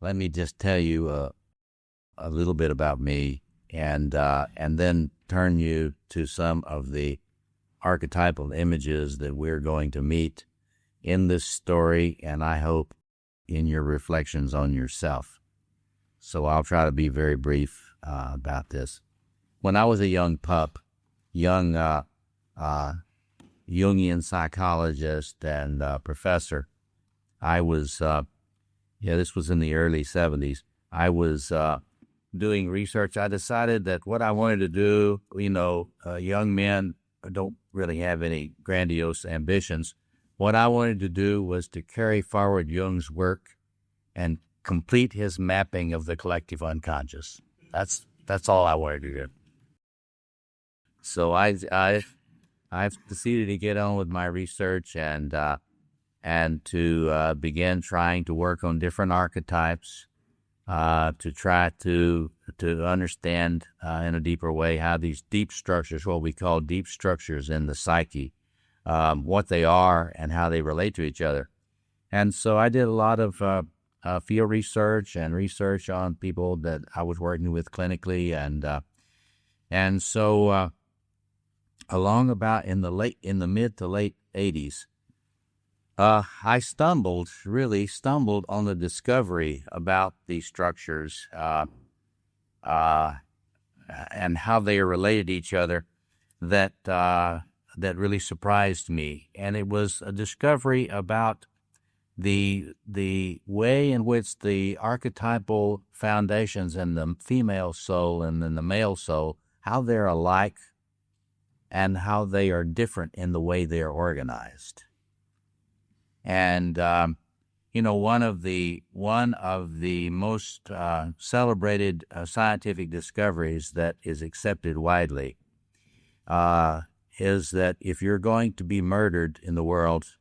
let me just tell you a little bit about me, and then turn you to some of the archetypal images that we're going to meet in this story, and I hope in your reflections on yourself. So I'll try to be very brief about this. When I was a young pup, young Jungian psychologist and professor, I was, this was in the early 70s, I was doing research. I decided that what I wanted to do, young men don't really have any grandiose ambitions. What I wanted to do was to carry forward Jung's work and complete his mapping of the collective unconscious. That's all I wanted to do. So I've proceeded to get on with my research and to begin trying to work on different archetypes, to try to understand in a deeper way how these deep structures, what we call deep structures in the psyche, what they are and how they relate to each other. And so I did a lot of field research and research on people that I was working with clinically, and so along about in the mid to late 80s, I really stumbled on the discovery about these structures and how they are related to each other that really surprised me. And it was a discovery about the way in which the archetypal foundations in the female soul and in the male soul, how they're alike and how they are different in the way they are organized. And one of the most celebrated scientific discoveries that is accepted widely is that if you're going to be murdered in the world,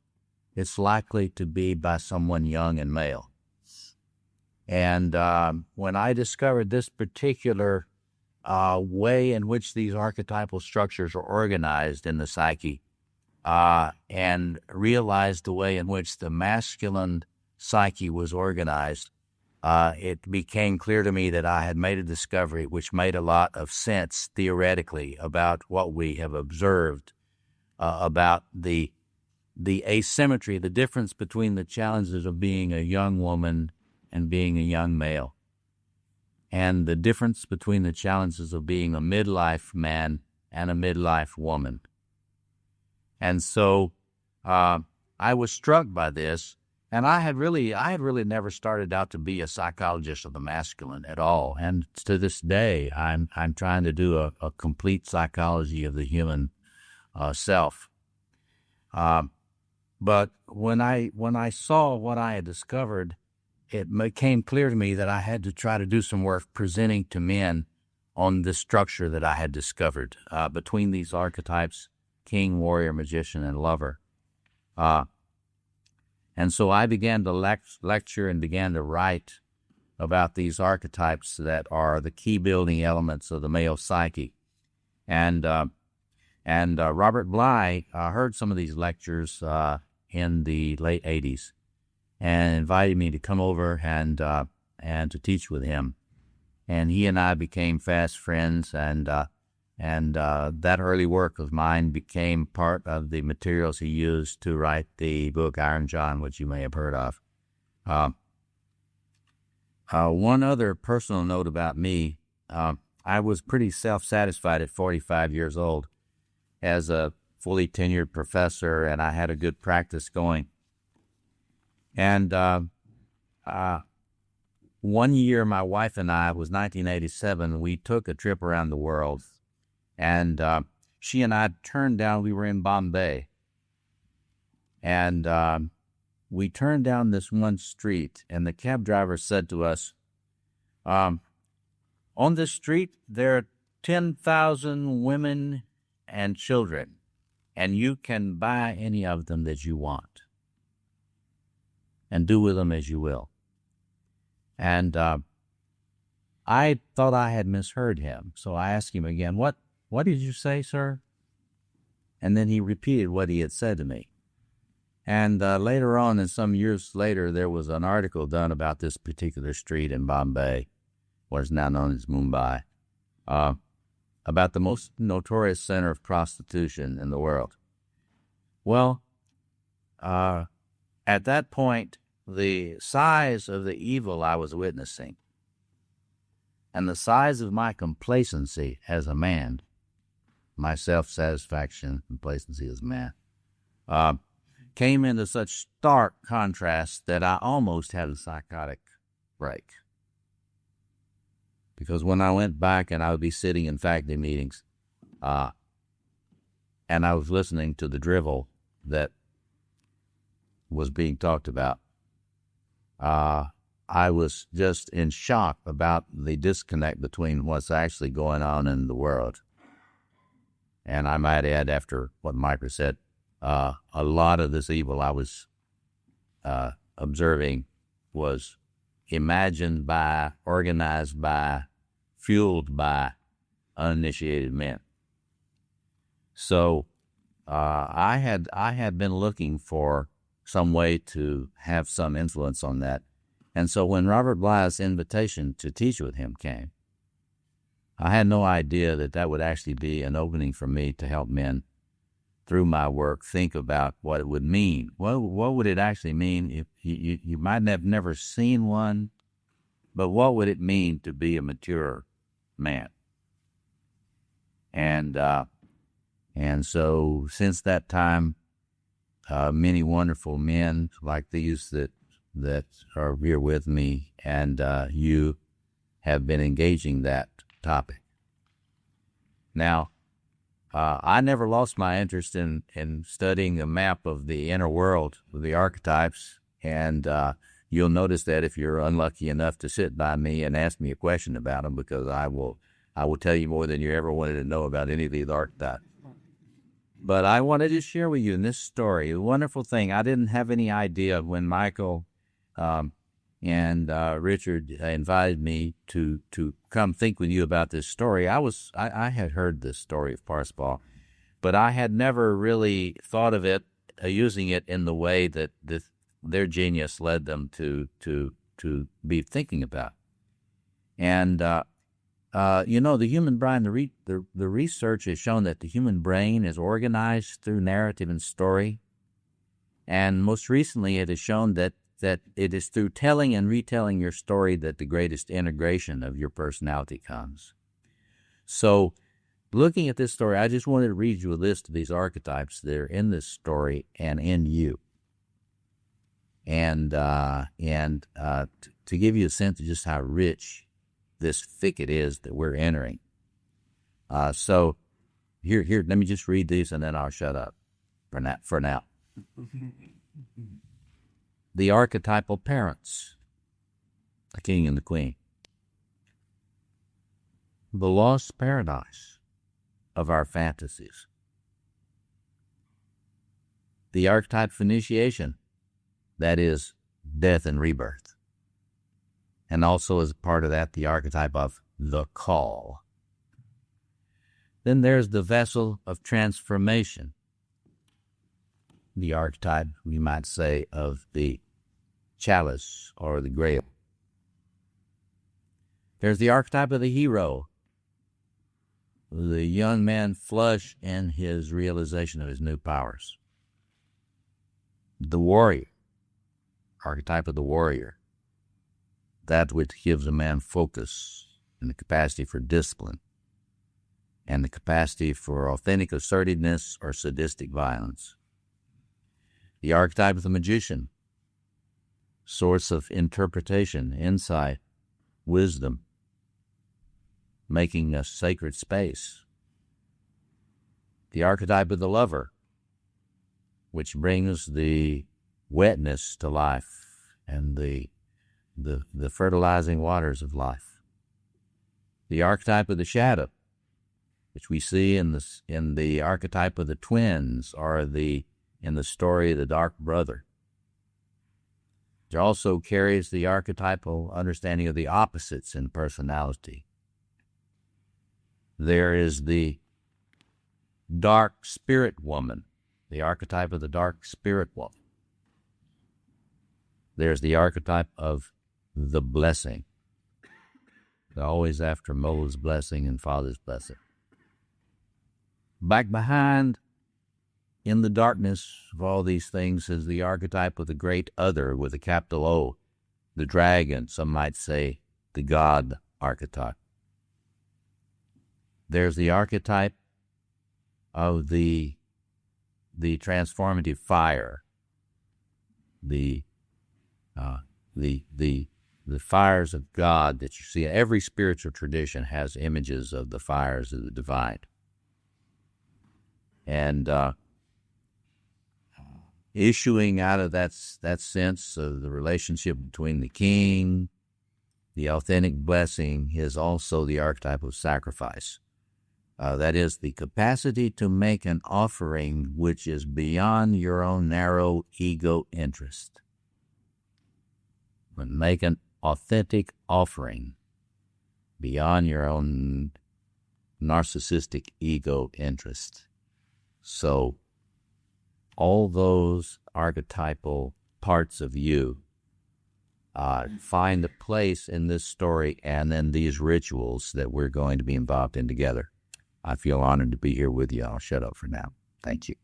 it's likely to be by someone young and male. And when I discovered this particular way in which these archetypal structures are organized in the psyche, and realized the way in which the masculine psyche was organized, it became clear to me that I had made a discovery which made a lot of sense theoretically about what we have observed about the asymmetry, the difference between the challenges of being a young woman and being a young male, and the difference between the challenges of being a midlife man and a midlife woman. And so I was struck by this, and I had really never started out to be a psychologist of the masculine at all. And to this day, I'm trying to do a complete psychology of the human self. But when I saw what I had discovered, it became clear to me that I had to try to do some work presenting to men on the structure that I had discovered between these archetypes: king, warrior, magician, and lover. And so I began to lecture and began to write about these archetypes that are the key building elements of the male psyche. And Robert Bly heard some of these lectures in the late 80s and invited me to come over and to teach with him. And he and I became fast friends, and that early work of mine became part of the materials he used to write the book Iron John, which you may have heard of. One other personal note about me, I was pretty self-satisfied at 45 years old as a fully tenured professor, and I had a good practice going. And one year, my wife and I, it was 1987, we took a trip around the world. And she and I we were in Bombay, and we turned down this one street, and the cab driver said to us, on this street, there are 10,000 women and children, and you can buy any of them that you want and do with them as you will. And I thought I had misheard him, so I asked him again, What did you say, sir? And then he repeated what he had said to me. And later on, and some years later, there was an article done about this particular street in Bombay, what is now known as Mumbai, about the most notorious center of prostitution in the world. Well, at that point, the size of the evil I was witnessing and the size of my complacency as a man, my self-satisfaction, complacency as a man, came into such stark contrast that I almost had a psychotic break. Because when I went back and I would be sitting in faculty meetings, and I was listening to the drivel that was being talked about, I was just in shock about the disconnect between what's actually going on in the world. And I might add, after what Micah said, a lot of this evil I was observing was imagined by, organized by, fueled by uninitiated men. So I had been looking for some way to have some influence on that. And so when Robert Bly's invitation to teach with him came, I had no idea that that would actually be an opening for me to help men through my work think about what it would mean. What would it actually mean if you might have never seen one, but what would it mean to be a mature man? And so since that time, many wonderful men like these that are here with me and you have been engaging that topic. Now, I never lost my interest in studying a map of the inner world, of the archetypes, and you'll notice that if you're unlucky enough to sit by me and ask me a question about them, because I will tell you more than you ever wanted to know about any of these archetypes. But I wanted to share with you in this story a wonderful thing. I didn't have any idea when Michael and Richard invited me to come think with you about this story. I had heard this story of Parsifal, but I had never really thought of it, using it in the way that their genius led them to be thinking about. And the human brain, the research has shown that the human brain is organized through narrative and story. And most recently, it has shown that it is through telling and retelling your story that the greatest integration of your personality comes. So, looking at this story, I just wanted to read you a list of these archetypes that are in this story and in you. And to give you a sense of just how rich this thicket is that we're entering. So here, let me just read these and then I'll shut up for now. The archetypal parents, the king and the queen. The lost paradise of our fantasies. The archetype of initiation, that is, death and rebirth. And also as a part of that, the archetype of the call. Then there's the vessel of transformation. The archetype, we might say, of the chalice or the grail. There's the archetype of the hero, the young man flush in his realization of his new powers. The warrior, archetype of the warrior, that which gives a man focus and the capacity for discipline and the capacity for authentic assertiveness or sadistic violence. The archetype of the magician, source of interpretation, insight, wisdom, making a sacred space. The archetype of the lover, which brings the wetness to life and the fertilizing waters of life. The archetype of the shadow, which we see in the archetype of the twins, or in the story of the dark brother. It also carries the archetypal understanding of the opposites in personality. There is the dark spirit woman, the archetype of the dark spirit woman, There's the archetype of the blessing. They're always after mother's blessing and father's blessing. Back behind, in the darkness of all these things, is the archetype of the great other with a capital O, the dragon, some might say the God archetype. There's the archetype of the transformative fire, the fires of God that you see. Every spiritual tradition has images of the fires of the divine. And issuing out of that sense of the relationship between the king, the authentic blessing, is also the archetype of sacrifice. That is the capacity to make an offering which is beyond your own narrow ego interest. But make an authentic offering beyond your own narcissistic ego interest. So all those archetypal parts of you find a place in this story and in these rituals that we're going to be involved in together. I feel honored to be here with you. I'll shut up for now. Thank you.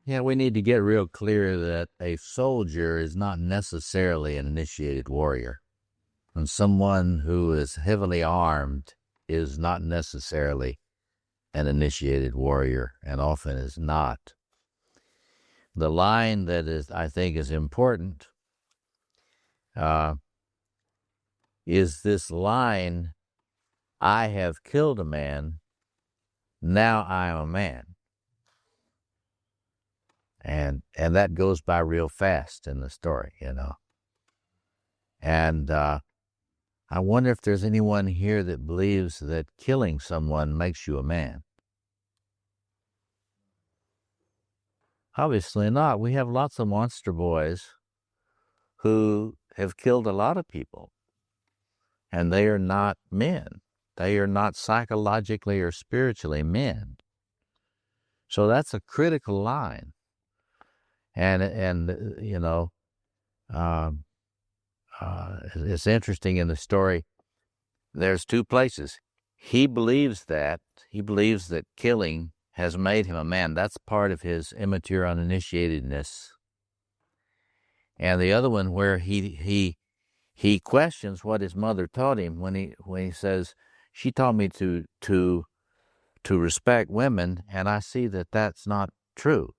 Yeah, we need to get real clear that a soldier is not necessarily an initiated warrior. And someone who is heavily armed is not necessarily an initiated warrior, and often is not. The line that I think is important is this line, I have killed a man, now I am a man. And that goes by real fast in the story, And I wonder if there's anyone here that believes that killing someone makes you a man. Obviously not. We have lots of monster boys who have killed a lot of people, and they are not men. They are not psychologically or spiritually men. So that's a critical line. And it's interesting in the story. There's two places. He believes that killing has made him a man. That's part of his immature uninitiatedness. And the other one where he questions what his mother taught him when he says, she taught me to respect women, and I see that that's not true.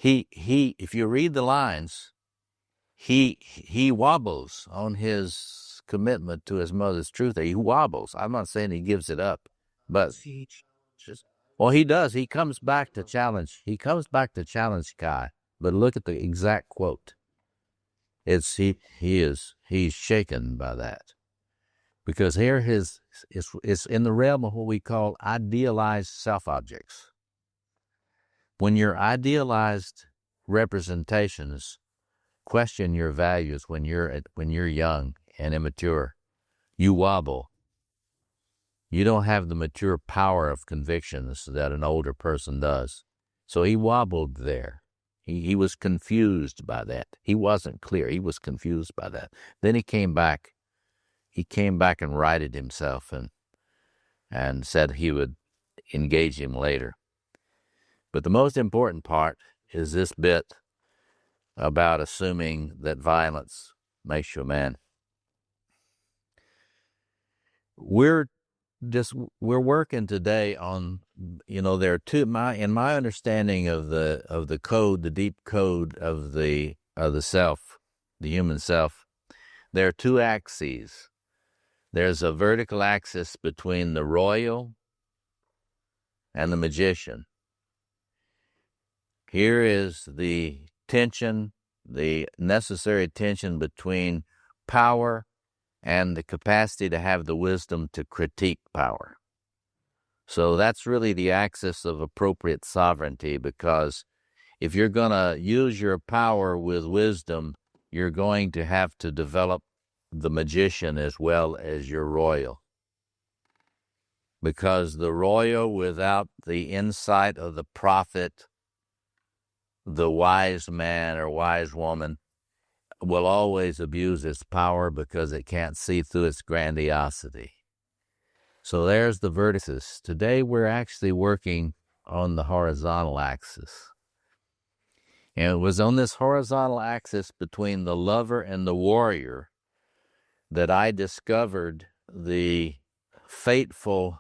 If you read the lines, he wobbles on his commitment to his mother's truth. He wobbles. I'm not saying he gives it up, but he does. He comes back to challenge. He comes back to challenge Kai. But look at the exact quote. He's shaken by that, because here it's in the realm of what we call idealized self-objects. When your idealized representations question your values when you're young and immature, you wobble. You don't have the mature power of convictions that an older person does. So he wobbled there. He was confused by that. He wasn't clear. He was confused by that. Then he came back. He came back and righted himself and said he would engage him later. But the most important part is this bit about assuming that violence makes you a man. We're working today on, there are two, in my understanding of the code, the deep code of the self, the human self, there are two axes. There's a vertical axis between the royal and the magician. Here is the tension, the necessary tension between power and the capacity to have the wisdom to critique power. So that's really the axis of appropriate sovereignty, because if you're going to use your power with wisdom, you're going to have to develop the magician as well as your royal. because the royal without the insight of the prophet, the wise man or wise woman, will always abuse its power because it can't see through its grandiosity. So there's the vertices. Today we're actually working on the horizontal axis. And it was on this horizontal axis between the lover and the warrior that I discovered the fateful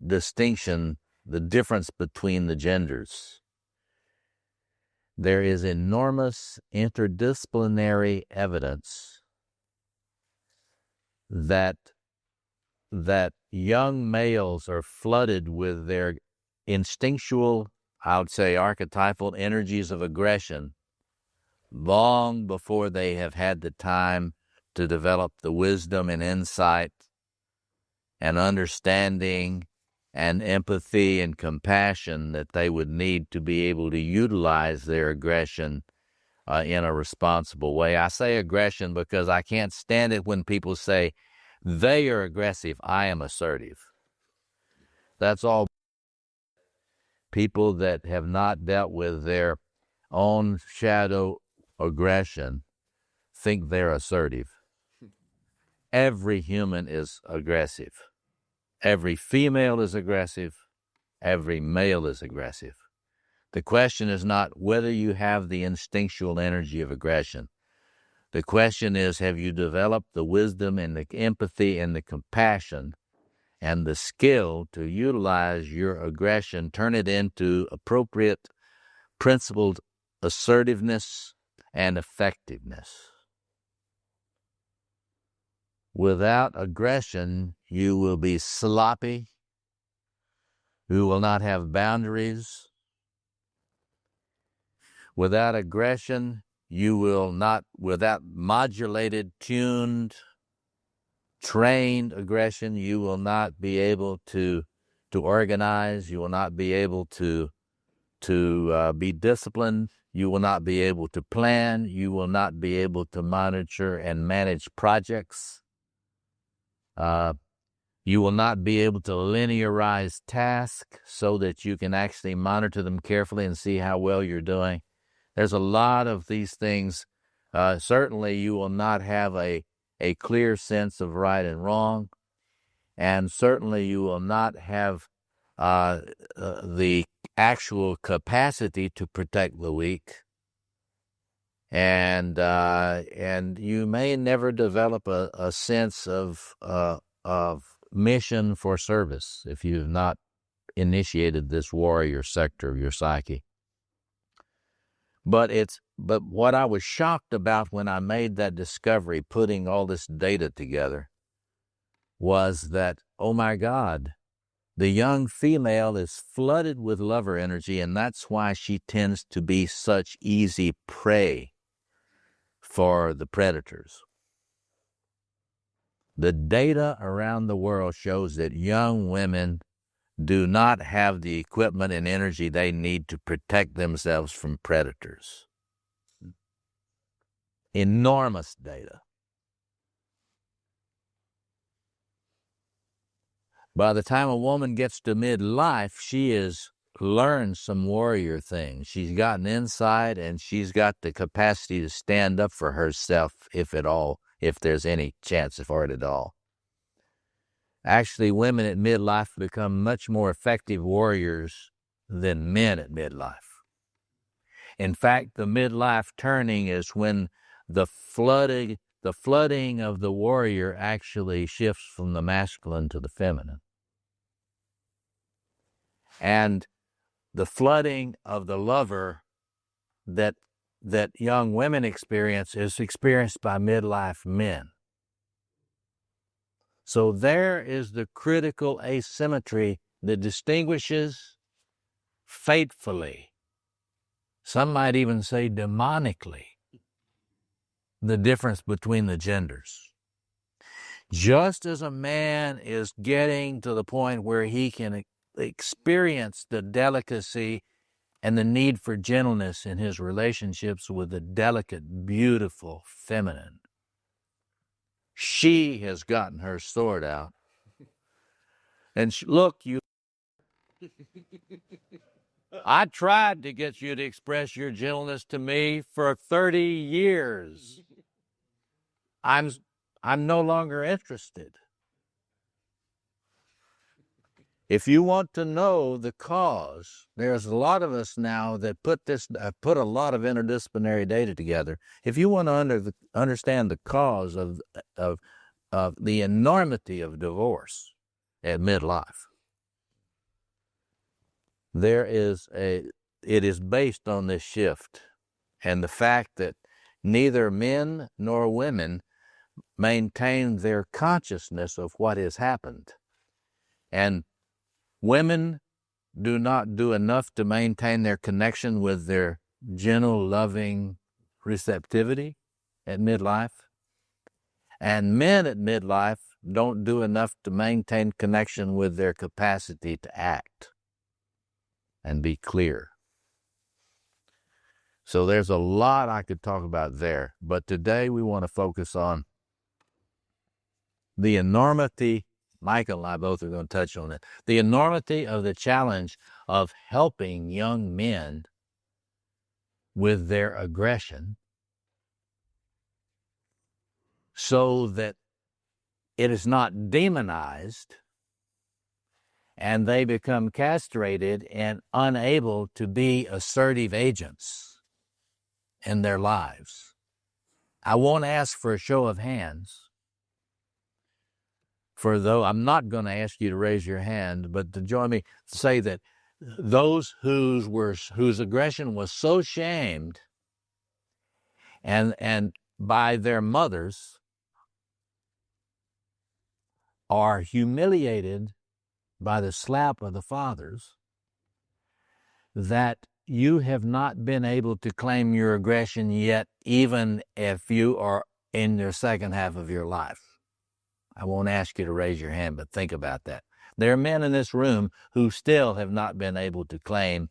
distinction, the difference between the genders. There is enormous interdisciplinary evidence that young males are flooded with their instinctual, I would say archetypal energies of aggression long before they have had the time to develop the wisdom and insight and understanding and empathy and compassion that they would need to be able to utilize their aggression in a responsible way. I say aggression because I can't stand it when people say, they are aggressive, I am assertive. That's all. People that have not dealt with their own shadow aggression think they're assertive. Every human is aggressive. Every female is aggressive. Every male is aggressive. The question is not whether you have the instinctual energy of aggression. The question is, have you developed the wisdom and the empathy and the compassion and the skill to utilize your aggression, turn it into appropriate, principled assertiveness and effectiveness? Without aggression, you will be sloppy. You will not have boundaries. Without aggression, you will not, without modulated, tuned, trained aggression, you will not be able to organize. You will not be able to be disciplined. You will not be able to plan. You will not be able to monitor and manage projects. You will not be able to linearize tasks so that you can actually monitor them carefully and see how well you're doing. There's a lot of these things. Certainly you will not have a clear sense of right and wrong, and certainly you will not have the actual capacity to protect the weak, and you may never develop a sense of mission for service if you've not initiated this warrior sector of your psyche. But what I was shocked about when I made that discovery, putting all this data together, was that, oh my God, the young female is flooded with lover energy, and that's why she tends to be such easy prey for the predators. The data around the world shows that young women do not have the equipment and energy they need to protect themselves from predators. Enormous data. By the time a woman gets to midlife, she has learned some warrior things. She's gotten insight, and she's got the capacity to stand up for herself, if there's any chance for it at all. Actually, women at midlife become much more effective warriors than men at midlife. In fact, the midlife turning is when the flooding of the warrior actually shifts from the masculine to the feminine. And the flooding of the lover that young women experience is experienced by midlife men. So there is the critical asymmetry that distinguishes fatefully, some might even say demonically, the difference between the genders. Just as a man is getting to the point where he can experience the delicacy and the need for gentleness in his relationships with the delicate, beautiful feminine, she has gotten her sword out And look, I tried to get you to express your gentleness to me for 30 years. I'm no longer interested. If you want to know the cause, there's a lot of us now that put a lot of interdisciplinary data together. If you want to understand the cause of the enormity of divorce at midlife, it is based on this shift and the fact that neither men nor women maintain their consciousness of what has happened. And women do not do enough to maintain their connection with their gentle, loving receptivity at midlife. And men at midlife don't do enough to maintain connection with their capacity to act and be clear. So there's a lot I could talk about there, but today we want to focus on the enormity. Michael and I both are going to touch on it. The enormity of the challenge of helping young men with their aggression so that it is not demonized and they become castrated and unable to be assertive agents in their lives. I won't ask for a show of hands. Though I'm not going to ask you to raise your hand, but to join me, say that those whose aggression was so shamed and by their mothers are humiliated by the slap of the fathers, that you have not been able to claim your aggression yet, even if you are in your second half of your life. I won't ask you to raise your hand, but think about that. There are men in this room who still have not been able to claim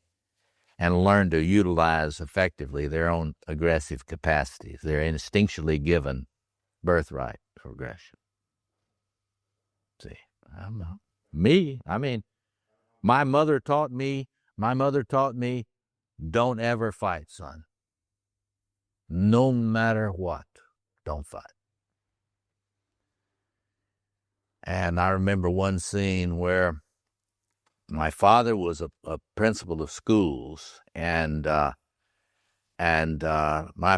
and learn to utilize effectively their own aggressive capacities. They're instinctually given birthright for aggression. See, my mother taught me, don't ever fight, son. No matter what, don't fight. And I remember one scene where my father was a principal of schools, and my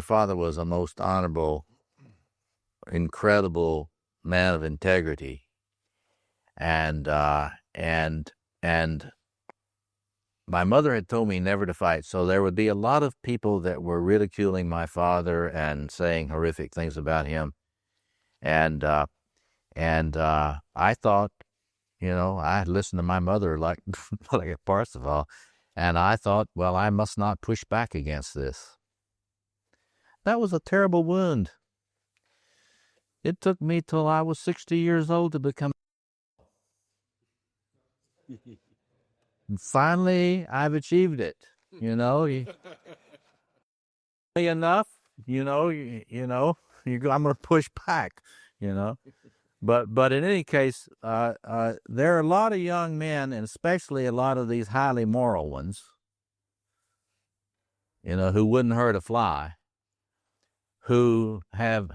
father was a most honorable, incredible man of integrity, and my mother had told me never to fight. So there would be a lot of people that were ridiculing my father and saying horrific things about him, and I thought, I had listened to my mother like a Parsifal, and I thought, well, I must not push back against this. That was a terrible wound. It took me till I was 60 years old to become. Finally, I've achieved it. Enough. I'm going to push back. But in any case, there are a lot of young men, and especially a lot of these highly moral ones, who wouldn't hurt a fly, who have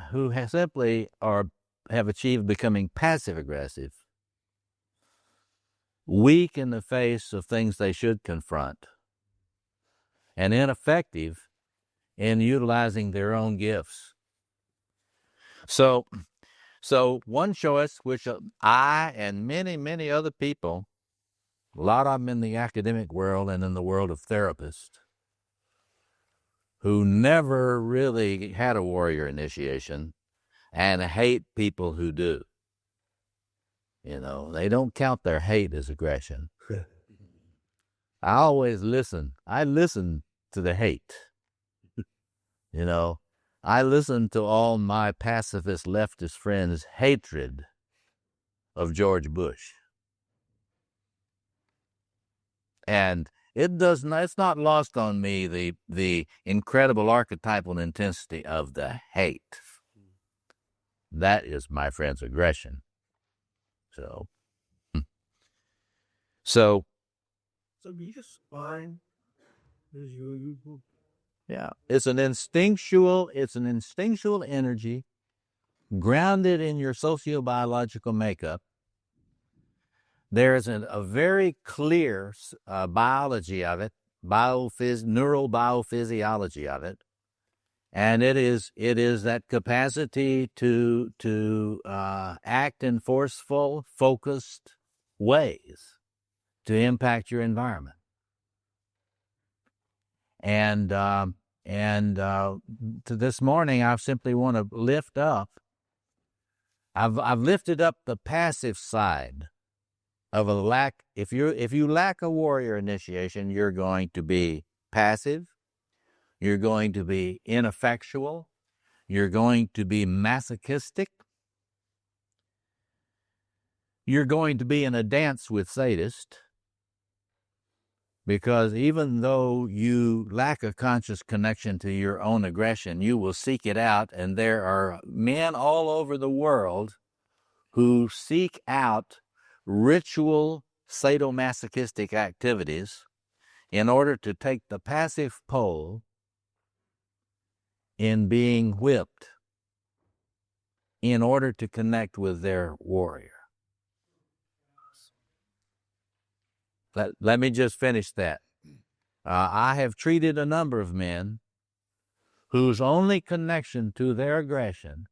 simply have achieved becoming passive aggressive, weak in the face of things they should confront, and ineffective in utilizing their own gifts. So one choice, which I and many, many other people, a lot of them in the academic world and in the world of therapists, who never really had a warrior initiation and hate people who do. They don't count their hate as aggression. I always listen. I listen to the hate. I listen to all my pacifist leftist friends' hatred of George Bush. And it's not lost on me the incredible archetypal intensity of the hate. That is, my friends, aggression. So, So you just find you. yeah, it's an instinctual energy grounded in your sociobiological makeup. There's a very clear biology of it, neurobiophysiology of it, and it is that capacity to act in forceful, focused ways to impact your environment. And to this morning, I simply want to lift up. I've lifted up the passive side of a lack. If you lack a warrior initiation, you're going to be passive. You're going to be ineffectual. You're going to be masochistic. You're going to be in a dance with sadists. Because even though you lack a conscious connection to your own aggression, you will seek it out. And there are men all over the world who seek out ritual sadomasochistic activities in order to take the passive pole in being whipped in order to connect with their warrior. Let me just finish that. I have treated a number of men whose only connection to their aggression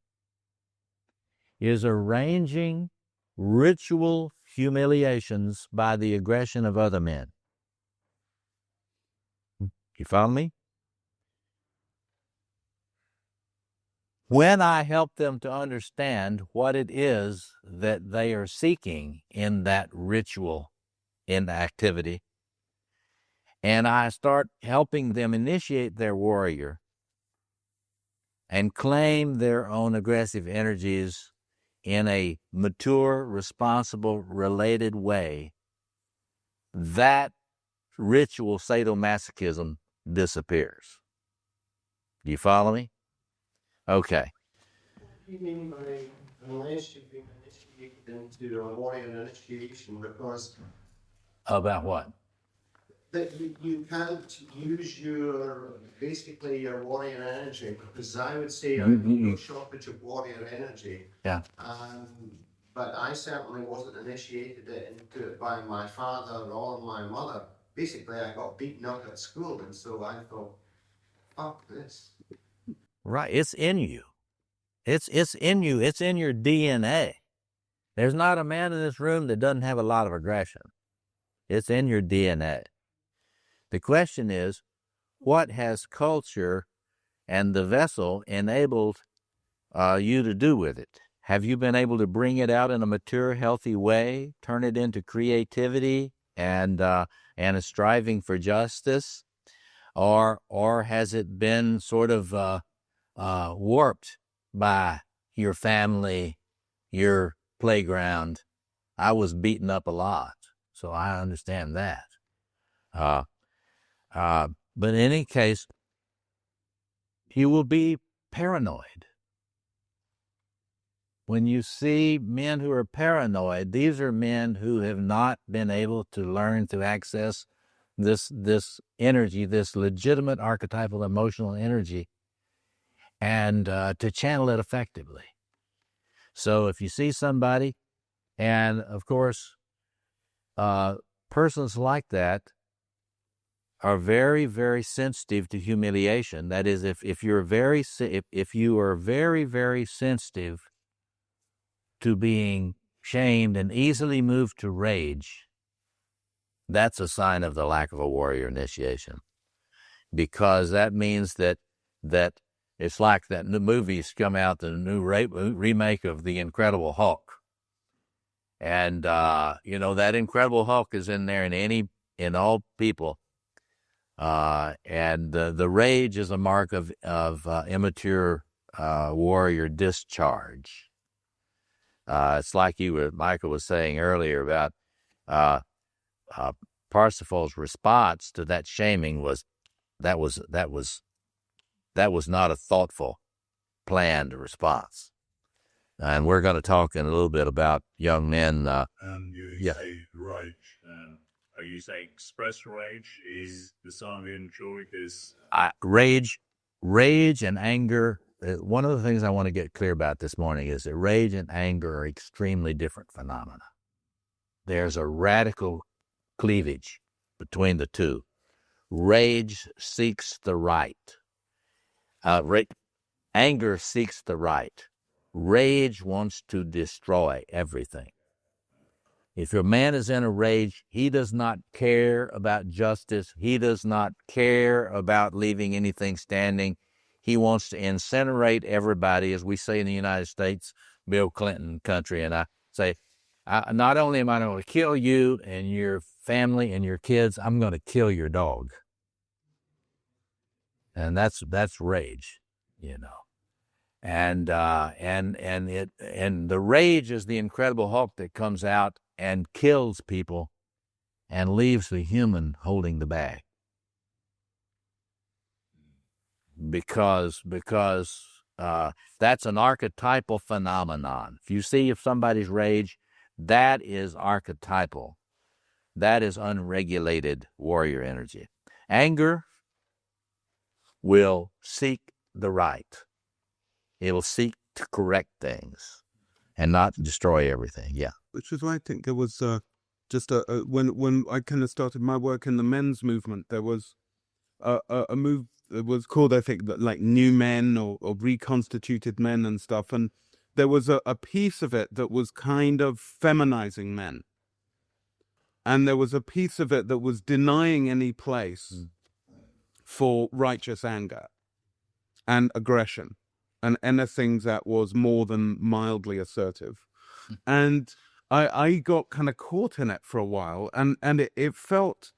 is arranging ritual humiliations by the aggression of other men. You follow me? When I help them to understand what it is that they are seeking in that ritual, in activity, and I start helping them initiate their warrior and claim their own aggressive energies in a mature, responsible, related way, that ritual sadomasochism disappears. Do you follow me? Okay. What do you mean by unless you've been initiated into a warrior initiation? Because About what? that you can't use your warrior energy, because I would say I'm no shortage of warrior energy. Yeah. But I certainly wasn't initiated into it by my father or my mother. Basically, I got beaten up at school, and so I thought, fuck this. Right. It's in you. It's in you. It's in your DNA. There's not a man in this room that doesn't have a lot of aggression. It's in your DNA. The question is, what has culture and the vessel enabled you to do with it? Have you been able to bring it out in a mature, healthy way, turn it into creativity and a striving for justice? Or has it been sort of warped by your family, your playground? I was beaten up a lot, so I understand that. But in any case, you will be paranoid. When you see men who are paranoid, these are men who have not been able to learn to access this energy, this legitimate archetypal emotional energy, and to channel it effectively. So if you see somebody, and of course, persons like that are very, very sensitive to humiliation. That is, if you are very, very sensitive to being shamed and easily moved to rage, that's a sign of the lack of a warrior initiation, because that means that it's like that new movie's come out, the new remake of The Incredible Hulk, and that Incredible Hulk is in there in all people. And the rage is a mark of immature warrior discharge. It's like Michael was saying earlier about Parsifal's response to that shaming was not a thoughtful, planned response. And we're going to talk in a little bit about young men. And you say rage, and Are you saying express rage is the sign of injury? Because rage and anger. One of the things I want to get clear about this morning is that rage and anger are extremely different phenomena. There's a radical cleavage between the two. Rage seeks the right. Anger seeks the right. Rage wants to destroy everything. If your man is in a rage, he does not care about justice. He does not care about leaving anything standing. He wants to incinerate everybody, as we say in the United States, Bill Clinton country. And I say, not only am I going to kill you and your family and your kids, I'm going to kill your dog. And that's rage, you know. And the rage is the Incredible Hulk that comes out and kills people and leaves the human holding the bag. Because that's an archetypal phenomenon. If somebody's rage, that is archetypal. That is unregulated warrior energy. Anger will seek the right. It will seek to correct things and not destroy everything. Yeah. Which is why I think there was when I kind of started my work in the men's movement, there was a move that was called, I think, like New Men or Reconstituted Men and stuff. And there was a piece of it that was kind of feminizing men. And there was a piece of it that was denying any place for righteous anger and aggression and anything that was more than mildly assertive. And I got kind of caught in it for a while, and it felt,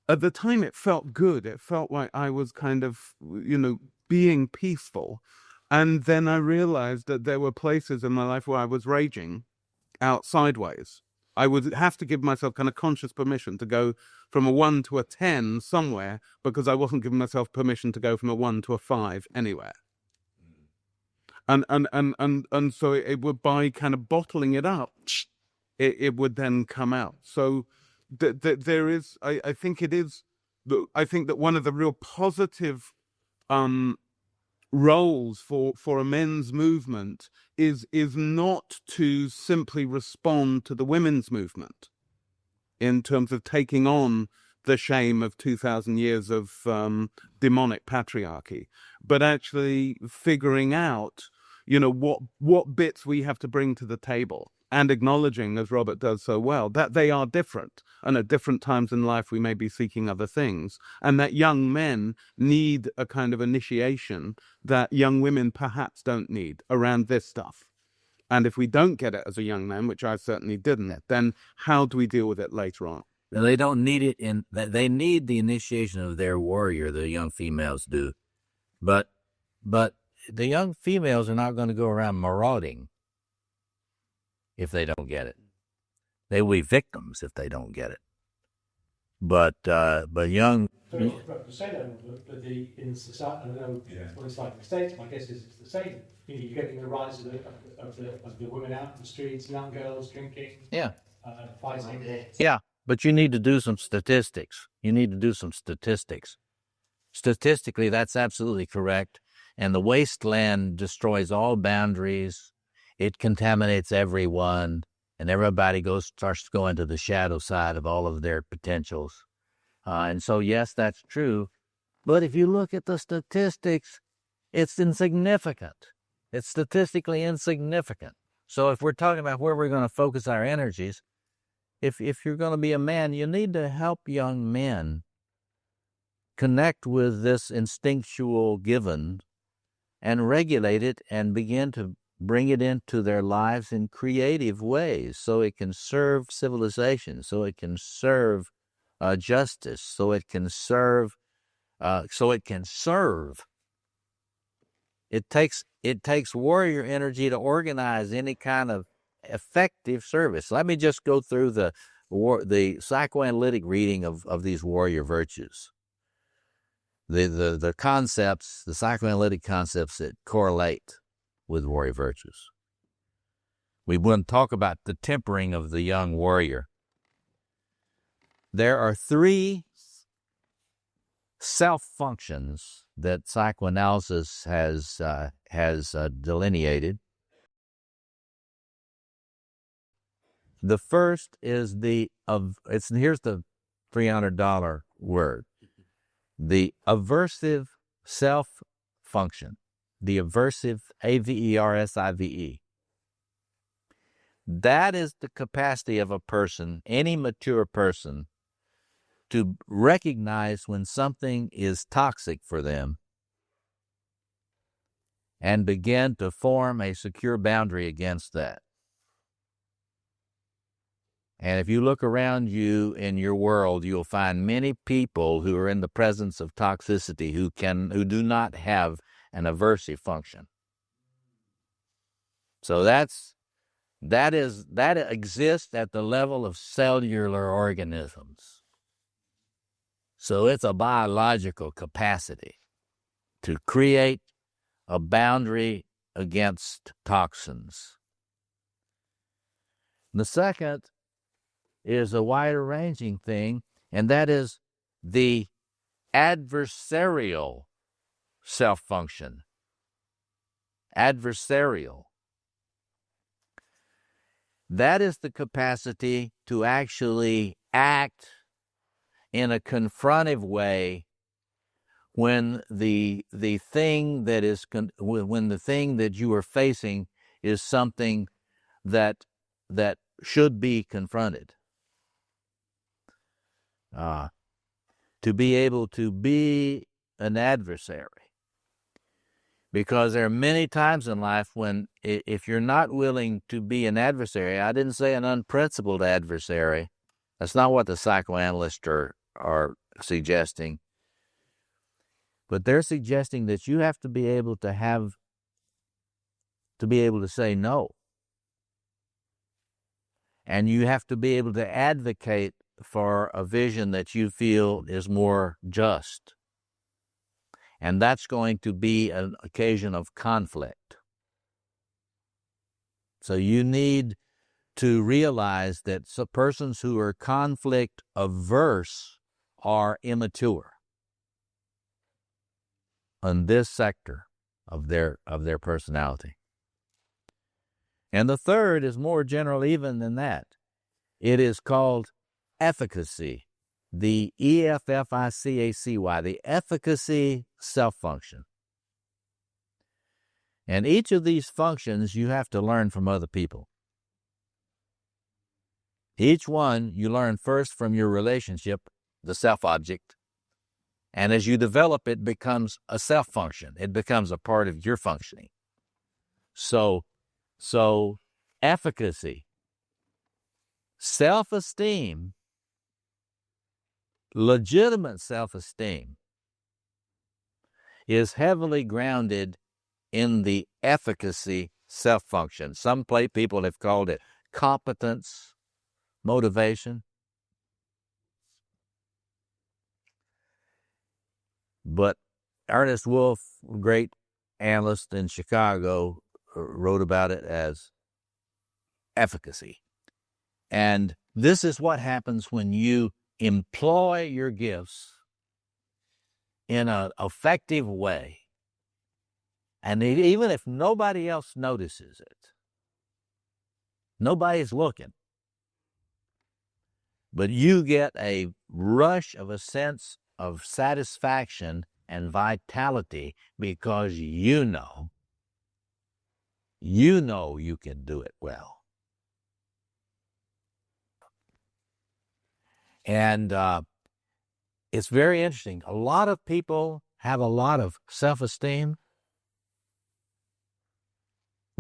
at the time, it felt good. It felt like I was kind of, being peaceful. And then I realized that there were places in my life where I was raging out sideways. I would have to give myself kind of conscious permission to go from a 1 to a 10 somewhere, because I wasn't giving myself permission to go from a 1 to a 5 anywhere. And so it would, by kind of bottling it up, it would then come out. So there is, I think that one of the real positive roles for a men's movement is not to simply respond to the women's movement in terms of taking on the shame of 2,000 years of demonic patriarchy, but actually figuring out, what bits we have to bring to the table, and acknowledging, as Robert does so well, that they are different, and at different times in life we may be seeking other things, and that young men need a kind of initiation that young women perhaps don't need around this stuff. And if we don't get it as a young man, which I certainly didn't, then how do we deal with it later on? They don't need it they need the initiation of their warrior, the young females do. But the young females are not going to go around marauding if they don't get it. They will be victims if they don't get it. But young... Sorry to say that, but in society, I don't know what it's like in the States, my guess is it's the same. You're getting the rise of the women out in the streets, young girls drinking, fighting. Yeah, but you need to do some statistics. Statistically, that's absolutely correct. And the wasteland destroys all boundaries. It contaminates everyone, and everybody starts to go into the shadow side of all of their potentials. And so, yes, that's true. But if you look at the statistics, it's insignificant. It's statistically insignificant. So if we're talking about where we're going to focus our energies, if you're going to be a man, you need to help young men connect with this instinctual given and regulate it and begin to bring it into their lives in creative ways, so it can serve civilization, so it can serve justice, so it can serve. It takes warrior energy to organize any kind of effective service. Let me just go through the psychoanalytic reading of these warrior virtues. The concepts, the psychoanalytic concepts that correlate with warrior virtues. We want to talk about the tempering of the young warrior. there are three self-functions that psychoanalysis has delineated. The first is here's the $300 word, the aversive self-function, the aversive, A-V-E-R-S-I-V-E. That is the capacity of a person, any mature person, to recognize when something is toxic for them and begin to form a secure boundary against that. And if you look around you in your world, you'll find many people who are in the presence of toxicity who do not have an aversive function. So that exists at the level of cellular organisms. So it's a biological capacity to create a boundary against toxins. The second is a wider ranging thing, and that is the adversarial self-function. Adversarial. That is the capacity to actually act in a confrontive way when the thing that you are facing is something that should be confronted. To be able to be an adversary. Because there are many times in life when, if you're not willing to be an adversary, I didn't say an unprincipled adversary. That's not what the psychoanalysts are suggesting. But they're suggesting that you have to be able to say no. And you have to be able to advocate for a vision that you feel is more just. And that's going to be an occasion of conflict. So you need to realize that persons who are conflict averse are immature on this sector of their personality. And the third is more general even than that. It is called efficacy, the E-F-F-I-C-A-C-Y, the efficacy self-function. And each of these functions you have to learn from other people. Each one you learn first from your relationship, the self-object, and as you develop it becomes a self-function. It becomes a part of your functioning. So efficacy, self-esteem, legitimate self-esteem is heavily grounded in the efficacy self-function. Some people have called it competence, motivation. But Ernest Wolfe, great analyst in Chicago, wrote about it as efficacy. And this is what happens when you employ your gifts in an effective way. And even if nobody else notices it, nobody's looking, but you get a rush of a sense of satisfaction and vitality because you know you can do it well. And it's very interesting. A lot of people have a lot of self-esteem,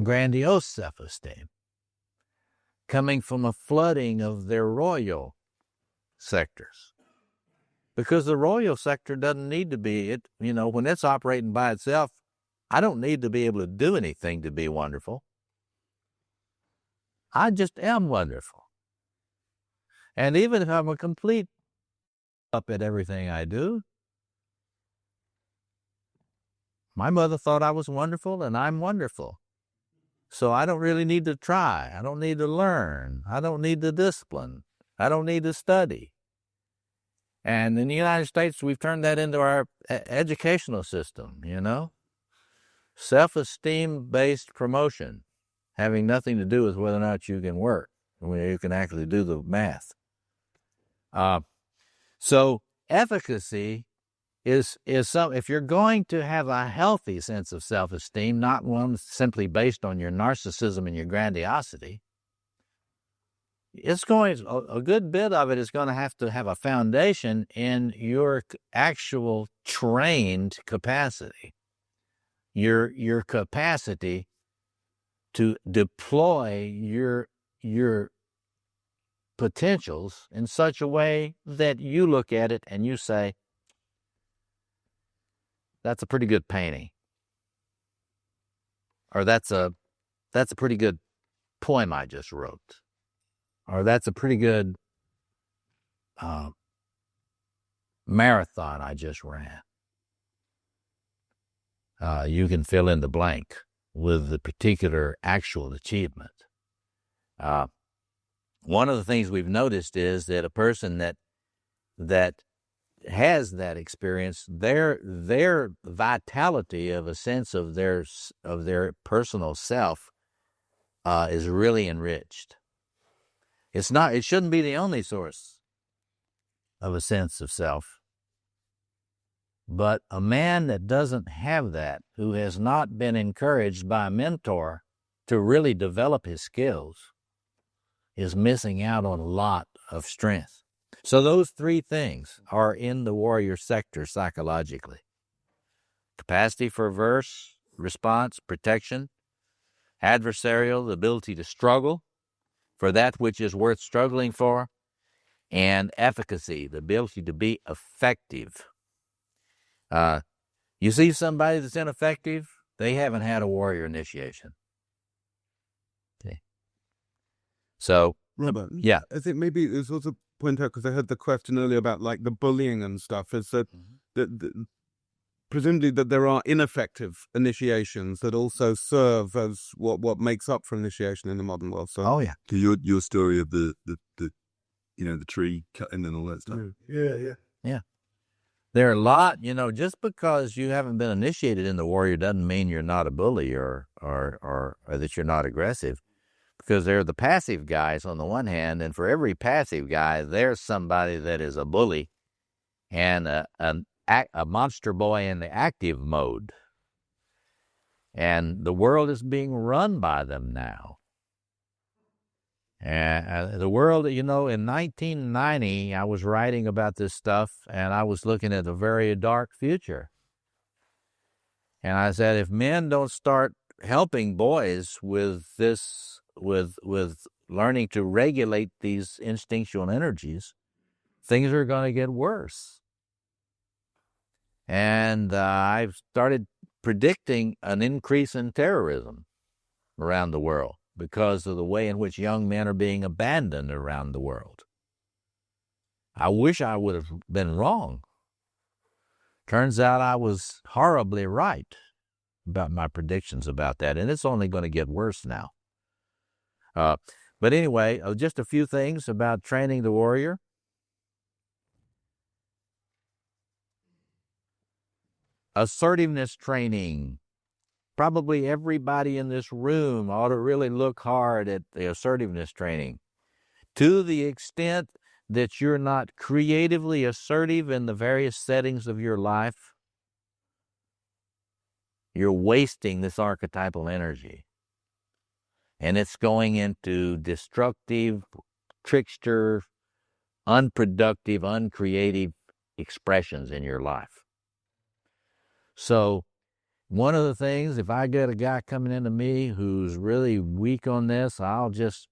grandiose self-esteem, coming from a flooding of their royal sectors. Because the royal sector doesn't need to be, when it's operating by itself, I don't need to be able to do anything to be wonderful. I just am wonderful. And even if I'm a complete up at everything I do, my mother thought I was wonderful and I'm wonderful. So I don't really need to try. I don't need to learn. I don't need to discipline. I don't need to study. And in the United States, we've turned that into our educational system, you know? Self-esteem-based promotion, having nothing to do with whether or not you can work, whether you can actually do the math. So efficacy is if you're going to have a healthy sense of self-esteem, not one simply based on your narcissism and your grandiosity, a good bit of it is going to have a foundation in your actual trained capacity, your capacity to deploy your potentials in such a way that you look at it and you say, that's a pretty good painting, or that's a pretty good poem I just wrote, or that's a pretty good marathon I just ran. You can fill in the blank with the particular actual achievement. One of the things we've noticed is that a person that has that experience, their vitality of a sense of their personal self is really enriched. It shouldn't be the only source of a sense of self, but a man that doesn't have that, who has not been encouraged by a mentor to really develop his skills, is missing out on a lot of strength. So those three things are in the warrior sector psychologically. Capacity for averse, response, protection. Adversarial, the ability to struggle for that which is worth struggling for. And efficacy, the ability to be effective. You see somebody that's ineffective, they haven't had a warrior initiation. Okay. So, Robert, yeah. I think maybe there's also point out, because I heard the question earlier about like the bullying and stuff, is that, presumably that there are ineffective initiations that also serve as what makes up for initiation in the modern world. So, oh yeah, your story of the tree cutting and all that stuff. Yeah. There are a lot, just because you haven't been initiated in the warrior doesn't mean you're not a bully or that you're not aggressive. Because they're the passive guys on the one hand, and for every passive guy, there's somebody that is a bully and a monster boy in the active mode. And the world is being run by them now. And the world, in 1990, I was writing about this stuff, and I was looking at a very dark future. And I said, if men don't start helping boys with this, with learning to regulate these instinctual energies, things are going to get worse. And I've started predicting an increase in terrorism around the world because of the way in which young men are being abandoned around the world. I wish I would have been wrong. Turns out I was horribly right about my predictions about that, and it's only going to get worse now. But anyway, just a few things about training the warrior. Assertiveness training. Probably everybody in this room ought to really look hard at the assertiveness training. To the extent that you're not creatively assertive in the various settings of your life, you're wasting this archetypal energy. And it's going into destructive, trickster, unproductive, uncreative expressions in your life. So one of the things, if I get a guy coming into me who's really weak on this, I'll just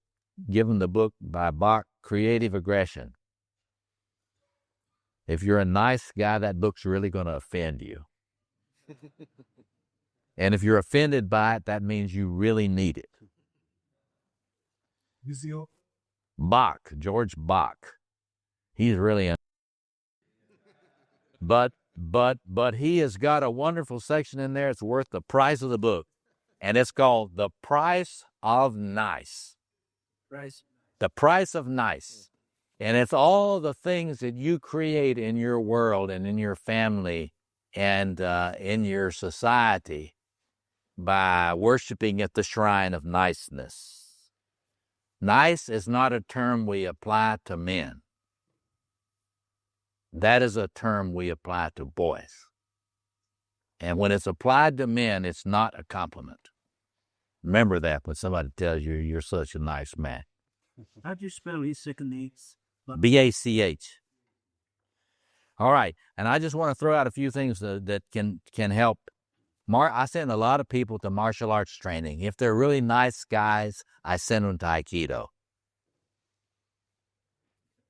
give him the book by Bach, Creative Aggression. If you're a nice guy, that book's really going to offend you. And if you're offended by it, that means you really need it. Bach, George Bach. He's really but he has got a wonderful section in there. It's worth the price of the book. And it's called The Price of Nice. The Price of Nice. And it's all the things that you create in your world and in your family and in your society by worshiping at the shrine of niceness. Nice is not a term we apply to men. That is a term we apply to boys. And when it's applied to men, it's not a compliment. Remember that when somebody tells you you're such a nice man. How do you spell his second name? B-A-C-H. All right. And I just want to throw out a few things that can help. I send a lot of people to martial arts training. If they're really nice guys, I send them to Aikido,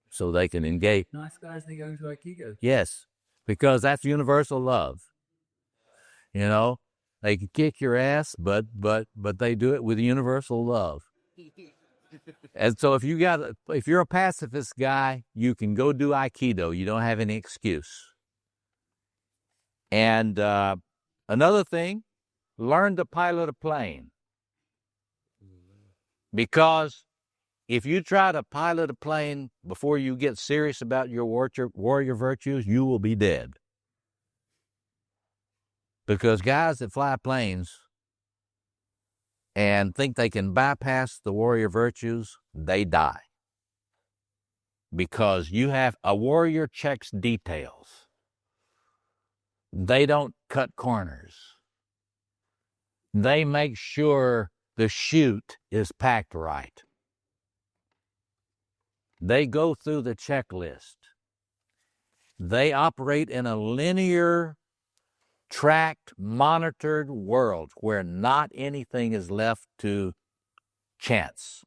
so they can engage. Nice guys, they go to Aikido. Yes, because that's universal love. You know, they can kick your ass, but they do it with universal love. And so if you're a pacifist guy, you can go do Aikido. You don't have any excuse. And another thing, learn to pilot a plane. Because if you try to pilot a plane before you get serious about your warrior virtues, you will be dead. Because guys that fly planes and think they can bypass the warrior virtues, they die. Because a warrior checks details. They don't cut corners. They make sure the chute is packed right. They go through the checklist. They operate in a linear, tracked, monitored world where not anything is left to chance.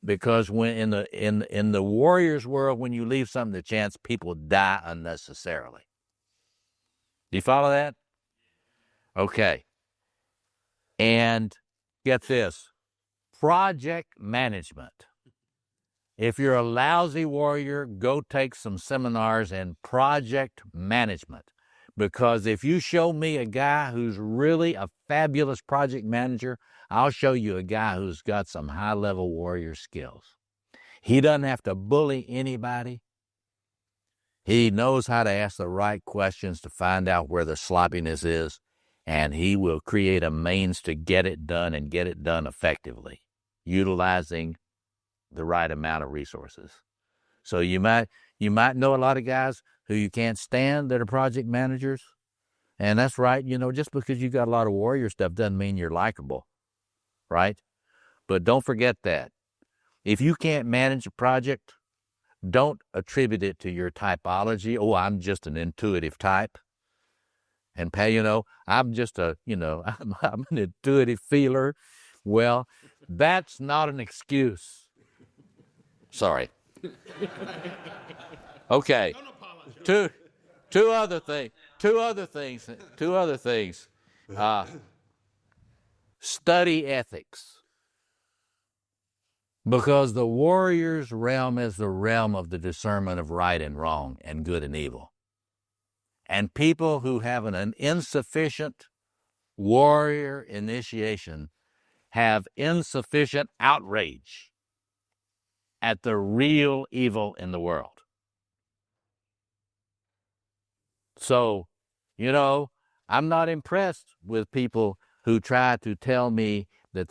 Because when in the warrior's world, when you leave something to chance, people die unnecessarily. Do you follow that? Okay. And get this, project management. If you're a lousy warrior, go take some seminars in project management. Because if you show me a guy who's really a fabulous project manager, I'll show you a guy who's got some high-level warrior skills. He doesn't have to bully anybody. He knows how to ask the right questions to find out where the sloppiness is, and he will create a means to get it done and get it done effectively, utilizing the right amount of resources. So you might know a lot of guys who you can't stand that are project managers, and that's right. Just because you got a lot of warrior stuff doesn't mean you're likable, right? But don't forget that. If you can't manage a project, don't attribute it to your typology. Oh, I'm just an intuitive type. And, I'm just I'm an intuitive feeler. Well, that's not an excuse. Sorry. Okay. Two other things. Study ethics. Because the warrior's realm is the realm of the discernment of right and wrong and good and evil. And people who have an insufficient warrior initiation have insufficient outrage at the real evil in the world. So, I'm not impressed with people who try to tell me that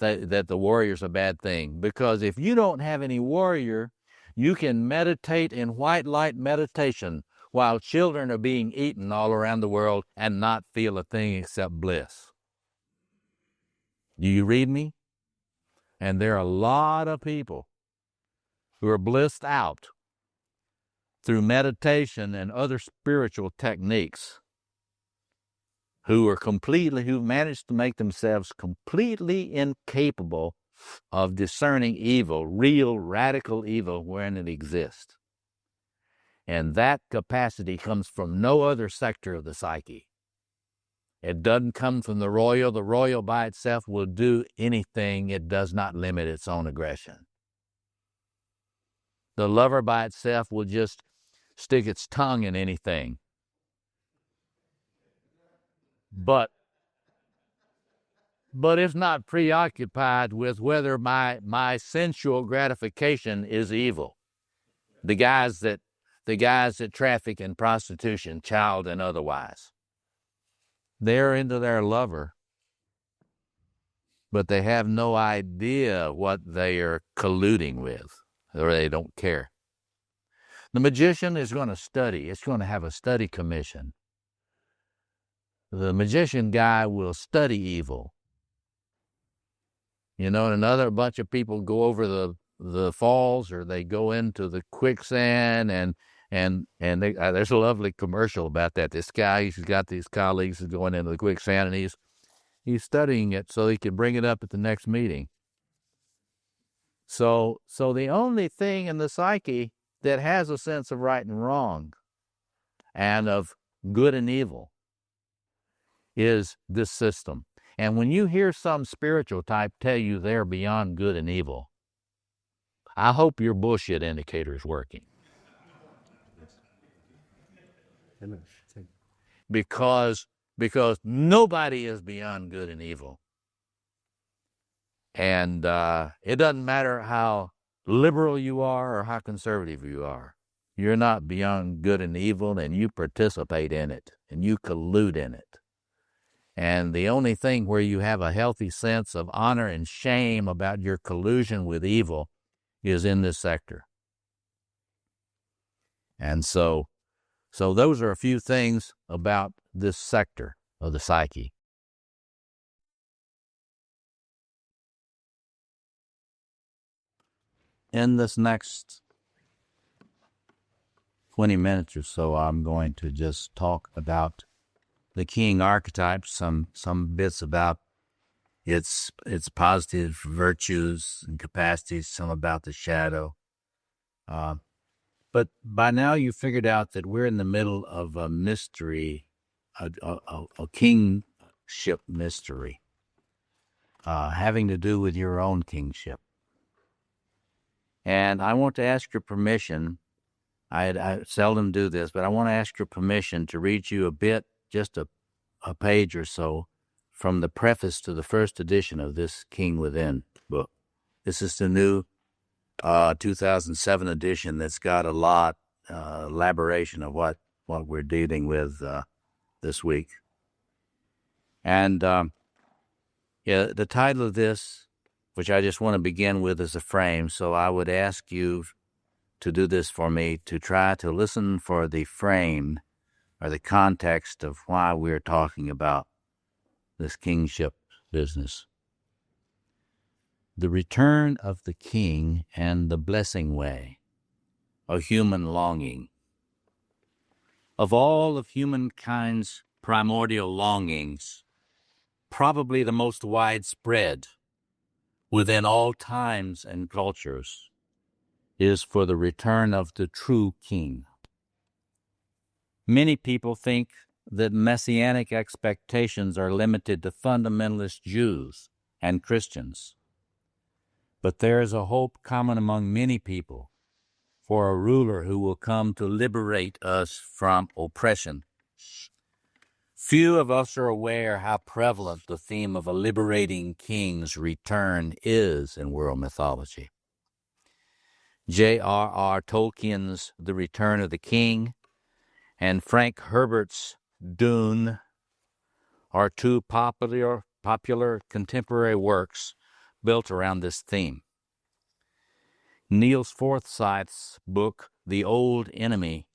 the warrior's a bad thing. Because if you don't have any warrior, you can meditate in white light meditation while children are being eaten all around the world and not feel a thing except bliss. Do you read me? And there are a lot of people who are blissed out through meditation and other spiritual techniques who managed to make themselves completely incapable of discerning evil, real radical evil, wherein it exists. And that capacity comes from no other sector of the psyche. It doesn't come from the royal. The royal by itself will do anything. It does not limit its own aggression. The lover by itself will just stick its tongue in anything. But it's not preoccupied with whether my sensual gratification is evil. The guys that traffic in prostitution, child and otherwise. They're into their lover, but they have no idea what they are colluding with, or they don't care. The magician is going to study. It's going to have a study commission. The magician guy will study evil. And another bunch of people go over the falls, or they go into the quicksand, and there's a lovely commercial about that. This guy, he's got these colleagues who's going into the quicksand, and he's studying it so he can bring it up at the next meeting. So the only thing in the psyche that has a sense of right and wrong and of good and evil is this system. And when you hear some spiritual type tell you they're beyond good and evil, I hope your bullshit indicator is working. Because nobody is beyond good and evil. And it doesn't matter how liberal you are or how conservative you are. You're not beyond good and evil, and you participate in it, and you collude in it. And the only thing where you have a healthy sense of honor and shame about your collusion with evil is in this sector. And so those are a few things about this sector of the psyche. In this next 20 minutes or so, I'm going to just talk about the king archetype, some bits about its positive virtues and capacities, some about the shadow. But by now you figured out that we're in the middle of a mystery, a kingship mystery, having to do with your own kingship. And I want to ask your permission. I seldom do this, but I want to ask your permission to read you a bit, just a page or so, from the preface to the first edition of this King Within book. This is the new 2007 edition that's got a lot elaboration of what we're dealing with this week. And the title of this, which I just want to begin with as a frame, so I would ask you to do this for me, to try to listen for the frame or the context of why we're talking about this kingship business. The return of the king and the blessing way, a human longing. Of all of humankind's primordial longings, probably the most widespread within all times and cultures is for the return of the true king. Many people think that messianic expectations are limited to fundamentalist Jews and Christians. But there is a hope common among many people for a ruler who will come to liberate us from oppression. Few of us are aware how prevalent the theme of a liberating king's return is in world mythology. J.R.R. Tolkien's The Return of the King and Frank Herbert's Dune are two popular contemporary works built around this theme. Niels Forsyth's book, The Old Enemy,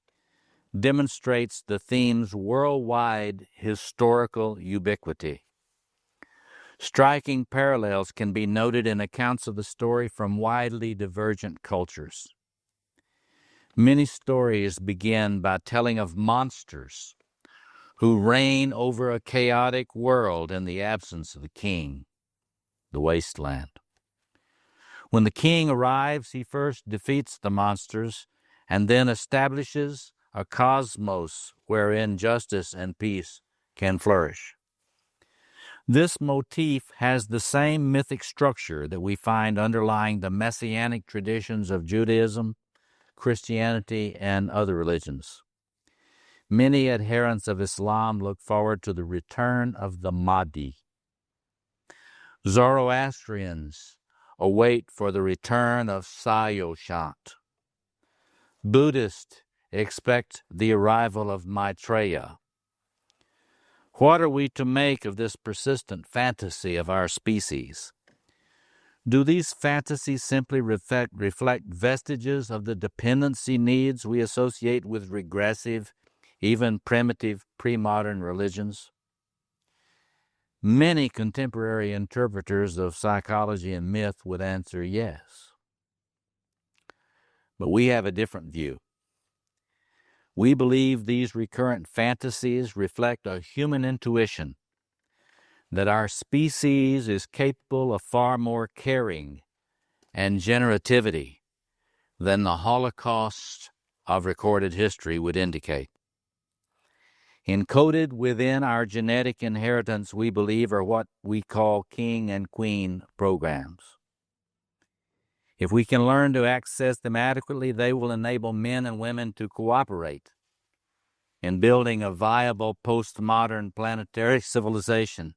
demonstrates the theme's worldwide historical ubiquity. Striking parallels can be noted in accounts of the story from widely divergent cultures. Many stories begin by telling of monsters who reign over a chaotic world in the absence of the king, the wasteland. When the king arrives, he first defeats the monsters and then establishes a cosmos wherein justice and peace can flourish. This motif has the same mythic structure that we find underlying the messianic traditions of Judaism, Christianity, and other religions. Many adherents of Islam look forward to the return of the Mahdi. Zoroastrians await for the return of Sayoshant. Buddhists expect the arrival of Maitreya. What are we to make of this persistent fantasy of our species? Do these fantasies simply reflect vestiges of the dependency needs we associate with regressive, even primitive, pre-modern religions? Many contemporary interpreters of psychology and myth would answer yes. But we have a different view. We believe these recurrent fantasies reflect a human intuition that our species is capable of far more caring and generativity than the Holocaust of recorded history would indicate. Encoded within our genetic inheritance, we believe, are what we call king and queen programs. If we can learn to access them adequately, they will enable men and women to cooperate in building a viable postmodern planetary civilization,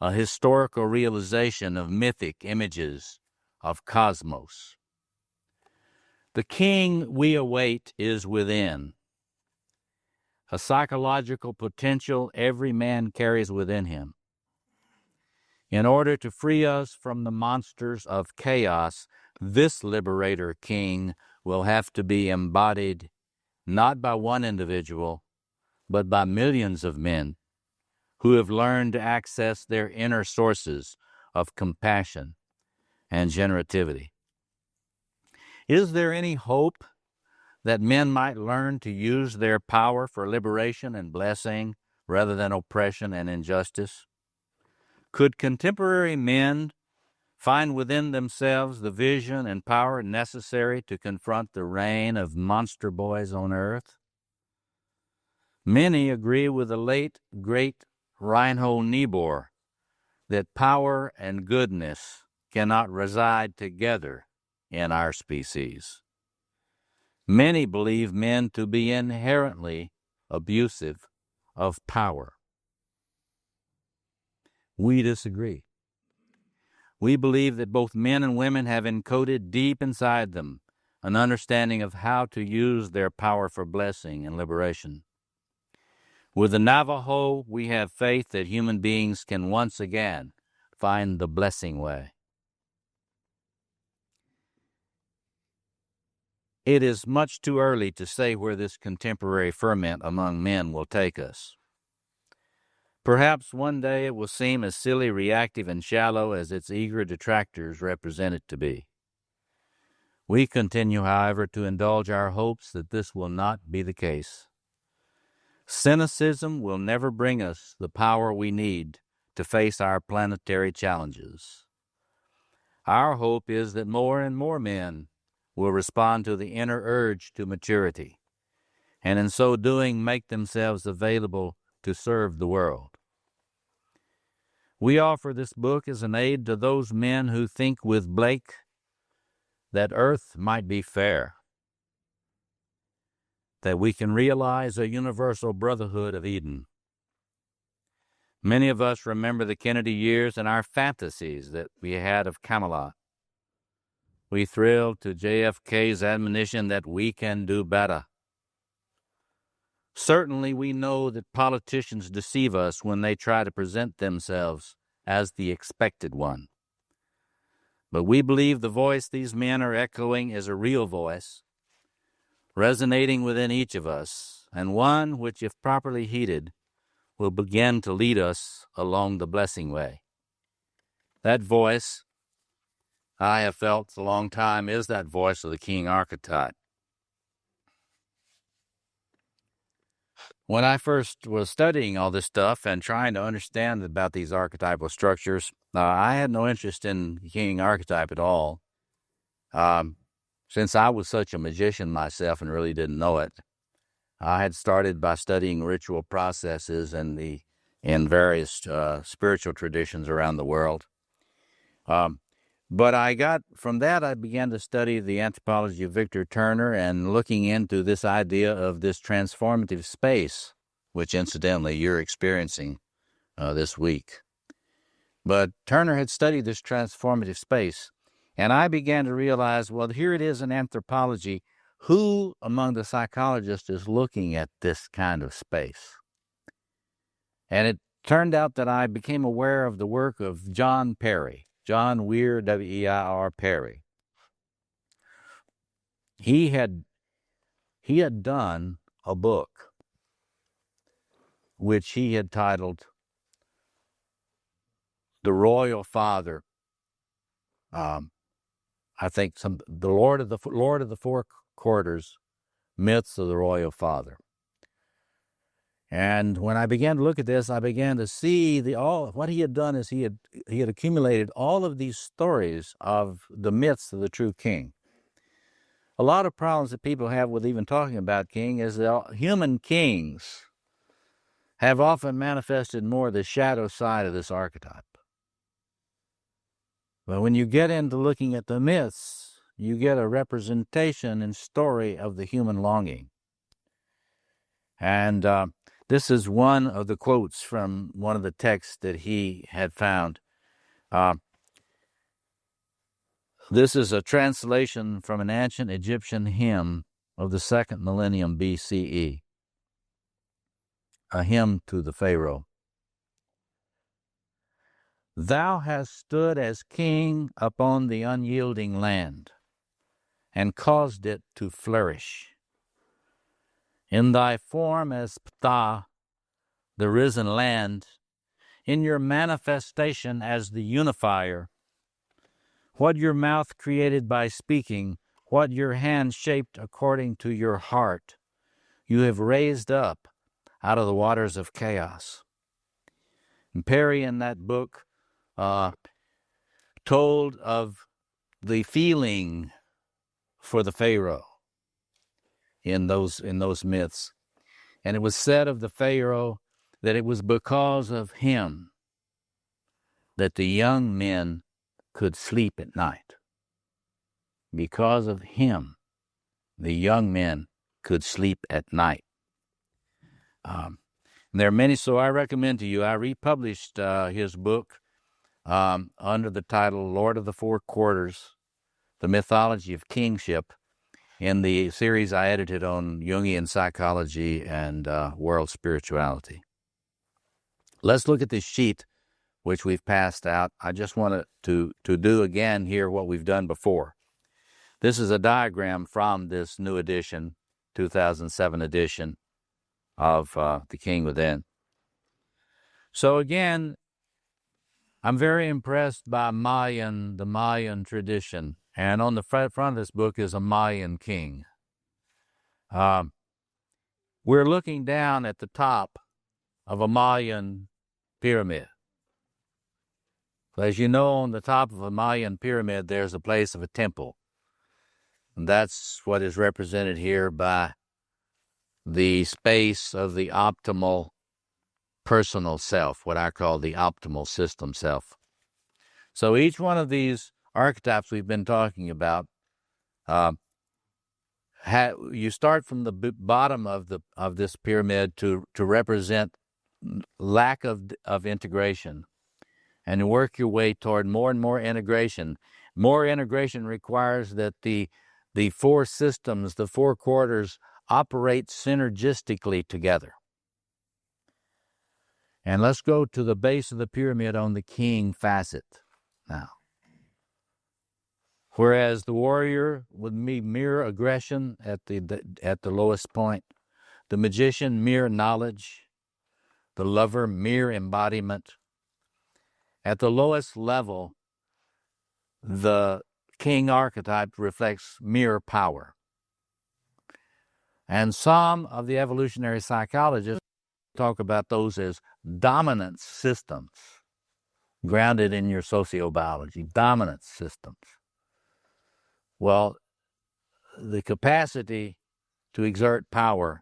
a historical realization of mythic images of cosmos. The king we await is within, a psychological potential every man carries within him. In order to free us from the monsters of chaos, this liberator king will have to be embodied not by one individual, but by millions of men who have learned to access their inner sources of compassion and generativity. Is there any hope that men might learn to use their power for liberation and blessing rather than oppression and injustice? Could contemporary men find within themselves the vision and power necessary to confront the reign of monster boys on earth? Many agree with the late, great Reinhold Niebuhr that power and goodness cannot reside together in our species. Many believe men to be inherently abusive of power. We disagree. We believe that both men and women have encoded deep inside them an understanding of how to use their power for blessing and liberation. With the Navajo, we have faith that human beings can once again find the blessing way. It is much too early to say where this contemporary ferment among men will take us. Perhaps one day it will seem as silly, reactive, and shallow as its eager detractors represent it to be. We continue, however, to indulge our hopes that this will not be the case. Cynicism will never bring us the power we need to face our planetary challenges. Our hope is that more and more men will respond to the inner urge to maturity, and in so doing make themselves available to serve the world. We offer this book as an aid to those men who think with Blake that earth might be fair, that we can realize a universal brotherhood of Eden. Many of us remember the Kennedy years and our fantasies that we had of Camelot. We thrilled to JFK's admonition that we can do better. Certainly we know that politicians deceive us when they try to present themselves as the expected one. But we believe the voice these men are echoing is a real voice, resonating within each of us, and one which, if properly heeded, will begin to lead us along the blessing way. That voice, I have felt a long time, is that voice of the king archetype. When I first was studying all this stuff and trying to understand about these archetypal structures, I had no interest in the king archetype at all. Since I was such a magician myself and really didn't know it, I had started by studying ritual processes in various spiritual traditions around the world. But from that I began to study the anthropology of Victor Turner and looking into this idea of this transformative space, which incidentally you're experiencing this week. But Turner had studied this transformative space, and I began to realize, well, here it is in anthropology who among the psychologists is looking at this kind of space? And it turned out that I became aware of the work of John Perry, John Weir, W-E-I-R, Perry. He had done a book which he had titled The Royal Father. I think the Lord of the Four Quarters, Myths of the Royal Father. And when I began to look at this, I began to see what he had done is he had accumulated all of these stories of the myths of the true king. A lot of problems that people have with even talking about king is that human kings have often manifested more the shadow side of this archetype. But when you get into looking at the myths, you get a representation and story of the human longing. And this is one of the quotes from one of the texts that he had found. This is a translation from an ancient Egyptian hymn of the 2nd millennium BCE, a hymn to the Pharaoh. Thou hast stood as king upon the unyielding land, and caused it to flourish. In thy form as Ptah, the risen land, in your manifestation as the unifier, what your mouth created by speaking, what your hand shaped according to your heart, you have raised up out of the waters of chaos. And Perry, in that book, told of the feeling for the Pharaoh in those myths. And it was said of the Pharaoh that it was because of him that the young men could sleep at night. Because of him, the young men could sleep at night. There are many, so I recommend to you, I republished his book under the title Lord of the Four Quarters, The Mythology of Kingship, in the series I edited on Jungian psychology and world spirituality. Let's look at this sheet which we've passed out. I just want to do again here what we've done before. This is a diagram from this new edition, 2007 edition of The King Within. So again, I'm very impressed by the Mayan tradition. And on the front of this book is a Mayan king. We're looking down at the top of a Mayan pyramid. As you know, on the top of a Mayan pyramid, there's a place of a temple. And that's what is represented here by the space of the optimal personal self, what I call the optimal system self. So each one of these archetypes we've been talking about, you start from the bottom of this pyramid to represent lack of integration, and you work your way toward more and more integration. More integration requires that the four systems, the four quarters, operate synergistically together. And let's go to the base of the pyramid on the king facet now. Whereas the warrior would be mere aggression at the lowest point, the magician mere knowledge, the lover mere embodiment. At the lowest level, the king archetype reflects mere power. And some of the evolutionary psychologists talk about those as dominance systems, grounded in your sociobiology, dominance systems. Well, the capacity to exert power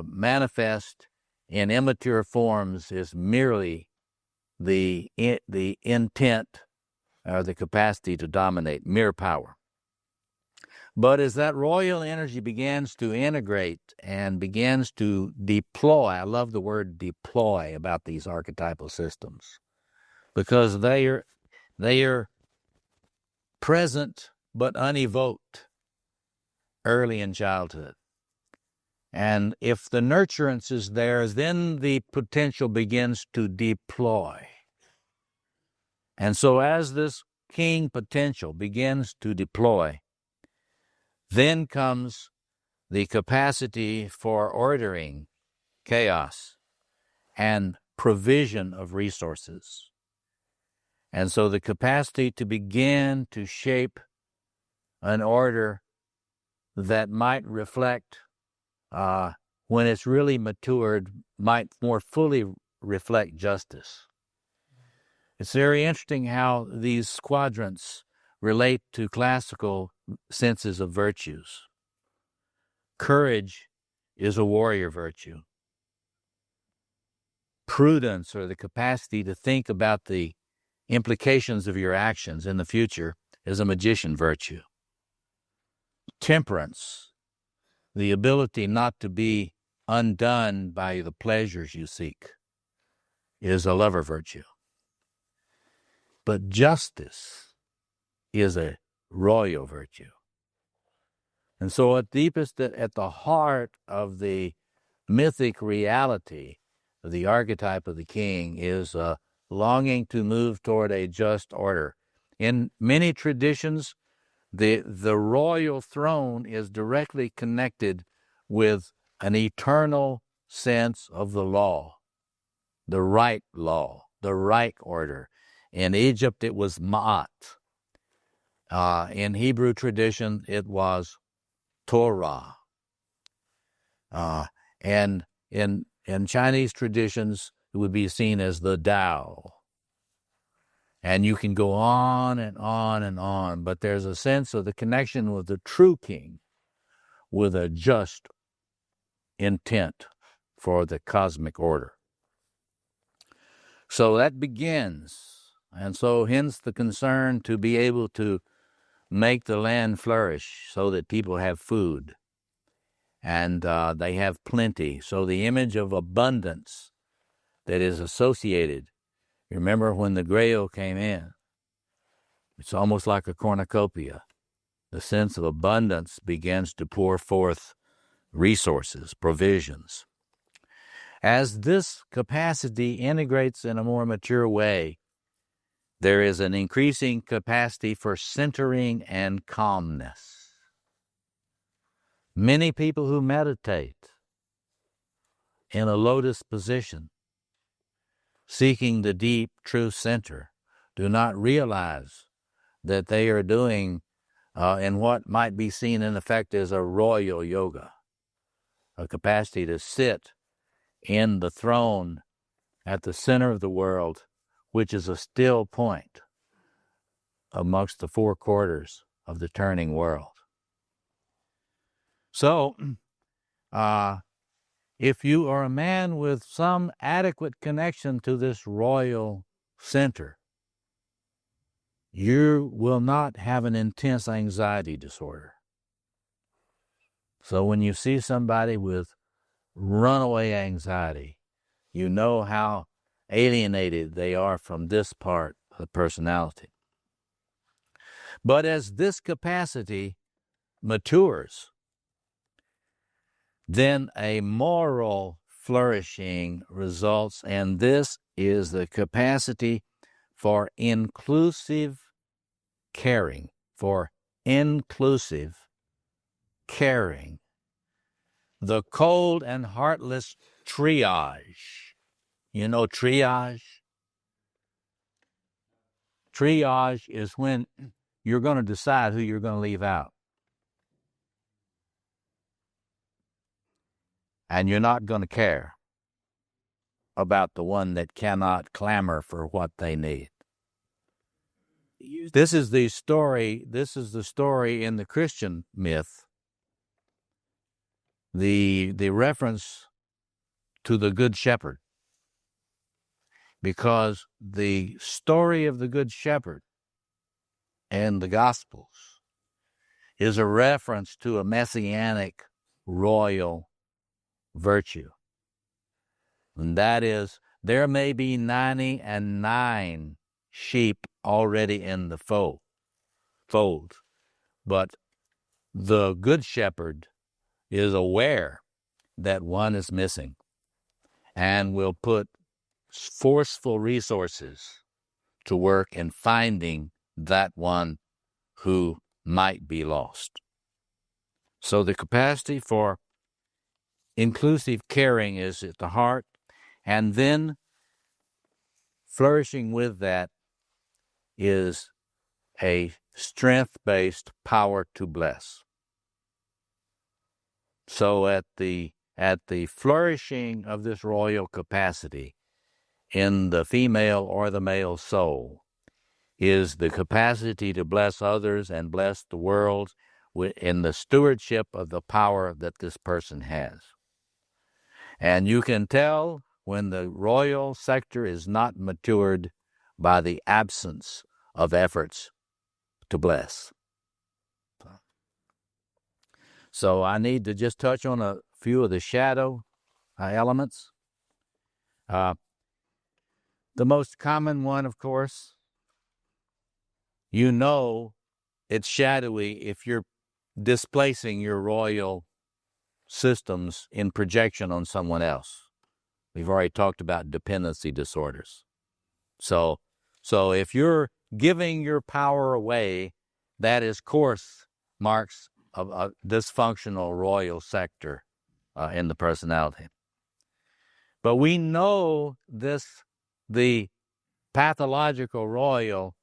manifest in immature forms is merely the intent or the capacity to dominate, mere power. But as that royal energy begins to integrate and begins to deploy, I love the word deploy about these archetypal systems, because they are present but unevoked. early in childhood. And if the nurturance is there, then the potential begins to deploy. And so as this king potential begins to deploy, then comes the capacity for ordering chaos and provision of resources. And so the capacity to begin to shape an order that might reflect, when it's really matured, might more fully reflect justice. It's very interesting how these quadrants relate to classical senses of virtues. Courage is a warrior virtue. Prudence, or the capacity to think about the implications of your actions in the future, is a magician virtue. Temperance, the ability not to be undone by the pleasures you seek, is a lover virtue. But justice is a royal virtue. And so at deepest, at the heart of the mythic reality of the archetype of the king is a longing to move toward a just order. In many traditions, the royal throne is directly connected with an eternal sense of the law, the right order. In Egypt, it was Ma'at. In Hebrew tradition, it was Torah. And in Chinese traditions, it would be seen as the Tao. And you can go on and on and on, but there's a sense of the connection with the true king, with a just intent for the cosmic order. So that begins, and so hence the concern to be able to make the land flourish so that people have food and they have plenty. So the image of abundance that is associated. Remember when the Grail came in, it's almost like a cornucopia. The sense of abundance begins to pour forth resources, provisions. As this capacity integrates in a more mature way, there is an increasing capacity for centering and calmness. Many people who meditate in a lotus position, seeking the deep, true center, do not realize that they are doing in what might be seen in effect as a royal yoga, a capacity to sit in the throne at the center of the world, which is a still point amongst the four quarters of the turning world. So, if you are a man with some adequate connection to this royal center, you will not have an intense anxiety disorder. So when you see somebody with runaway anxiety, you know how alienated they are from this part of the personality. But as this capacity matures, then a moral flourishing results, and this is the capacity for inclusive caring, the cold and heartless triage. You know triage? Triage is when you're going to decide who you're going to leave out. And you're not going to care about the one that cannot clamor for what they need. This is the story in the Christian myth, the reference to the Good Shepherd. Because the story of the Good Shepherd and the Gospels is a reference to a messianic royal virtue. And that is, there may be 99 sheep already in the fold, but the good shepherd is aware that one is missing and will put forceful resources to work in finding that one who might be lost. So the capacity for inclusive caring is at the heart, and then flourishing with that is a strength-based power to bless. So at the flourishing of this royal capacity in the female or the male soul is the capacity to bless others and bless the world in the stewardship of the power that this person has. And you can tell when the royal sector is not matured by the absence of efforts to bless. So I need to just touch on a few of the shadow elements. The most common one, of course, you know it's shadowy if you're displacing your royal systems in projection on someone else. We've already talked about dependency disorders. So if you're giving your power away, that is course marks of a dysfunctional royal sector in the personality. But we know the pathological royal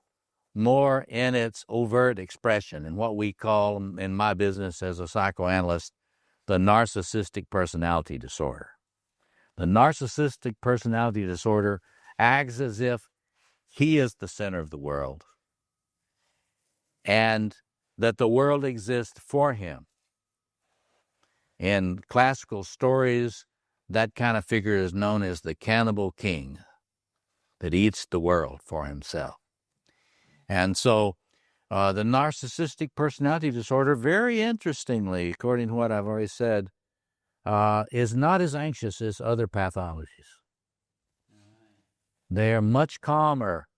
more in its overt expression, in what we call, in my business as a psychoanalyst, the narcissistic personality disorder. The narcissistic personality disorder acts as if he is the center of the world and that the world exists for him. In classical stories, that kind of figure is known as the cannibal king that eats the world for himself. And so the narcissistic personality disorder, very interestingly, according to what I've already said, is not as anxious as other pathologies. They are much calmer,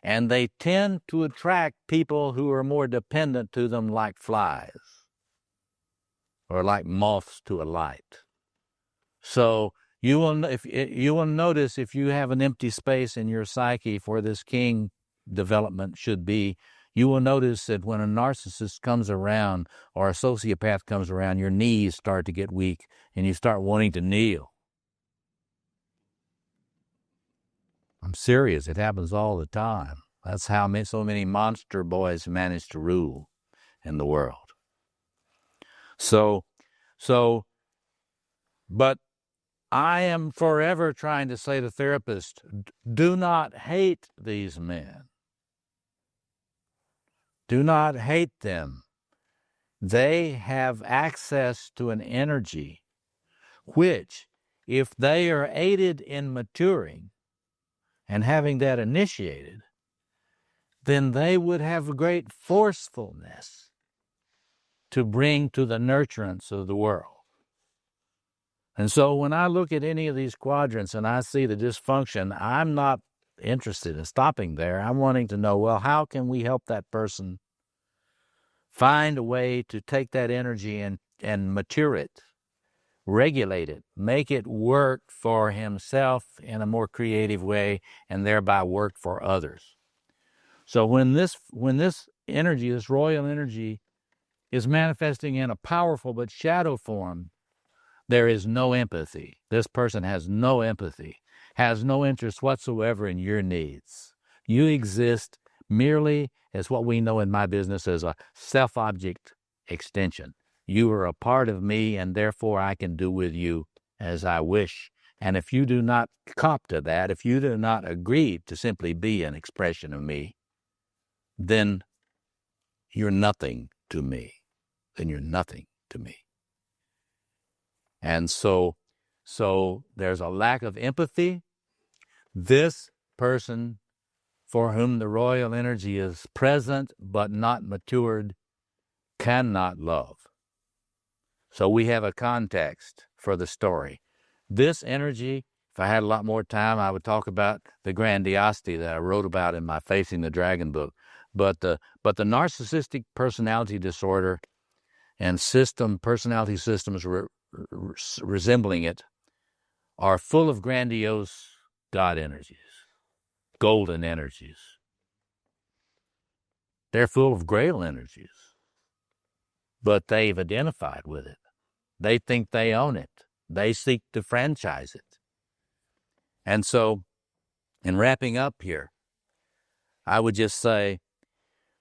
and they tend to attract people who are more dependent to them, like flies or like moths to a light. So you will notice if you have an empty space in your psyche for this king development should be, you will notice that when a narcissist comes around or a sociopath comes around, your knees start to get weak and you start wanting to kneel. I'm serious. It happens all the time. That's how so many monster boys manage to rule in the world. But I am forever trying to say to therapists, do not hate these men. Do not hate them. They have access to an energy which, if they are aided in maturing and having that initiated, then they would have great forcefulness to bring to the nurturance of the world. And so when I look at any of these quadrants and I see the dysfunction, I'm not interested in stopping there. I'm wanting to know, well, how can we help that person find a way to take that energy and mature it, regulate it, make it work for himself in a more creative way, and thereby work for others. So when this energy, this royal energy, is manifesting in a powerful but shadow form, there is no empathy. This person has no empathy, has no interest whatsoever in your needs. You exist merely as what we know in my business as a self-object extension. You are a part of me, and therefore I can do with you as I wish. And if you do not cop to that, if you do not agree to simply be an expression of me, then you're nothing to me. Then you're nothing to me. And so there's a lack of empathy. This person for whom the royal energy is present but not matured cannot love. So we have a context for the story. This energy, if I had a lot more time, I would talk about the grandiosity that I wrote about in my Facing the Dragon book. But the narcissistic personality disorder and personality systems resembling it are full of grandiose God energies, golden energies. They're full of Grail energies, but they've identified with it. They think they own it. They seek to franchise it. And so, in wrapping up here, I would just say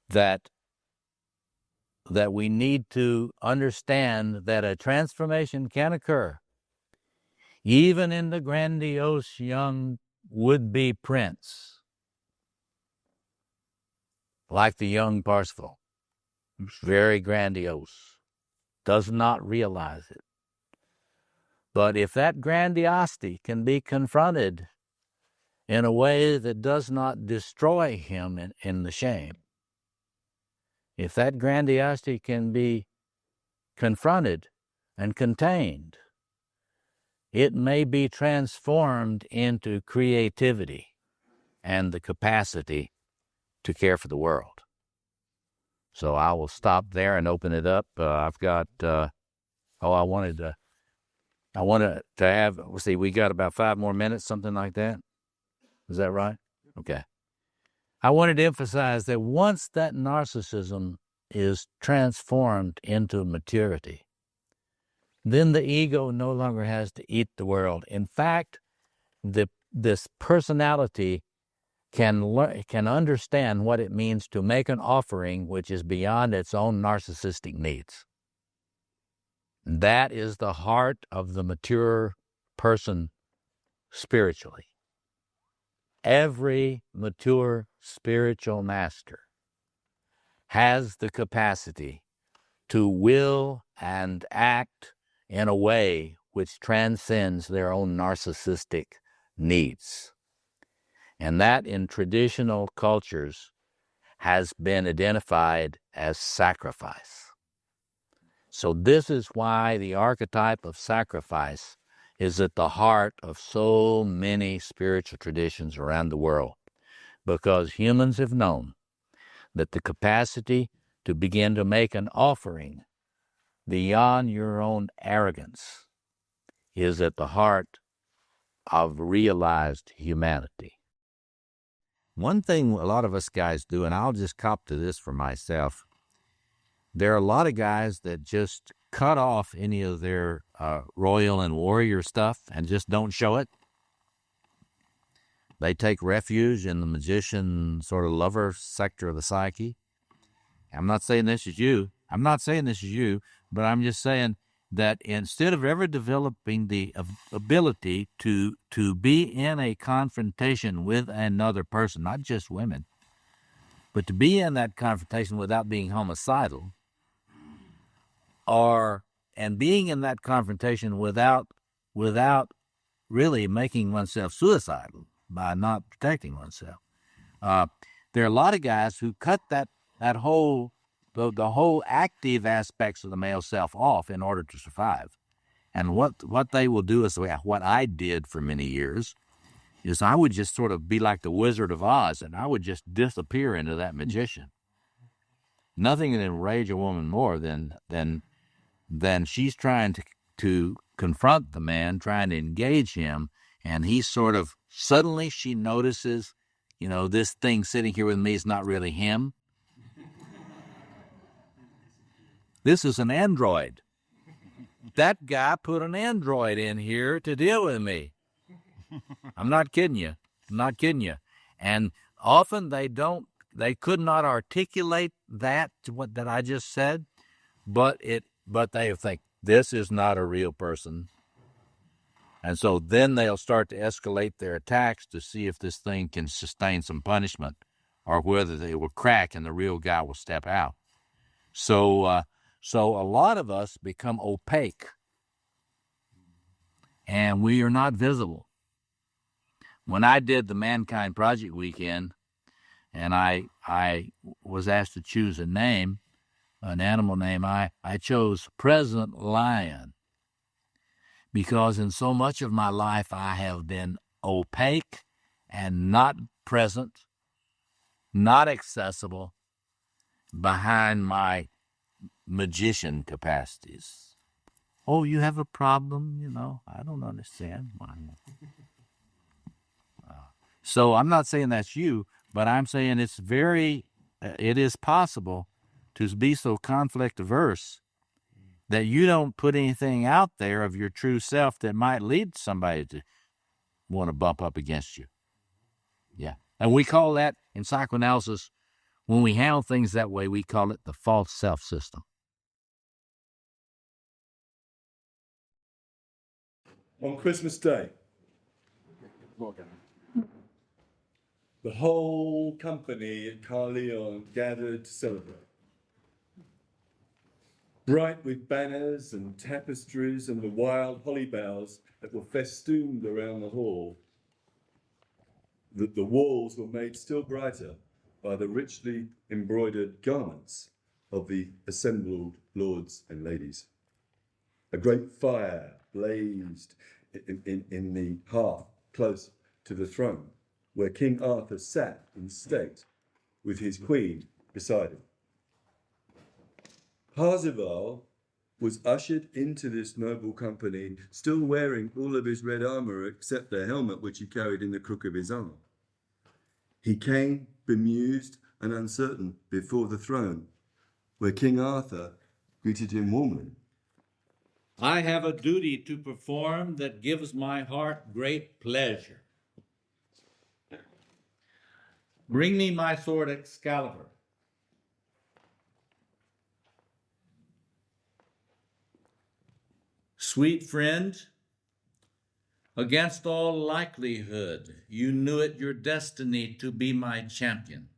that we need to understand that a transformation can occur even in the grandiose young would-be prince, like the young Parsifal. Very grandiose, does not realize it. But if that grandiosity can be confronted in a way that does not destroy him in the shame, if that grandiosity can be confronted and contained, it may be transformed into creativity and the capacity to care for the world. So I will stop there and open it up. I've got, I wanted to have, let's see, we got about 5 more minutes, something like that. Is that right? Okay. I wanted to emphasize that once that narcissism is transformed into maturity, then the ego no longer has to eat the world. In fact, this personality can understand what it means to make an offering which is beyond its own narcissistic needs. That is the heart of the mature person spiritually. Every mature spiritual master has the capacity to will and act in a way which transcends their own narcissistic needs. And that in traditional cultures has been identified as sacrifice. So this is why the archetype of sacrifice is at the heart of so many spiritual traditions around the world, because humans have known that the capacity to begin to make an offering beyond your own arrogance is at the heart of realized humanity. One thing a lot of us guys do, and I'll just cop to this for myself, there are a lot of guys that just cut off any of their royal and warrior stuff and just don't show it. They take refuge in the magician sort of lover sector of the psyche. I'm not saying this is you. But I'm just saying that instead of ever developing the ability to be in a confrontation with another person, not just women, but to be in that confrontation without being homicidal, and being in that confrontation without really making oneself suicidal by not protecting oneself. There are a lot of guys who cut the whole active aspects of the male self off in order to survive. And what they will do is what I did for many years is I would just sort of be like the Wizard of Oz, and I would just disappear into that magician. Nothing can enrage a woman more than she's trying to confront the man, trying to engage him, and he's sort of, suddenly she notices, this thing sitting here with me is not really him. This is an android. That guy put an android in here to deal with me. I'm not kidding you. And often they could not articulate that I just said, but they think this is not a real person. And so then they'll start to escalate their attacks to see if this thing can sustain some punishment or whether they will crack and the real guy will step out. So a lot of us become opaque and we are not visible. When I did the Mankind Project weekend and I was asked to choose a name, an animal name, I chose President Lion, because in so much of my life I have been opaque and not present, not accessible behind my magician capacities. Oh, you have a problem, I don't understand. So I'm not saying that's you, but I'm saying it is possible to be so conflict averse that you don't put anything out there of your true self that might lead somebody to want to bump up against you. Yeah. And we call that, in psychoanalysis, when we handle things that way, we call it the false self system. On Christmas Day, the whole company at Carleon gathered to celebrate. Bright with banners and tapestries and the wild holly boughs that were festooned around the hall, the walls were made still brighter by the richly embroidered garments of the assembled lords and ladies. A great fire blazed in the hearth close to the throne, where King Arthur sat in state with his queen beside him. Parsifal was ushered into this noble company, still wearing all of his red armor except the helmet which he carried in the crook of his arm. He came bemused and uncertain before the throne, where King Arthur greeted him warmly. I have a duty to perform that gives my heart great pleasure. Bring me my sword Excalibur. Sweet friend, against all likelihood, you knew it your destiny to be my champion.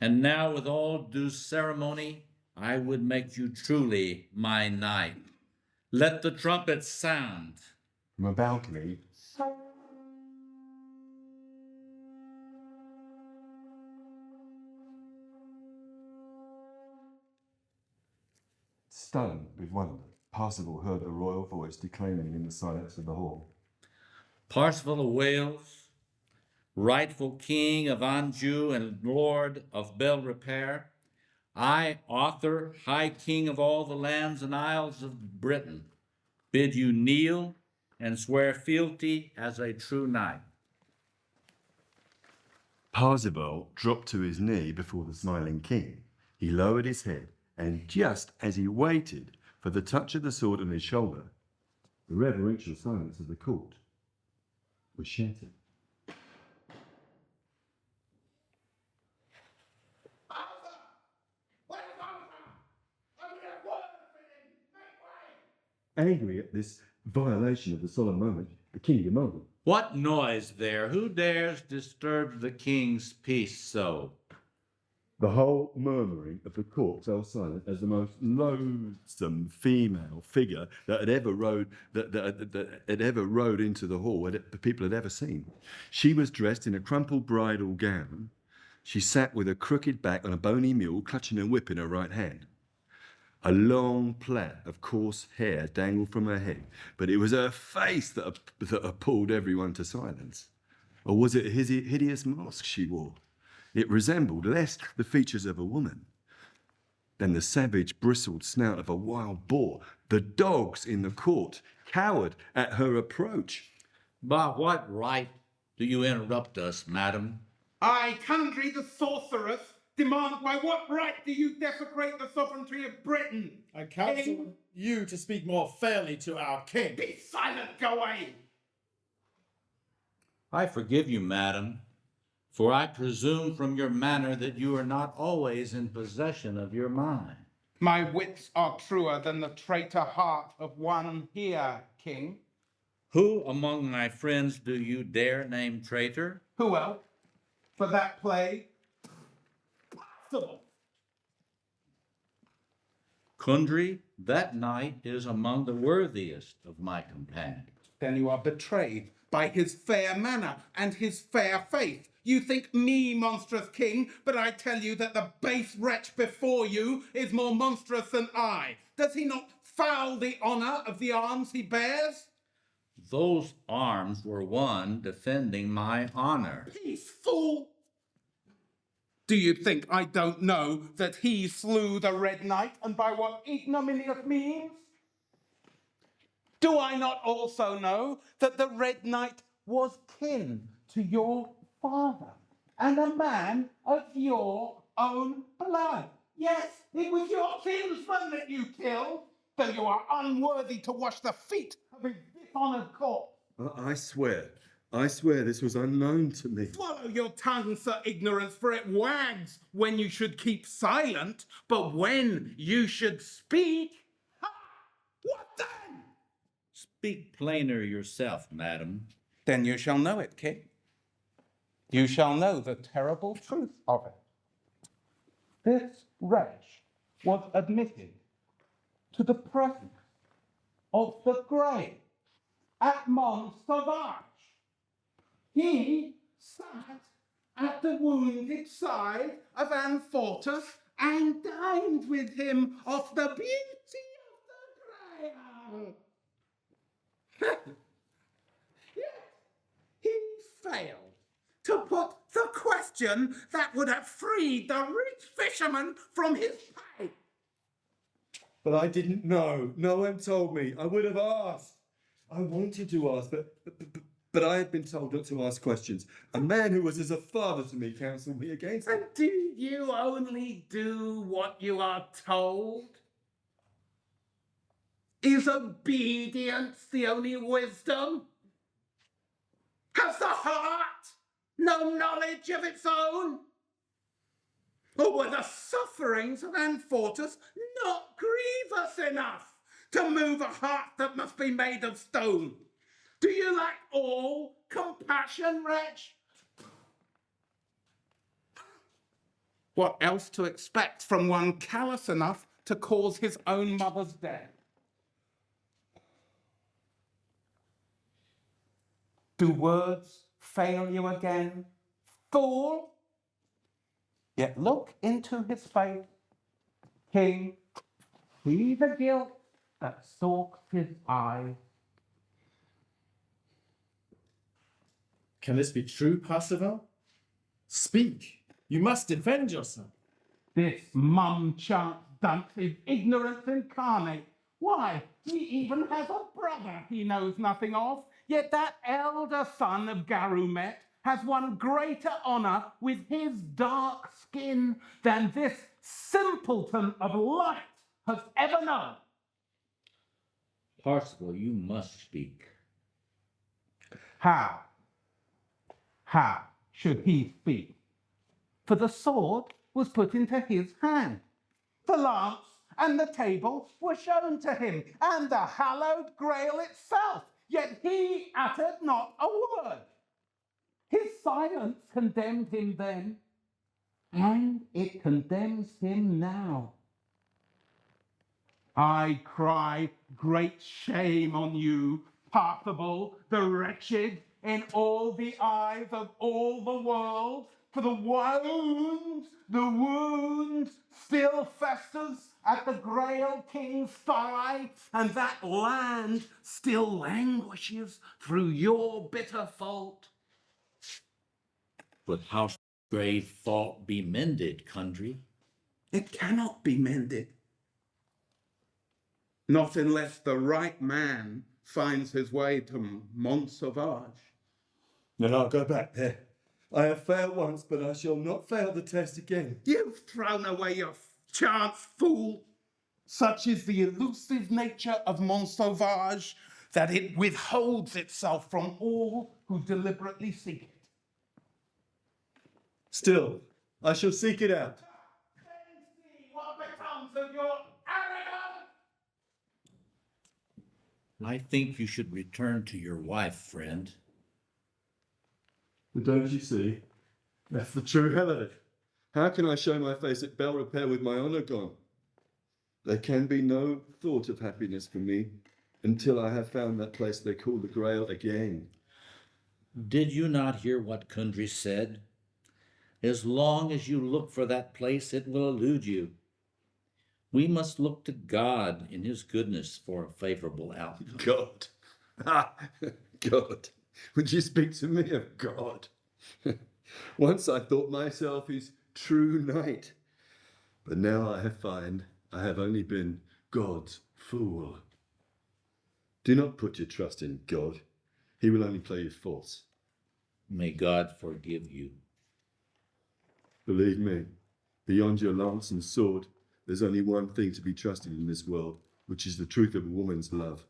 And now, with all due ceremony, I would make you truly my knight. Let the trumpets sound. From a balcony, stunned with wonder, Parsifal heard a royal voice declaiming in the silence of the hall. Parsifal of Wales, rightful king of Anjou and lord of Bel Repair, I, Arthur, high king of all the lands and isles of Britain, bid you kneel and swear fealty as a true knight. Parsifal dropped to his knee before the smiling king. He lowered his head, and just as he waited for the touch of the sword on his shoulder, the reverential silence of the court was shattered. Angry at this violation of the solemn moment, the king demanded, What noise there? Who dares disturb the king's peace so? The whole murmuring of the court fell silent as the most loathsome female figure that had ever rode into the hall that people had ever seen. She was dressed in a crumpled bridal gown. She sat with a crooked back on a bony mule, clutching a whip in her right hand. A long plait of coarse hair dangled from her head, but it was her face that appalled everyone to silence. Or was it a hideous mask she wore? It resembled less the features of a woman than the savage, bristled snout of a wild boar. The dogs in the court cowered at her approach. By what right do you interrupt us, madam? I, Country the sorceress, demand by what right do you desecrate the sovereignty of Britain? I counsel you to speak more fairly to our king. Be silent, go away! I forgive you, madam, for I presume from your manner that you are not always in possession of your mind. My wits are truer than the traitor heart of one here, king. Who among my friends do you dare name traitor? Who else? For that play? Possible. Kundry, that knight is among the worthiest of my companions. Then you are betrayed by his fair manner and his fair faith. You think me monstrous king, but I tell you that the base wretch before you is more monstrous than I. Does he not foul the honor of the arms he bears? Those arms were won defending my honor. Peace, fool! Do you think I don't know that he slew the Red Knight, and by what ignominious means? Do I not also know that the Red Knight was kin to your father, and a man of your own blood? Yes, it was your kinsman that you killed, though you are unworthy to wash the feet of his dishonoured corpse. I swear this was unknown to me. Swallow your tongue, Sir Ignorance, for it wags when you should keep silent, but when you should speak, ha! What then? Speak plainer yourself, madam. Then you shall know it, king. You shall know the terrible truth of it. This wretch was admitted to the presence of the grave at Mont Sauvage. He sat at the wounded side of Anfortas and dined with him of the beauty of the Grail. Yet he failed to put the question that would have freed the rich fisherman from his pay. But I didn't know. No one told me. I would have asked. I wanted to ask, but I had been told not to ask questions. A man who was as a father to me counseled me against it. And do you only do what you are told? Is obedience the only wisdom? Has the heart no knowledge of its own? Or were the sufferings of Anfortas not grievous enough to move a heart that must be made of stone? Do you lack all compassion, wretch? What else to expect from one callous enough to cause his own mother's death? Do words fail you again, fool? Yet look into his face, king, see the guilt that stalks his eye. Can this be true, Parsifal? Speak. You must defend yourself. This mum-chant dunce is ignorance incarnate. Why, he even has a brother he knows nothing of. Yet that elder son of Garumet has won greater honour with his dark skin than this simpleton of light has ever known. Parsifal, you must speak. How should he speak? For the sword was put into his hand. The lance and the table were shown to him, and the hallowed grail itself, yet he uttered not a word. His silence condemned him then, and it condemns him now. I cry great shame on you, Parsifal, the wretched, in all the eyes of all the world, for the wound still festers at the Grail King's thigh, and that land still languishes through your bitter fault. But how shall grave fault be mended, Kundry? It cannot be mended. Not unless the right man finds his way to Mont Sauvage. Then I'll go back there. I have failed once, but I shall not fail the test again. You've thrown away your chance, fool. Such is the elusive nature of Mont Sauvage that it withholds itself from all who deliberately seek it. Still, I shall seek it out. Then see what becomes of your arrogance. I think you should return to your wife, friend. But don't you see? That's the true hell of it. How can I show my face at bell repair with my honour gone? There can be no thought of happiness for me until I have found that place they call the Grail again. Did you not hear what Kundry said? As long as you look for that place, it will elude you. We must look to God in his goodness for a favorable outcome. God. God. Would you speak to me of God? Once I thought myself his true knight. But now I find I have only been God's fool. Do not put your trust in God. He will only play you false. May God forgive you. Believe me, beyond your lance and sword, there's only one thing to be trusted in this world, which is the truth of a woman's love.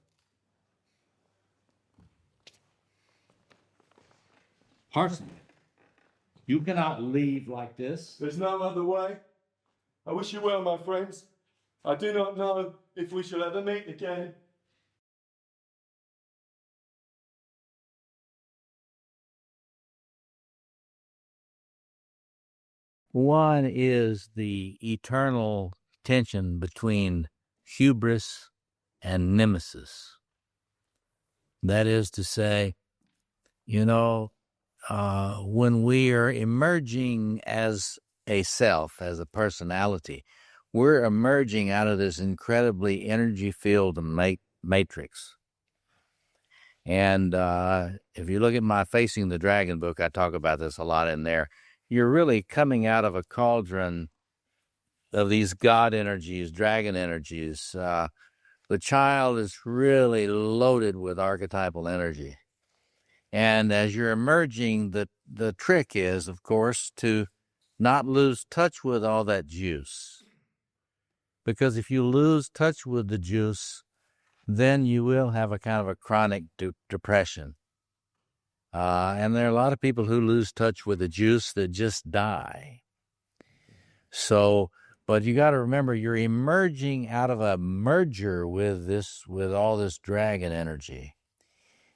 Parson, you cannot leave like this. There's no other way. I wish you well, my friends. I do not know if we shall ever meet again. One is the eternal tension between hubris and nemesis. That is to say, when we are emerging as a self, as a personality, we're emerging out of this incredibly energy-filled matrix. And if you look at my Facing the Dragon book, I talk about this a lot in there. You're really coming out of a cauldron of these god energies, dragon energies. The child is really loaded with archetypal energy. And as you're emerging, the trick is, of course, to not lose touch with all that juice. Because if you lose touch with the juice, then you will have a kind of a chronic depression. And there are a lot of people who lose touch with the juice that just die. So, but you got to remember, you're emerging out of a merger with all this dragon energy.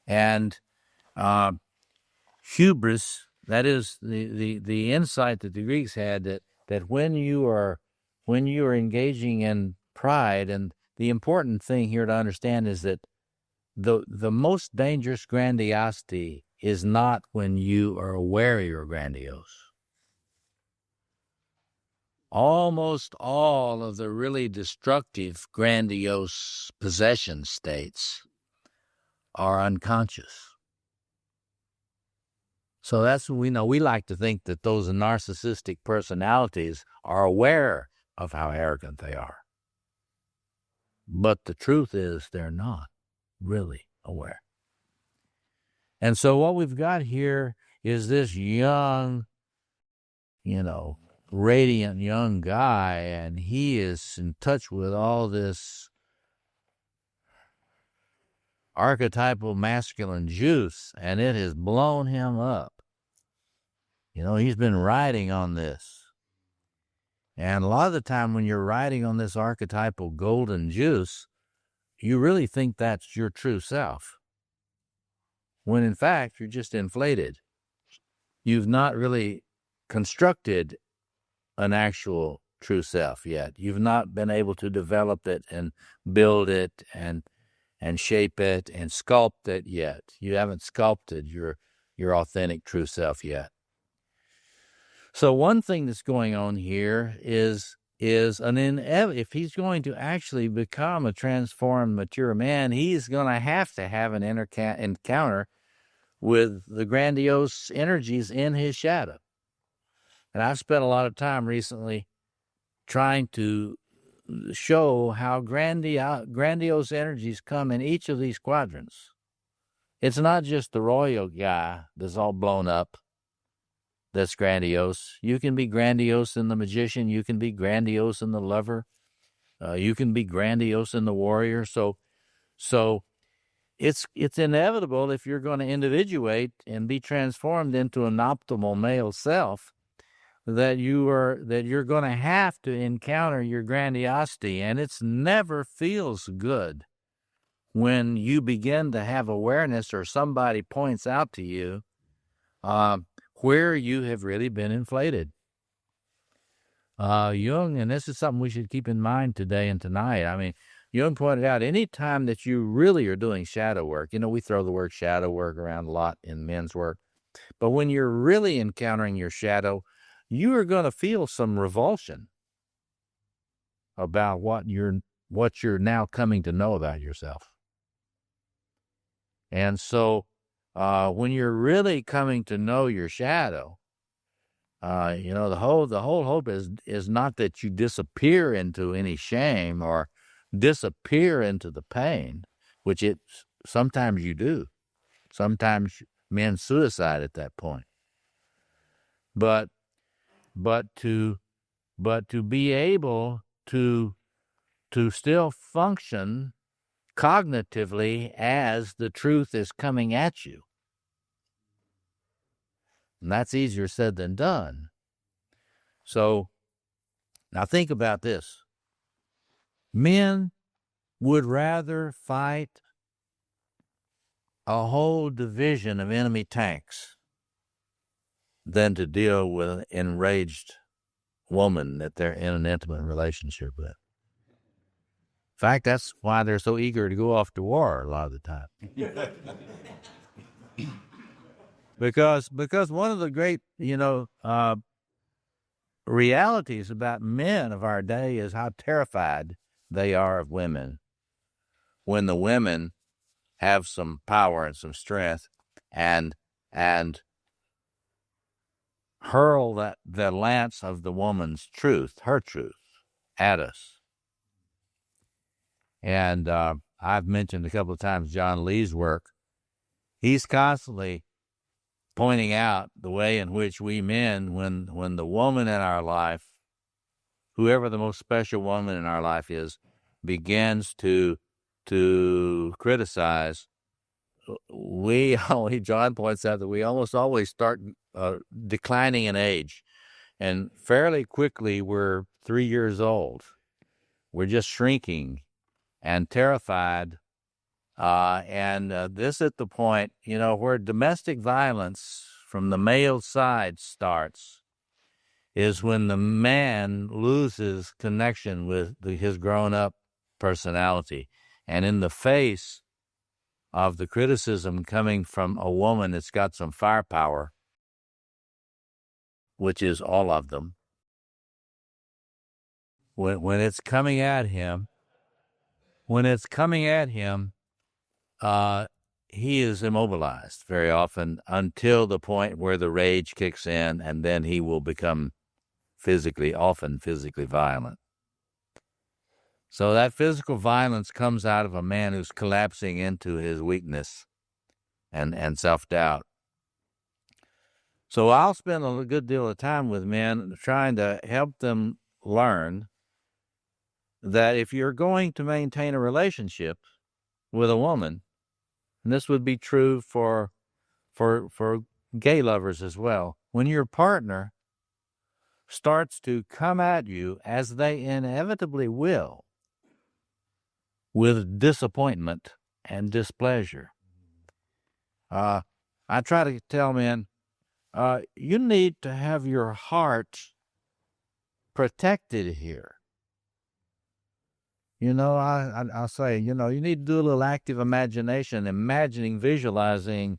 And hubris, that is the insight that the Greeks had, that when you are engaging in pride, and the important thing here to understand is that the most dangerous grandiosity is not when you are aware you're grandiose. Almost all of the really destructive, grandiose possession states are unconscious. So that's what we know. We like to think that those narcissistic personalities are aware of how arrogant they are. But the truth is they're not really aware. And so what we've got here is this young, radiant young guy, and he is in touch with all this archetypal masculine juice, and it has blown him up. He's been riding on this. And a lot of the time when you're riding on this archetypal golden juice, you really think that's your true self, when in fact you're just inflated. You've not really constructed an actual true self yet. You've not been able to develop it and build it and shape it and sculpt it yet. You haven't sculpted your authentic true self yet. So one thing that's going on here is if he's going to actually become a transformed, mature man, he's going to have an encounter with the grandiose energies in his shadow. And I've spent a lot of time recently trying to show how grandiose energies come in each of these quadrants. It's not just the royal guy that's all blown up that's grandiose. You can be grandiose in the magician. You can be grandiose in the lover. You can be grandiose in the warrior. So it's inevitable, if you're going to individuate and be transformed into an optimal male self, that you're going to have to encounter your grandiosity, and it never feels good when you begin to have awareness or somebody points out to you where you have really been inflated. Jung, and this is something we should keep in mind today and tonight. I mean, Jung pointed out, any time that you really are doing shadow work, we throw the word shadow work around a lot in men's work, but when you're really encountering your shadow, you are going to feel some revulsion about what you're now coming to know about yourself. And so when you're really coming to know your shadow, The whole hope is not that you disappear into any shame or disappear into the pain, which sometimes you do. Sometimes men suicide at that point. But to be able to still function cognitively as the truth is coming at you. And that's easier said than done. So now think about this. Men would rather fight a whole division of enemy tanks than to deal with an enraged woman that they're in an intimate relationship with. In fact, that's why they're so eager to go off to war a lot of the time. Because one of the great, realities about men of our day is how terrified they are of women when the women have some power and some strength and hurl the lance of the woman's truth, her truth, at us. And I've mentioned a couple of times John Lee's work. He's constantly pointing out the way in which we men, when the woman in our life, whoever the most special woman in our life is, begins to criticize, John points out that we almost always start declining in age. And fairly quickly, we're 3 years old. We're just shrinking and terrified. And this at the point, where domestic violence from the male side starts is when the man loses connection with his grown-up personality. And in the face of the criticism coming from a woman that's got some firepower, which is all of them, when it's coming at him, he is immobilized very often until the point where the rage kicks in, and then he will become often physically violent. So that physical violence comes out of a man who's collapsing into his weakness and self-doubt. So I'll spend a good deal of time with men trying to help them learn that if you're going to maintain a relationship with a woman, and this would be true for gay lovers as well, when your partner starts to come at you, as they inevitably will, with disappointment and displeasure, I try to tell men, you need to have your heart protected here. I'll say, you need to do a little active imagination, visualizing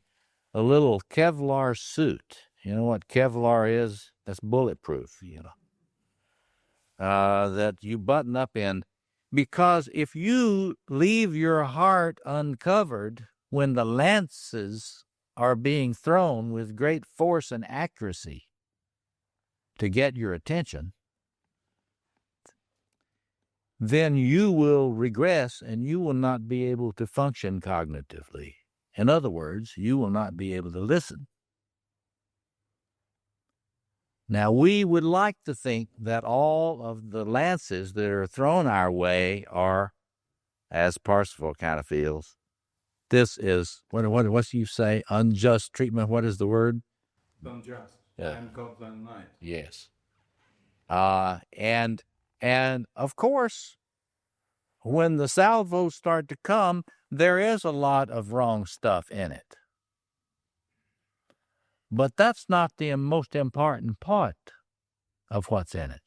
a little Kevlar suit. You know what Kevlar is? That's bulletproof, that you button up in. Because if you leave your heart uncovered when the lances are being thrown with great force and accuracy to get your attention, then you will regress and you will not be able to function cognitively. In other words, you will not be able to listen. Now, we would like to think that all of the lances that are thrown our way are, as Parsifal kind of feels, this is, what do you say, unjust treatment? What is the word? Unjust. Yeah. And God's own light. Yes. And of course, when the salvos start to come, there is a lot of wrong stuff in it. But that's not the most important part of what's in it.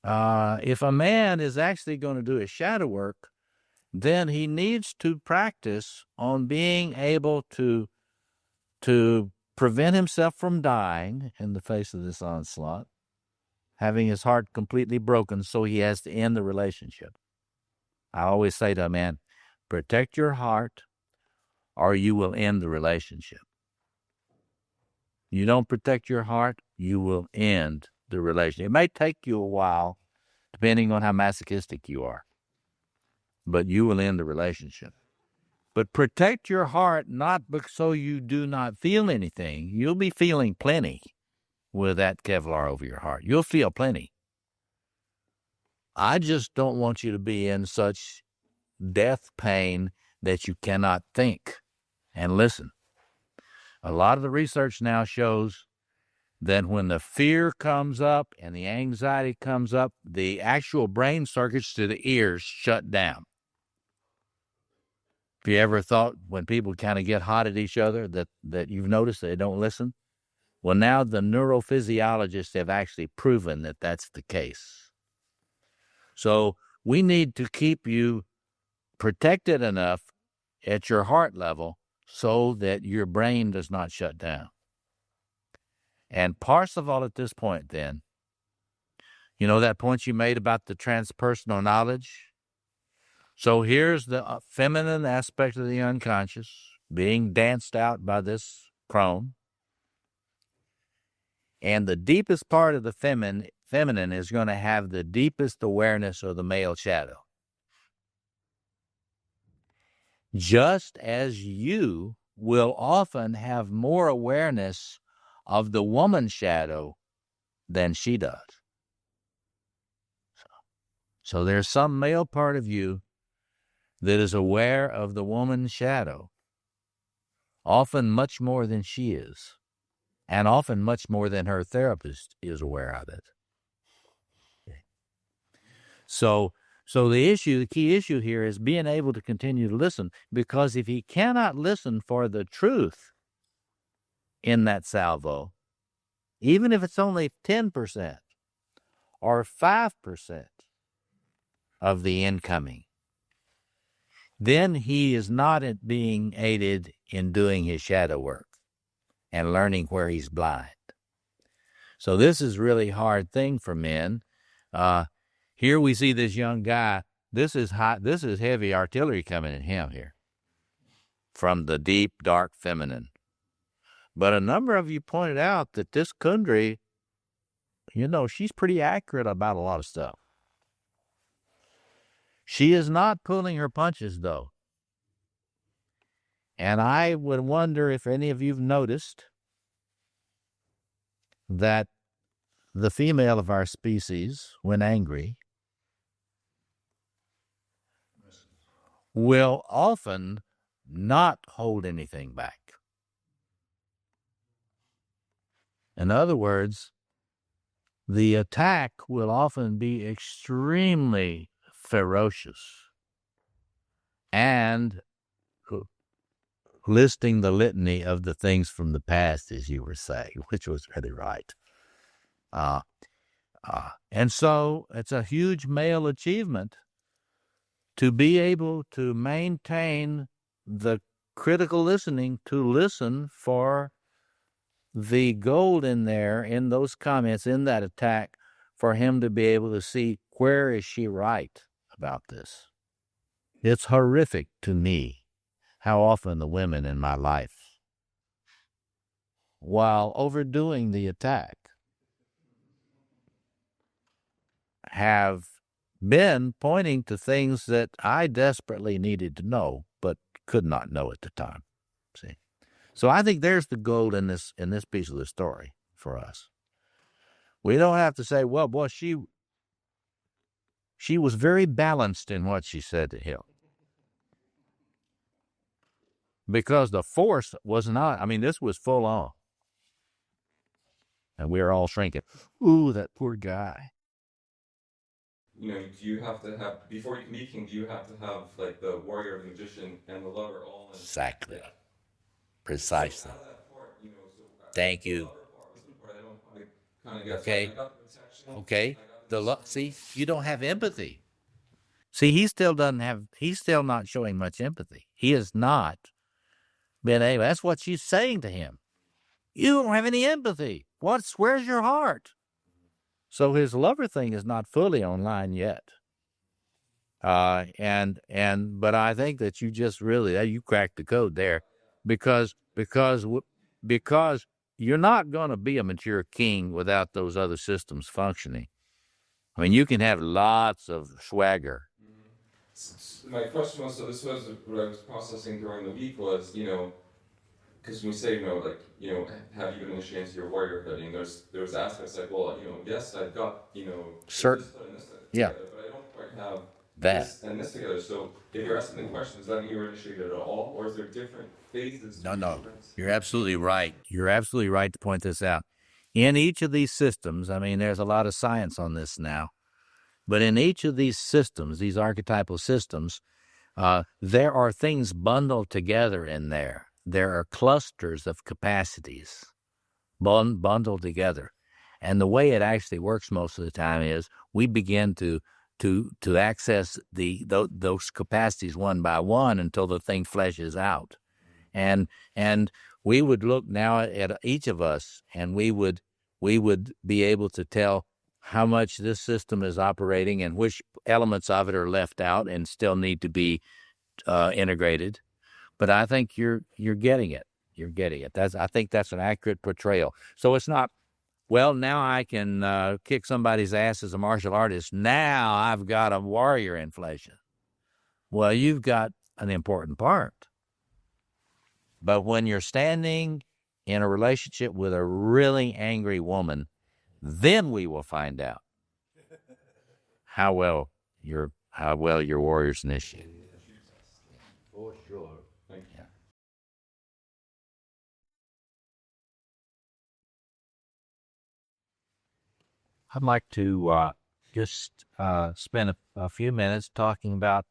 If a man is actually going to do his shadow work, then he needs to practice on being able to prevent himself from dying in the face of this onslaught, having his heart completely broken, so he has to end the relationship. I always say to a man, protect your heart or you will end the relationship. You don't protect your heart, you will end the relationship. It may take you a while, depending on how masochistic you are, but you will end the relationship. But protect your heart, not so you do not feel anything. You'll be feeling plenty with that Kevlar over your heart. You'll feel plenty. I just don't want you to be in such death pain that you cannot think and listen. A lot of the research now shows that when the fear comes up and the anxiety comes up, the actual brain circuits to the ears shut down. Have you ever thought when people kind of get hot at each other that you've noticed they don't listen? Well, now the neurophysiologists have actually proven that that's the case. So we need to keep you protected enough at your heart level so that your brain does not shut down. And Parsifal at this point then, you know that point you made about the transpersonal knowledge? So here's the feminine aspect of the unconscious being danced out by this crone. And the deepest part of the feminine is going to have the deepest awareness of the male shadow. Just as you will often have more awareness of the woman shadow than she does. So there's some male part of you that is aware of the woman's shadow, often much more than she is, and often much more than her therapist is aware of it. So the key issue here is being able to continue to listen, because if he cannot listen for the truth in that salvo, even if it's only 10% or 5% of the incoming, then he is not being aided in doing his shadow work and learning where he's blind. So this is really hard thing for men. Here we see this young guy. This is heavy artillery coming at him here from the deep, dark feminine. But a number of you pointed out that this Kundry, she's pretty accurate about a lot of stuff. She is not pulling her punches, though. And I would wonder if any of you have noticed that the female of our species, when angry, will often not hold anything back. In other words, the attack will often be extremely ferocious and listing the litany of the things from the past, as you were saying, which was really right. And so it's a huge male achievement to be able to maintain the critical listening, to listen for the gold in there, in those comments, in that attack, for him to be able to see where is she right about this. It's horrific to me how often the women in my life, while overdoing the attack, have been pointing to things that I desperately needed to know, but could not know at the time. See? So I think there's the gold in this piece of the story for us. We don't have to say, well, boy, she was very balanced in what she said to him. Because the force was not, this was full on. And we were all shrinking. Ooh, that poor guy. Do you have to have, before you can be king, do you have to have like the warrior, the magician, and the lover all in? Exactly. Yeah. Precisely. So that part, Thank you. Okay. Okay. See, you don't have empathy. See, he's still not showing much empathy. He has not been able. That's what she's saying to him. You don't have any empathy. Where's your heart? So his lover thing is not fully online yet. But I think that you just really, you cracked the code there, because you're not going to be a mature king without those other systems functioning. I mean, you can have lots of swagger. My question was, so this was what I was processing during the week was, because when we say, have you been initiated into your warriorhood? And there's aspects like, well, yes, I've got, Certain. this and this together, Yeah. but I don't quite have That. this and this together. So if you're asking the question, does that mean you were initiated at all, or is there different phases? No. You're absolutely right. You're absolutely right to point this out. In each of these systems, I mean, there's a lot of science on this now, but in each of these systems, these archetypal systems, there are things bundled together in there. There are clusters of capacities bundled together. And the way it actually works most of the time is we begin to access those capacities one by one until the thing fleshes out. And we would look now at each of us, and we would be able to tell how much this system is operating and which elements of it are left out and still need to be integrated. But I think you're getting it. You're getting it. I think that's an accurate portrayal. So it's not, well, now I can kick somebody's ass as a martial artist. Now I've got a warrior inflation. Well, you've got an important part. But when you're standing in a relationship with a really angry woman, then we will find out how well your warrior's initiated. For sure. Thank you. I'd like to just spend a few minutes talking about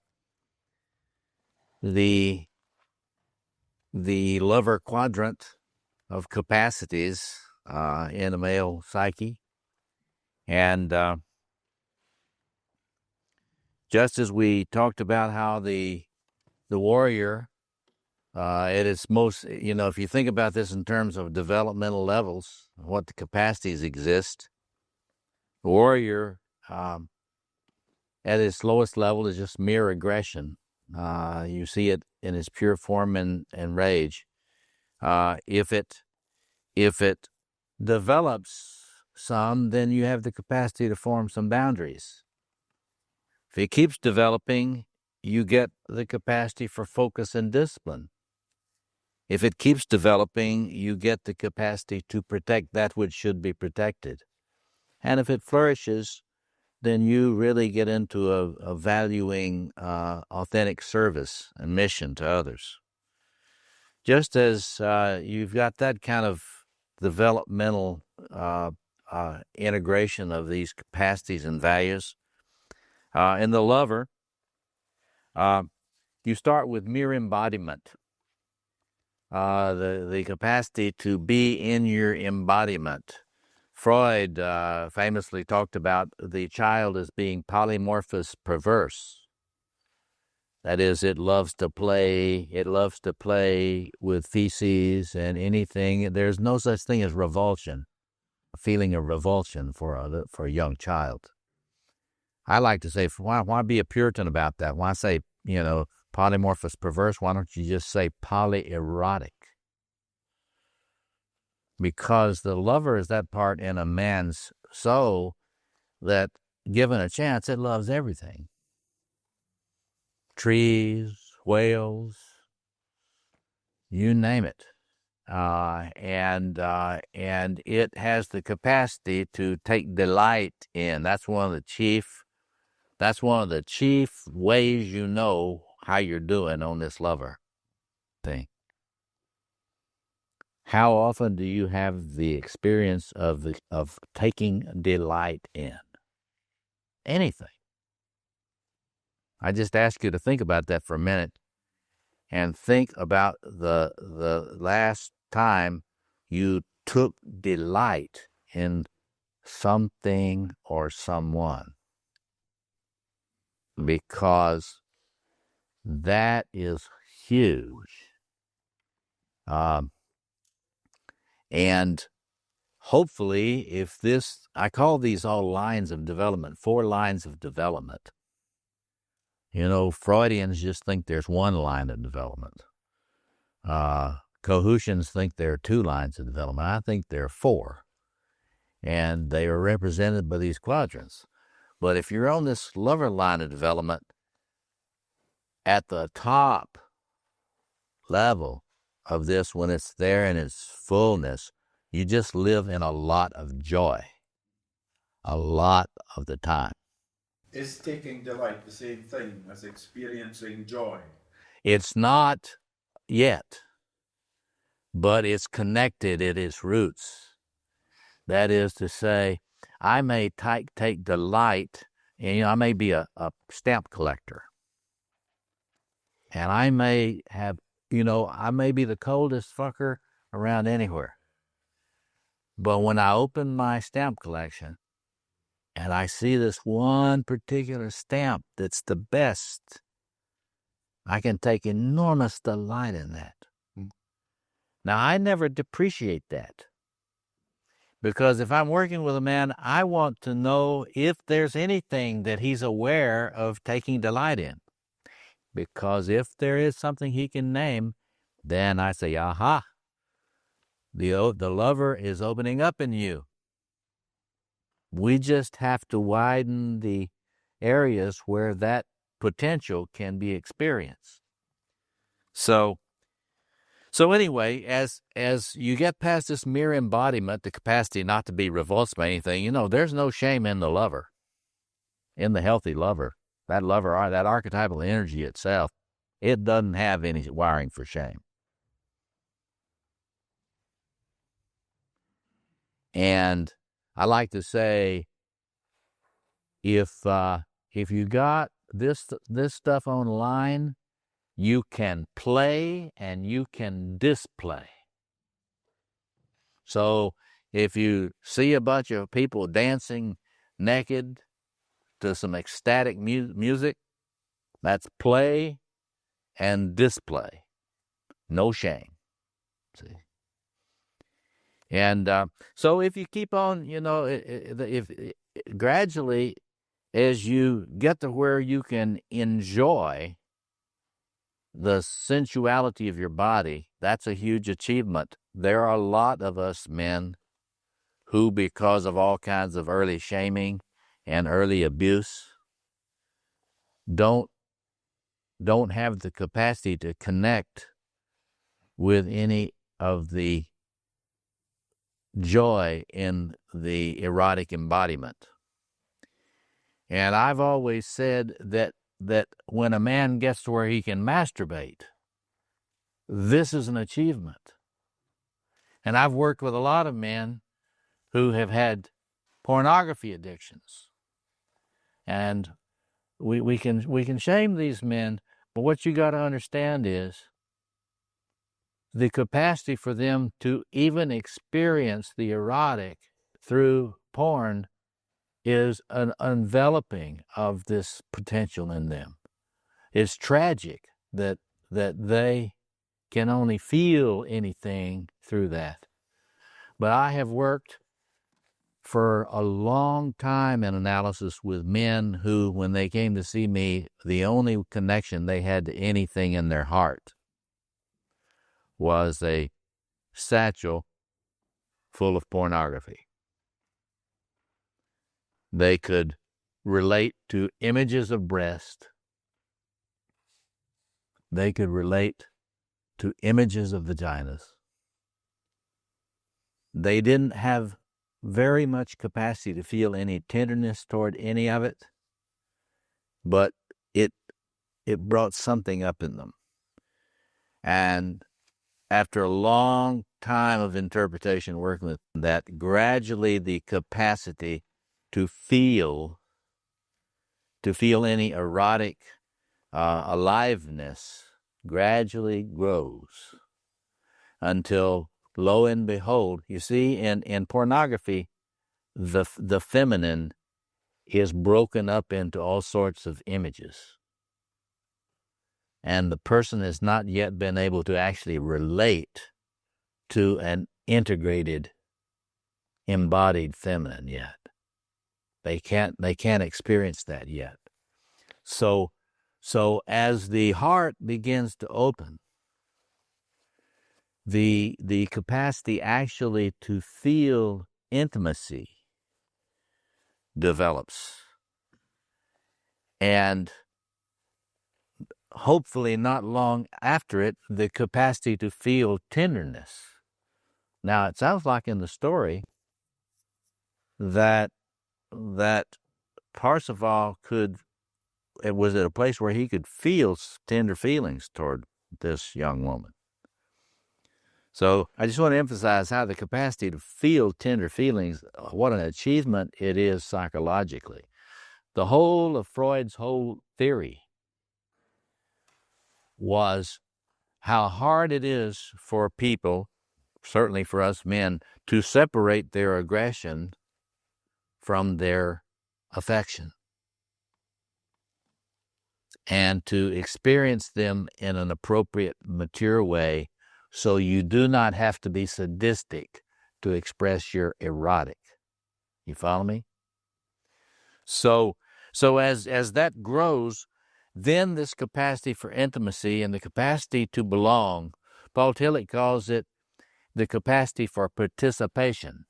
the lover quadrant of capacities in a male psyche. And just as we talked about how the warrior, at its most, if you think about this in terms of developmental levels, what the capacities exist, the warrior at its lowest level is just mere aggression. You see it in its pure form and rage. If it develops some, then you have the capacity to form some boundaries. If it keeps developing, you get the capacity for focus and discipline. If it keeps developing, you get the capacity to protect that which should be protected. And if it flourishes, then you really get into a valuing authentic service and mission to others. Just as you've got that kind of developmental integration of these capacities and values, in the lover, you start with mere embodiment, the capacity to be in your embodiment. Freud famously talked about the child as being polymorphous perverse. That is, it loves to play with feces and anything. There's no such thing as revulsion, a feeling of revulsion for a young child. I like to say, why be a Puritan about that? Why say, polymorphous perverse? Why don't you just say polyerotic? Because the lover is that part in a man's soul that, given a chance, it loves everything. Trees, whales, you name it. And it has the capacity to take delight in. That's one of the chief ways you know how you're doing on this lover thing. How often do you have the experience of taking delight in anything? I just ask you to think about that for a minute and think about the last time you took delight in something or someone, because that is huge. And hopefully, I call these all lines of development, 4 lines of development. Freudians just think there's one line of development. Cohoutians think there are 2 lines of development. I think there are 4. And they are represented by these quadrants. But if you're on this lover line of development, at the top level of this, when it's there in its fullness, you just live in a lot of joy, a lot of the time. Is taking delight the same thing as experiencing joy? It's not yet, but it's connected at its roots. That is to say, I may take delight, and I may be a stamp collector. And I may have, I may be the coldest fucker around anywhere. But when I open my stamp collection and I see this one particular stamp that's the best, I can take enormous delight in that. Now, I never depreciate that. Because if I'm working with a man, I want to know if there's anything that he's aware of taking delight in. Because if there is something he can name, then I say, aha, the lover is opening up in you. We just have to widen the areas where that potential can be experienced. So anyway, as you get past this mere embodiment, the capacity not to be repulsed by anything, there's no shame in the lover, in the healthy lover. That lover, that archetypal energy itself, it doesn't have any wiring for shame. And I like to say, if you got this stuff online, you can play and you can display. So if you see a bunch of people dancing naked to some ecstatic music, that's play and display. No shame. See? And so if you keep on, if gradually, as you get to where you can enjoy the sensuality of your body, that's a huge achievement. There are a lot of us men who, because of all kinds of early shaming and early abuse, don't have the capacity to connect with any of the joy in the erotic embodiment. And I've always said that when a man gets to where he can masturbate, this is an achievement. And I've worked with a lot of men who have had pornography addictions. And we can shame these men, but what you got to understand is the capacity for them to even experience the erotic through porn is an enveloping of this potential in them. It's tragic that they can only feel anything through that. But I have worked for a long time in analysis with men who, when they came to see me, the only connection they had to anything in their heart was a satchel full of pornography. They could relate to images of breast. They could relate to images of vaginas. They didn't have very much capacity to feel any tenderness toward any of it, but it brought something up in them. And after a long time of interpretation, working with that, gradually the capacity to feel any erotic aliveness gradually grows until, lo and behold, you see, in pornography, the feminine is broken up into all sorts of images. And the person has not yet been able to actually relate to an integrated, embodied feminine yet. They can't experience that yet. So as the heart begins to open, the capacity actually to feel intimacy develops. And hopefully not long after it, the capacity to feel tenderness. Now, it sounds like in the story that Parsifal was at a place where he could feel tender feelings toward this young woman. So I just want to emphasize how the capacity to feel tender feelings, what an achievement it is psychologically. The whole of Freud's whole theory was how hard it is for people, certainly for us men, to separate their aggression from their affection and to experience them in an appropriate, mature way, so you do not have to be sadistic to express your erotic. You follow me? So as that grows, then this capacity for intimacy and the capacity to belong, Paul Tillich calls it the capacity for participation.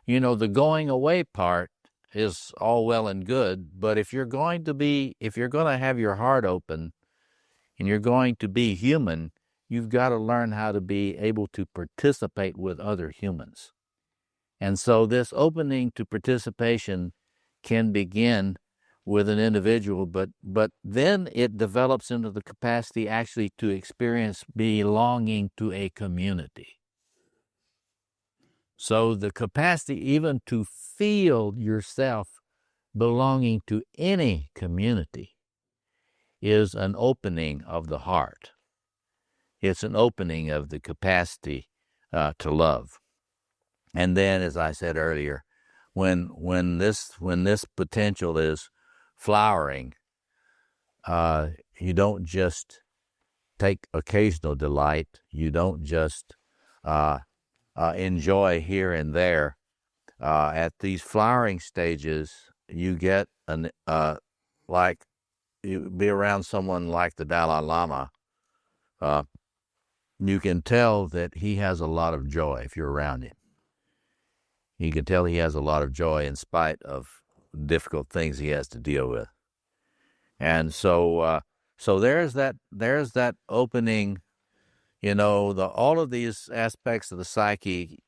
You know, the going away part is all well and good, but if you're going to have your heart open and you're going to be human, you've got to learn how to be able to participate with other humans. And so this opening to participation can begin with an individual, but then it develops into the capacity actually to experience belonging to a community. So the capacity even to feel yourself belonging to any community is an opening of the heart. It's an opening of the capacity to love. And then, as I said earlier, when this potential is flowering, you don't just take occasional delight. You don't just enjoy here and there. At these flowering stages, you get like you be around someone like the Dalai Lama. You can tell that he has a lot of joy if you're around him. You can tell he has a lot of joy in spite of difficult things he has to deal with. And so there's that opening, you know, all of these aspects of the psyche.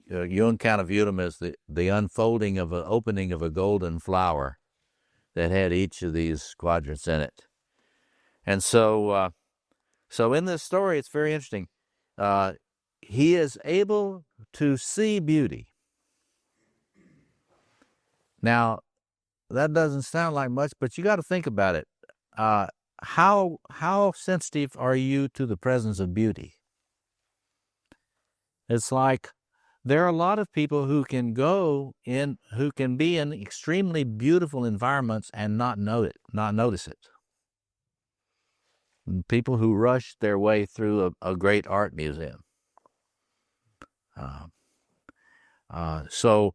Jung kind of viewed them as the unfolding of an opening of a golden flower that had each of these quadrants in it. And so in this story, it's very interesting. He is able to see beauty. Now, that doesn't sound like much, but you got to think about it. How sensitive are you to the presence of beauty? It's like there are a lot of people who can be in extremely beautiful environments and not notice it. People who rush their way through a great art museum. So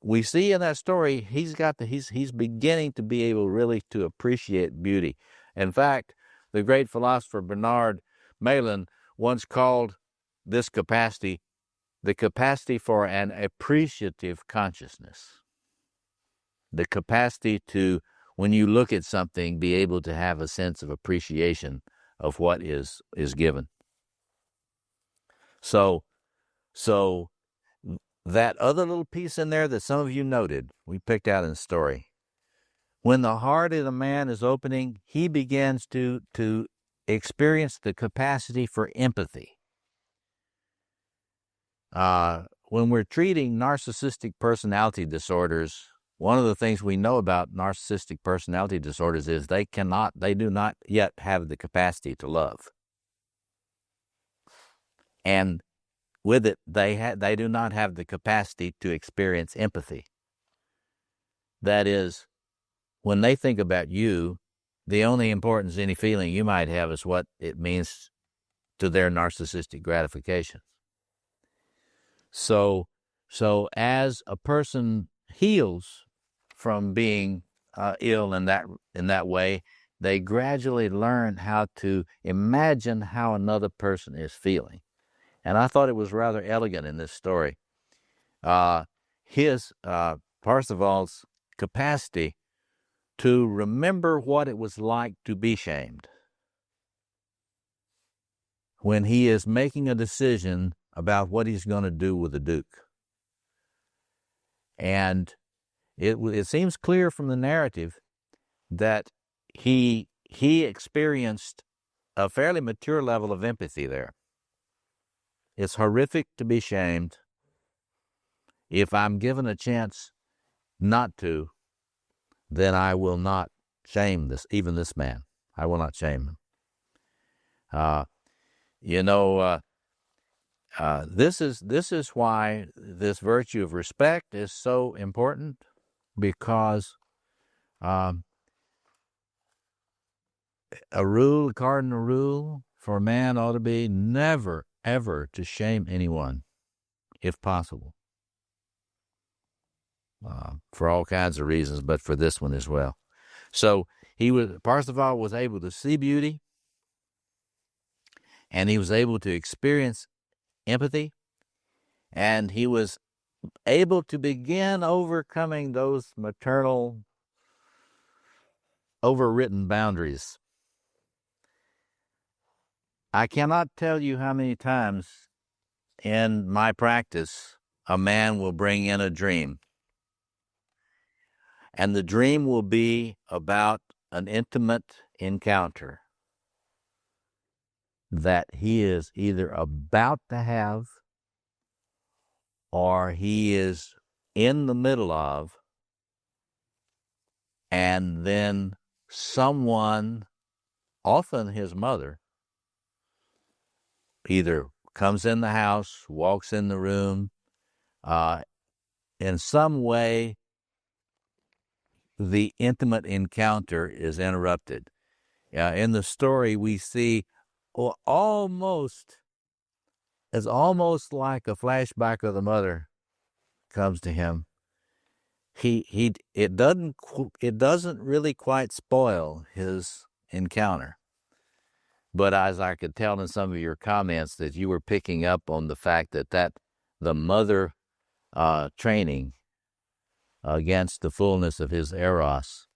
we see in that story he's beginning to be able really to appreciate beauty. In fact, the great philosopher Bernard Malin once called this capacity the capacity for an appreciative consciousness. The capacity to, when you look at something, be able to have a sense of appreciation of what is given. So that other little piece in there that some of you noted, we picked out in the story. When the heart of the man is opening, he begins to experience the capacity for empathy. When we're treating narcissistic personality disorders, one of the things we know about narcissistic personality disorders is they do not yet have the capacity to love. And with it, they do not have the capacity to experience empathy. That is, when they think about you, the only importance any feeling you might have is what it means to their narcissistic gratification. So as a person heals from being ill in that way, they gradually learn how to imagine how another person is feeling. And I thought it was rather elegant in this story. Parsival's capacity to remember what it was like to be shamed when he is making a decision about what he's going to do with the Duke. And it seems clear from the narrative that he experienced a fairly mature level of empathy there. It's horrific to be shamed. If I'm given a chance not to, then I will not shame this man. I will not shame him. This is why this virtue of respect is so important, because a cardinal rule for a man ought to be never, ever to shame anyone, if possible. For all kinds of reasons, but for this one as well. So Parsifal was able to see beauty, and he was able to experience empathy, and he was able to begin overcoming those maternal, overwritten boundaries. I cannot tell you how many times in my practice a man will bring in a dream. And the dream will be about an intimate encounter that he is either about to have or he is in the middle of, and then someone, often his mother, either comes in the house, walks in the room, in some way the intimate encounter is interrupted. In the story, we see it's almost like a flashback of the mother comes to him. It doesn't really quite spoil his encounter. But as I could tell in some of your comments, that you were picking up on the fact that the mother training against the fullness of his eros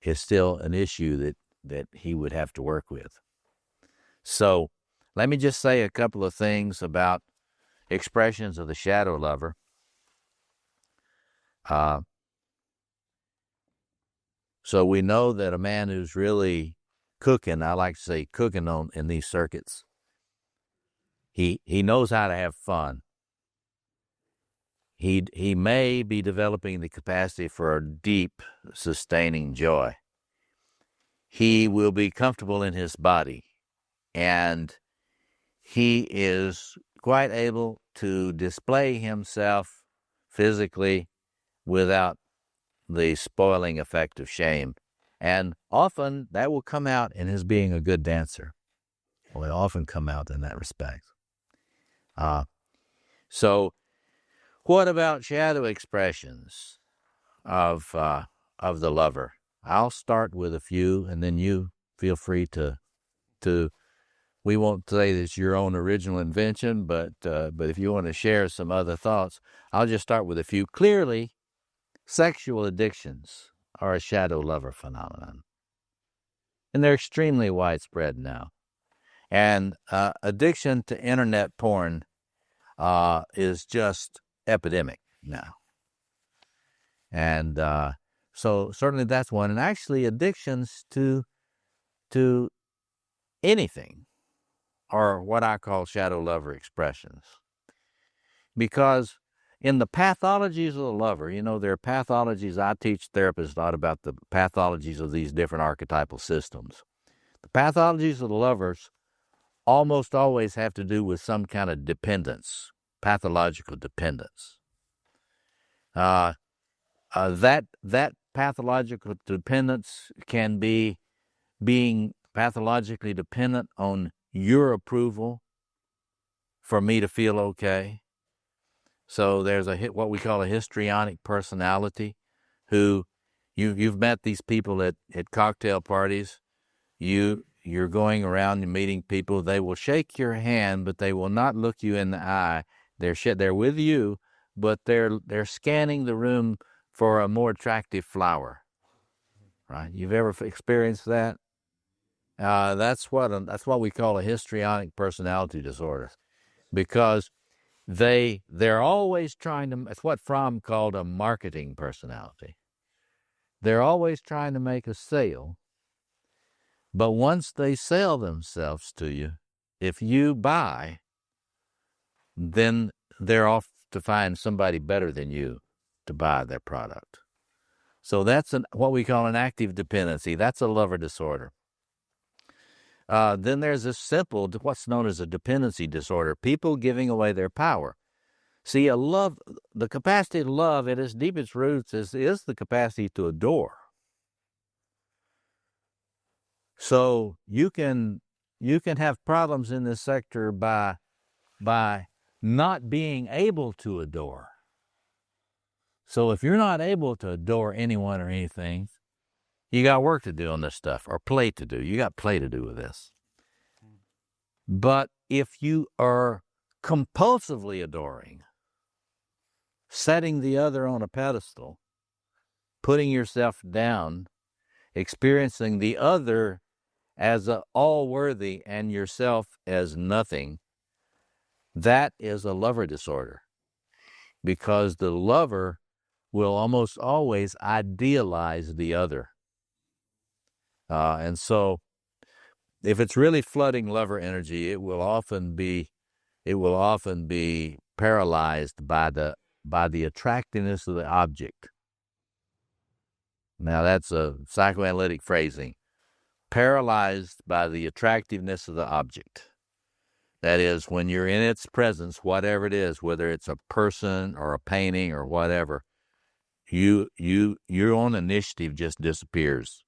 is still an issue that he would have to work with. So let me just say a couple of things about expressions of the shadow lover. So we know that a man who's really cooking, I like to say cooking in these circuits, he knows how to have fun. He may be developing the capacity for a deep, sustaining joy. He will be comfortable in his body, and he is quite able to display himself physically without the spoiling effect of shame. And often that will come out in his being a good dancer. Well, it often come out in that respect. So what about shadow expressions of the lover? I'll start with a few, and then you feel free to. We won't say that it's your own original invention, but if you want to share some other thoughts, I'll just start with a few. Clearly, sexual addictions are a shadow lover phenomenon, and they're extremely widespread now. And addiction to internet porn is just epidemic now. And so certainly that's one. And actually addictions to anything are what I call shadow lover expressions. Because in the pathologies of the lover, there are pathologies. I teach therapists a lot about the pathologies of these different archetypal systems. The pathologies of the lovers almost always have to do with some kind of dependence, pathological dependence. That pathological dependence can be being pathologically dependent on your approval for me to feel okay. So there's what we call a histrionic personality who You've met these people at cocktail parties. You're going around and meeting people. They will shake your hand, but they will not look you in the eye. They're with you, but they're scanning the room for a more attractive flower. Right? You've ever experienced that? That's what we call a histrionic personality disorder, because they're always trying to. It's what Fromm called a marketing personality. They're always trying to make a sale, but once they sell themselves to you, if you buy, then they're off to find somebody better than you to buy their product. So that's what we call an active dependency. That's a lover disorder. Then there's what's known as a dependency disorder, people giving away their power. See, the capacity to love at its deepest roots is the capacity to adore. So you can have problems in this sector by not being able to adore. So if you're not able to adore anyone or anything, you got work to do on this stuff, or play to do. You got play to do with this. But if you are compulsively adoring, setting the other on a pedestal, putting yourself down, experiencing the other as all-worthy and yourself as nothing, that is a lover disorder, because the lover will almost always idealize the other. And so if it's really flooding lover energy, it will often be paralyzed by the attractiveness of the object. Now that's a psychoanalytic phrasing. Paralyzed by the attractiveness of the object. That is, when you're in its presence, whatever it is, whether it's a person or a painting or whatever, your own initiative just disappears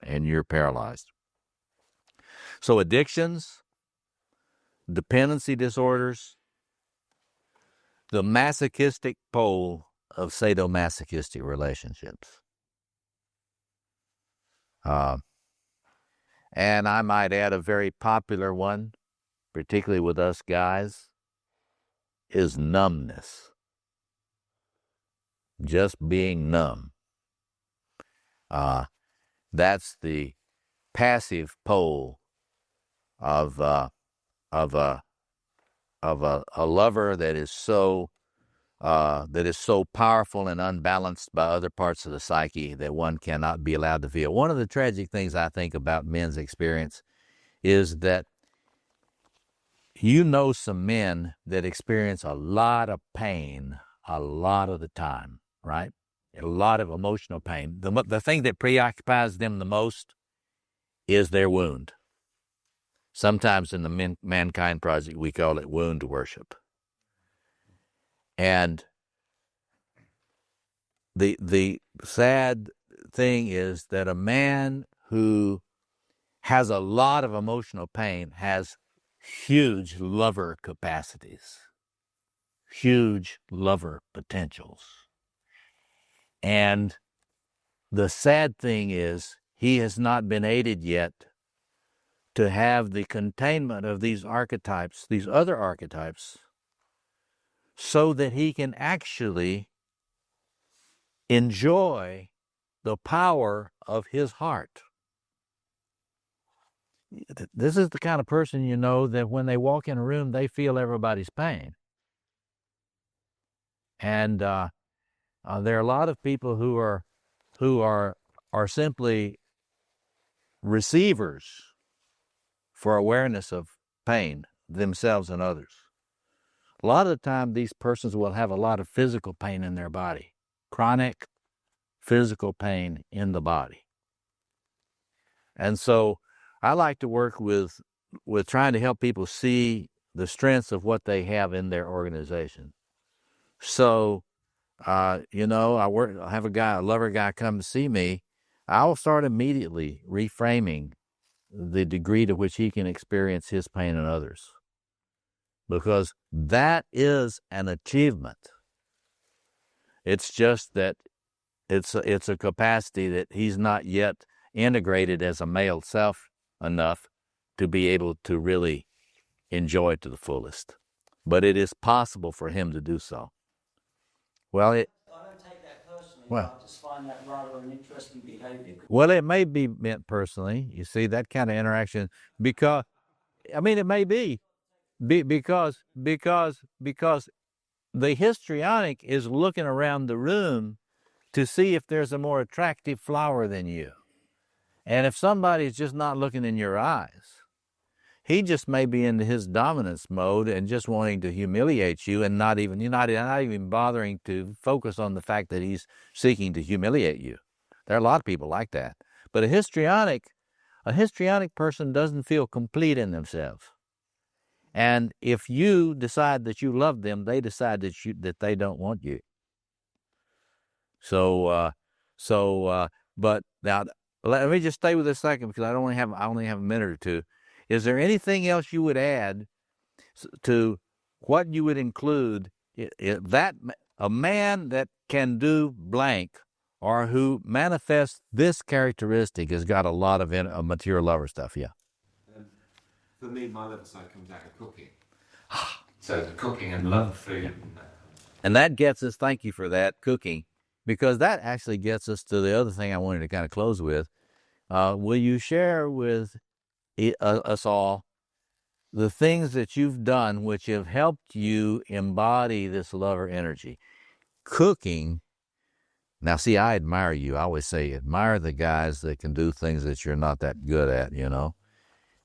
and you're paralyzed. So addictions, dependency disorders, the masochistic pole of sadomasochistic relationships. And I might add a very popular one, particularly with us guys, is numbness. Just being numb. That's the passive pole of a lover that is so powerful and unbalanced by other parts of the psyche that one cannot be allowed to feel. One of the tragic things I think about men's experience is that you know some men that experience a lot of pain a lot of the time, right? A lot of emotional pain. The thing that preoccupies them the most is their wound. Sometimes in the Mankind Project, we call it wound worship. And the sad thing is that a man who has a lot of emotional pain has huge lover capacities, huge lover potentials. And the sad thing is he has not been aided yet to have the containment of these archetypes, these other archetypes, so that he can actually enjoy the power of his heart. This is the kind of person, you know, that when they walk in a room, they feel everybody's pain. And there are a lot of people who are simply receivers for awareness of pain, themselves and others. A lot of the time, these persons will have a lot of physical pain in their body, chronic physical pain in the body. And so I like to work with trying to help people see the strengths of what they have in their organization. So, you know, I have a lover guy come to see me. I'll start immediately reframing the degree to which he can experience his pain in others. Because that is an achievement. It's just that It's a capacity that he's not yet integrated as a male self enough to be able to really enjoy it to the fullest. But it is possible for him to do so. Well, I don't take that personally. Well. I just find that rather an interesting behavior. Well, it may be meant personally. You see that kind of interaction because, I mean, it may be because the histrionic is looking around the room to see if there's a more attractive flower than you. And if somebody's just not looking in your eyes, he just may be into his dominance mode and just wanting to humiliate you and not even bothering to focus on the fact that he's seeking to humiliate you. There are a lot of people like that. But a histrionic person doesn't feel complete in themselves. And if you decide that you love them, they decide that they don't want you. But now let me just stay with this a second because I only have a minute or two. Is there anything else you would add to what you would include that a man that can do blank or who manifests this characteristic has got a lot of material lover stuff? Yeah. For me, my lover side comes out of cooking. So the cooking and love of food. And that gets us, thank you for that, cooking, because that actually gets us to the other thing I wanted to kind of close with. Will you share with us all the things that you've done which have helped you embody this lover energy? Cooking. Now, see, I admire you. I always say admire the guys that can do things that you're not that good at, you know,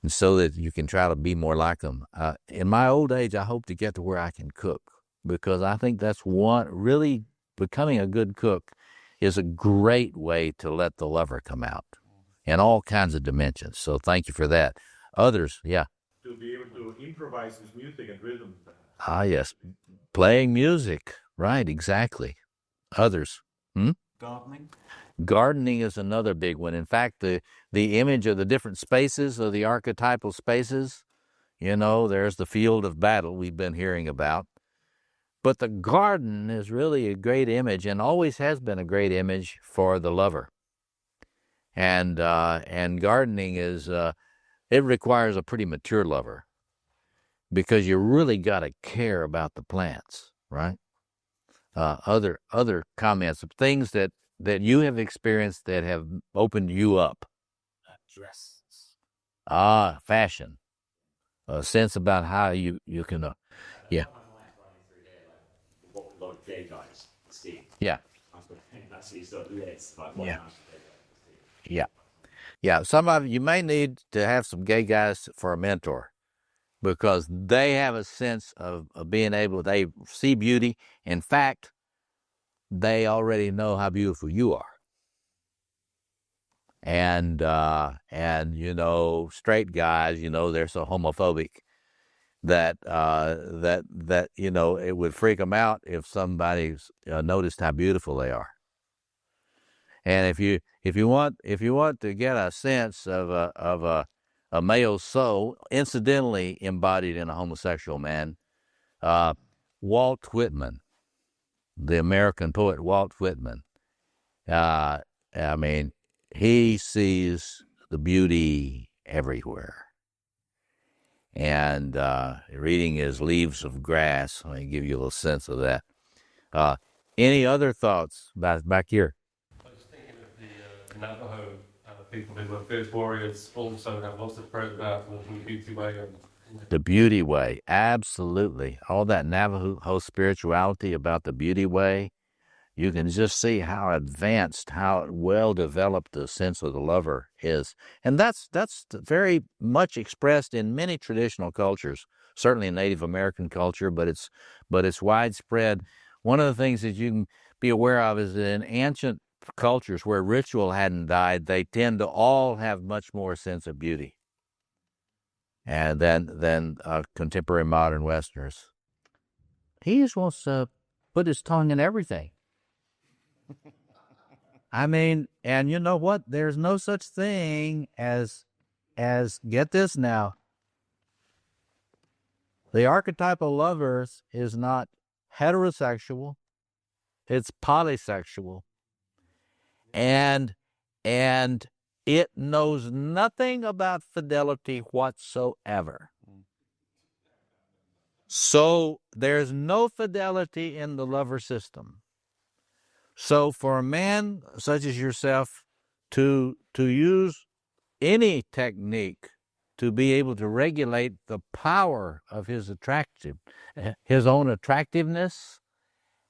and so that you can try to be more like them. In my old age, I hope to get to where I can cook, because I think that's really becoming a good cook is a great way to let the lover come out in all kinds of dimensions. So thank you for that. Others, yeah. To be able to improvise with music and rhythm. Ah, yes. Playing music. Right, exactly. Others. Gardening? Gardening is another big one. In fact, the image of the different spaces, of the archetypal spaces, you know, there's the field of battle we've been hearing about. But the garden is really a great image and always has been a great image for the lover. And gardening is, it requires a pretty mature lover because you really got to care about the plants, right? Other comments of things that you have experienced that have opened you up. Dresses. Fashion. A sense about how you can, yeah. What a lot of gay guys see. Yeah. That's his list. Yeah. Yeah. Yeah. Some of you may need to have some gay guys for a mentor, because they have a sense of being able, they see beauty. In fact, they already know how beautiful you are. And you know, straight guys, you know, they're so homophobic that you know, it would freak them out if somebody noticed how beautiful they are. And if you want to get a sense of a male soul, incidentally embodied in a homosexual man, Walt Whitman, the American poet Walt Whitman, I mean, he sees the beauty everywhere. And reading his Leaves of Grass, let me give you a little sense of that. Any other thoughts back here? I was thinking of the Navajo people who were fierce warriors, also have lots of praise about the beauty way. The beauty way, absolutely. All that Navajo spirituality about the beauty way, you can just see how advanced, how well developed the sense of the lover is. And that's very much expressed in many traditional cultures, certainly in Native American culture, but it's widespread. One of the things that you can be aware of is that in ancient cultures where ritual hadn't died, they tend to all have much more sense of beauty and than contemporary modern Westerners. He just wants to put his tongue in everything. I mean, and you know what? There's no such thing as get this now. The archetypal lovers is not heterosexual. It's polysexual. And it knows nothing about fidelity whatsoever. So there's no fidelity in the lover system. So for a man such as yourself to use any technique to be able to regulate the power of his own attractiveness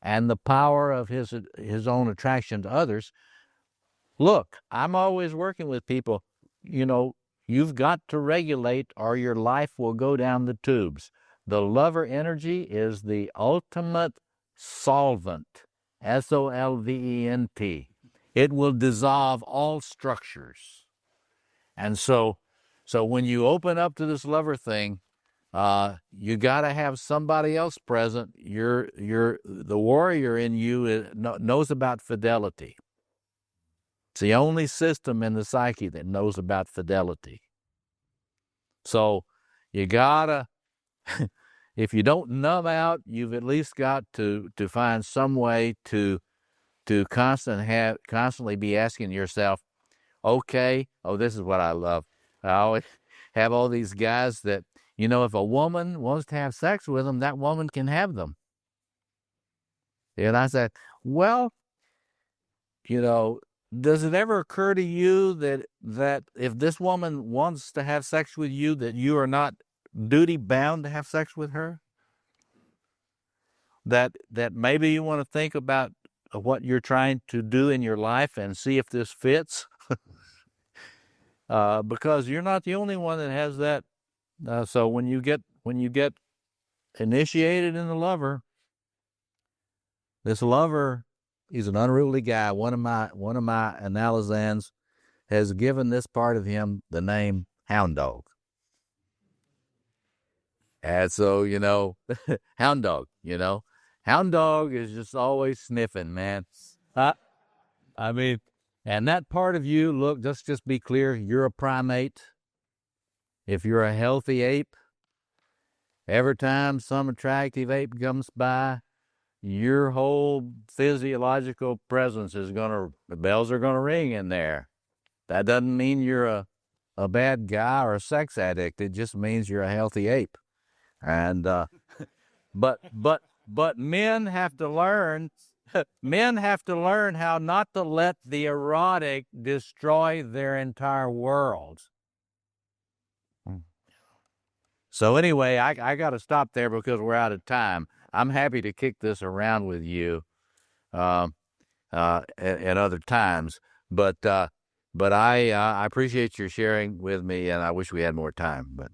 and the power of his own attraction to others. Look, I'm always working with people, you've got to regulate or your life will go down the tubes. The lover energy is the ultimate solvent, solvent. It will dissolve all structures. And so when you open up to this lover thing, you got to have somebody else present. The warrior in you knows about fidelity. It's the only system in the psyche that knows about fidelity. So you gotta, if you don't numb out, you've at least got to find some way to constantly be asking yourself, okay, this is what I love. I always have all these guys that, if a woman wants to have sex with them, that woman can have them. And I said, well, does it ever occur to you that if this woman wants to have sex with you, that you are not duty-bound to have sex with her? That maybe you want to think about what you're trying to do in your life and see if this fits? Because you're not the only one that has that. So when you get initiated in the lover, this lover, he's an unruly guy. One of my analysans has given this part of him the name hound dog. And so, hound dog, hound dog is just always sniffing, man. And that part of you, look, just be clear, you're a primate. If you're a healthy ape, every time some attractive ape comes by, your whole physiological presence the bells are gonna ring in there. That doesn't mean you're a bad guy or a sex addict. It just means you're a healthy ape. And but men have to learn how not to let the erotic destroy their entire world. So anyway, I got to stop there because we're out of time. I'm happy to kick this around with you at other times, but I appreciate your sharing with me, and I wish we had more time. But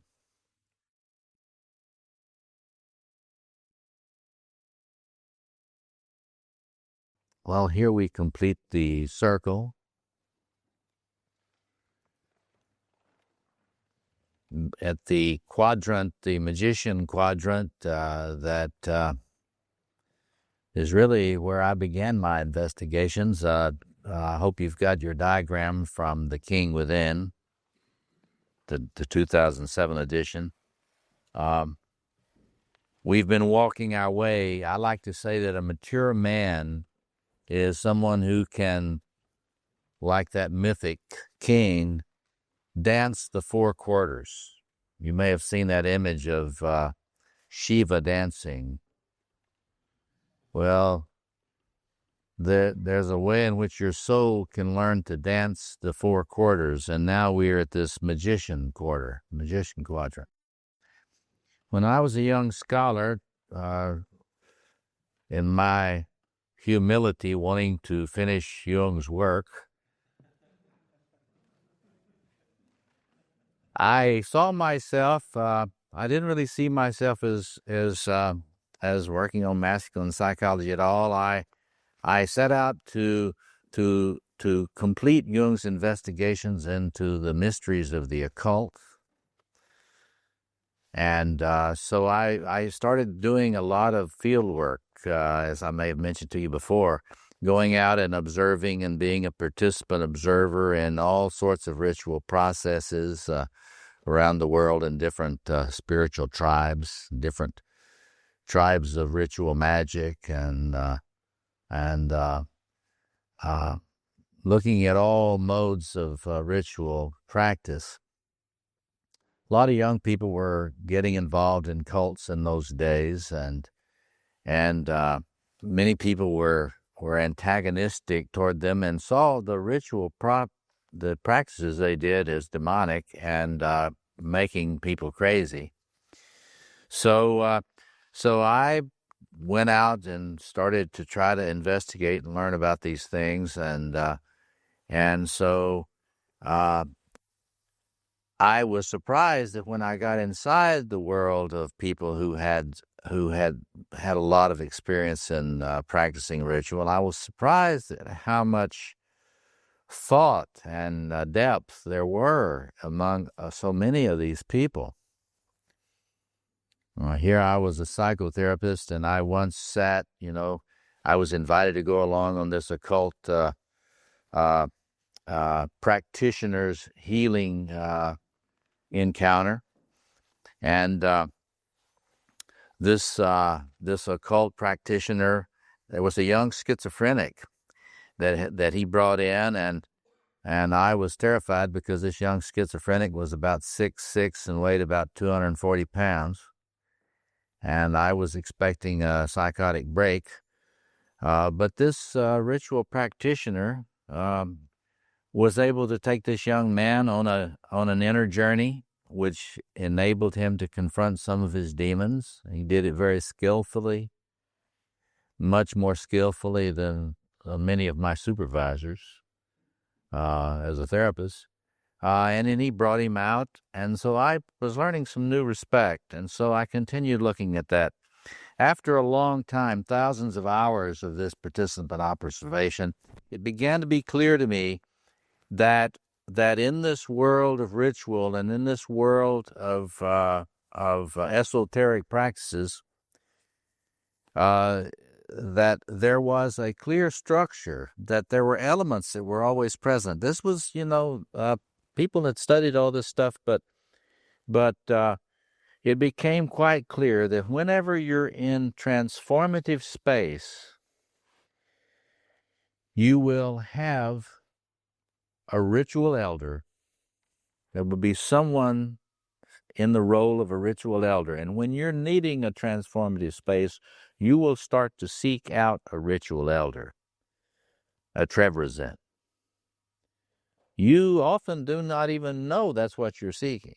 well, here we complete the circle. At the quadrant, the magician quadrant, that is really where I began my investigations. I hope you've got your diagram from The King Within, the 2007 edition. We've been walking our way. I like to say that a mature man is someone who can, like that mythic king, dance the four quarters. You may have seen that image of Shiva dancing. Well, there's a way in which your soul can learn to dance the four quarters, and now we're at this magician quadrant. When I was a young scholar, in my humility, wanting to finish Jung's work, I saw myself. I didn't really see myself as working on masculine psychology at all. I set out to complete Jung's investigations into the mysteries of the occult, and so I started doing a lot of field work, as I may have mentioned to you before, going out and observing and being a participant observer in all sorts of ritual processes around the world in different spiritual tribes, different tribes of ritual magic, and looking at all modes of ritual practice, a lot of young people were getting involved in cults in those days, and many people were antagonistic toward them and saw the the practices they did as demonic and making people crazy. So I went out and started to try to investigate and learn about these things, and so I was surprised that when I got inside the world of people who had a lot of experience in practicing ritual, I was surprised at how much thought and depth there were among so many of these people. Here I was a psychotherapist, and I once sat, I was invited to go along on this occult practitioners healing encounter, and this occult practitioner, there was a young schizophrenic that he brought in, and I was terrified because this young schizophrenic was about 6'6" and weighed about 240 pounds, and I was expecting a psychotic break, but this ritual practitioner was able to take this young man on an inner journey, which enabled him to confront some of his demons. He did it very skillfully, much more skillfully than many of my supervisors as a therapist. And then he brought him out, and so I was learning some new respect, and so I continued looking at that. After a long time, thousands of hours of this participant observation, it began to be clear to me that in this world of ritual and in this world of esoteric practices, that there was a clear structure, that there were elements that were always present. This was, people had studied all this stuff, but it became quite clear that whenever you're in transformative space, you will have a ritual elder. There will be someone in the role of a ritual elder. And when you're needing a transformative space, you will start to seek out a ritual elder, a Trevisan. You often do not even know that's what you're seeking,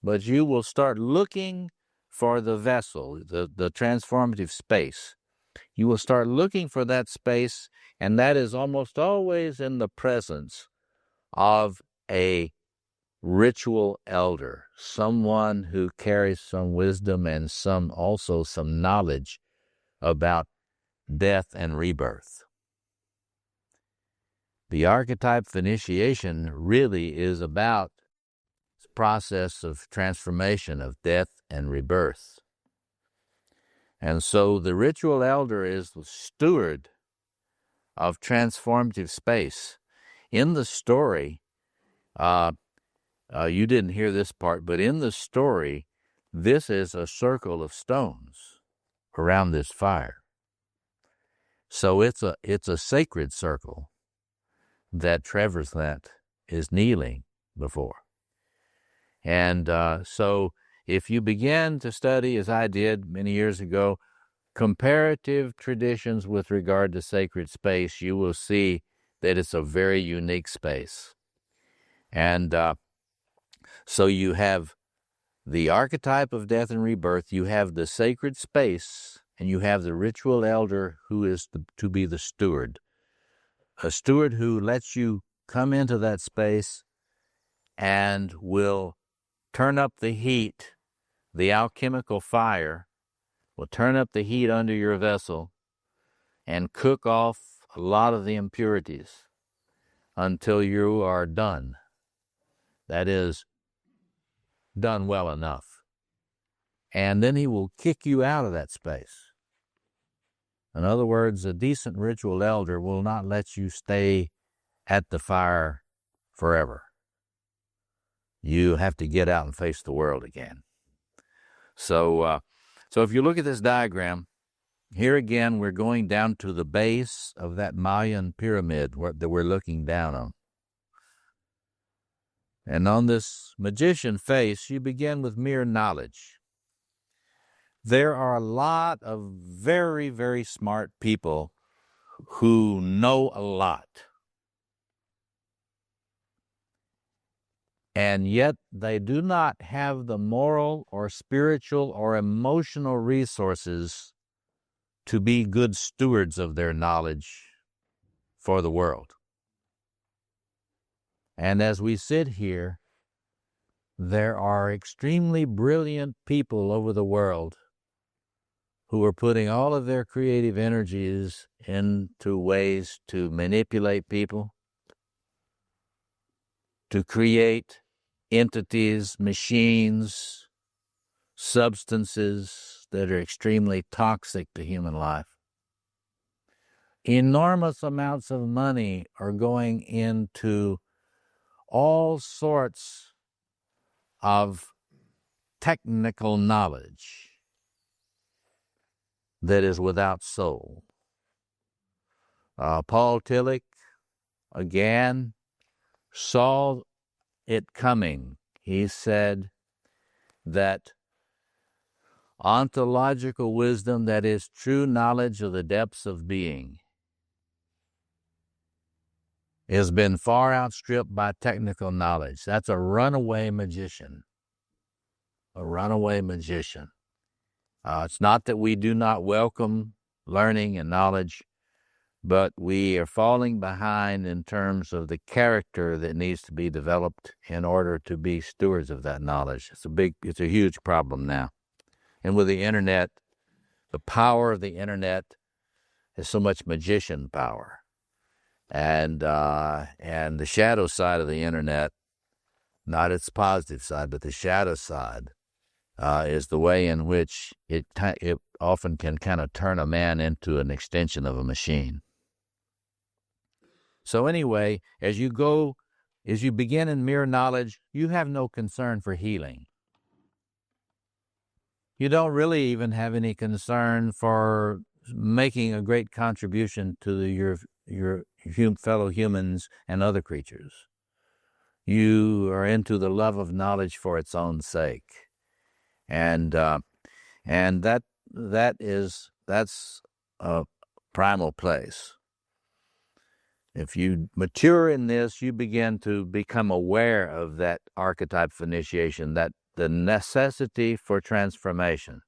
but you will start looking for the vessel, the transformative space. You will start looking for that space, and that is almost always in the presence of a ritual elder, someone who carries some wisdom and also some knowledge about death and rebirth. The archetype of initiation really is about the process of transformation of death and rebirth. And so the ritual elder is the steward of transformative space. In the story, you didn't hear this part, but in the story, this is a circle of stones around this fire. So it's a sacred circle that Trevisan is kneeling before. And so if you begin to study, as I did many years ago, comparative traditions with regard to sacred space, you will see that it's a very unique space. And so you have the archetype of death and rebirth, you have the sacred space, and you have the ritual elder who is to be the steward. A steward who lets you come into that space and will turn up the heat, the alchemical fire, will turn up the heat under your vessel and cook off a lot of the impurities until you are done. That is, done well enough. And then he will kick you out of that space. In other words, a decent ritual elder will not let you stay at the fire forever. You have to get out and face the world again. So if you look at this diagram, Here again, we're going down to the base of that Mayan pyramid that we're looking down on. And on this magician face, you begin with mere knowledge. There are a lot of very, very smart people who know a lot. And yet they do not have the moral or spiritual or emotional resources to be good stewards of their knowledge for the world. And as we sit here, there are extremely brilliant people over the world who are putting all of their creative energies into ways to manipulate people, to create entities, machines, substances that are extremely toxic to human life. Enormous amounts of money are going into all sorts of technical knowledge that is without soul. Paul Tillich, again, saw it coming. He said that ontological wisdom, that is true knowledge of the depths of being, has been far outstripped by technical knowledge. That's a runaway magician. A runaway magician. It's not that we do not welcome learning and knowledge, but we are falling behind in terms of the character that needs to be developed in order to be stewards of that knowledge. It's a huge problem now. And with the internet, the power of the internet is so much magician power. And the shadow side of the internet, not its positive side, but the shadow side, is the way in which it often can kind of turn a man into an extension of a machine. So anyway, as you begin in mere knowledge, you have no concern for healing. You don't really even have any concern for making a great contribution to your fellow humans and other creatures. You are into the love of knowledge for its own sake. And that's a primal place. If you mature in this, you begin to become aware of that archetype of initiation, that the necessity for transformation,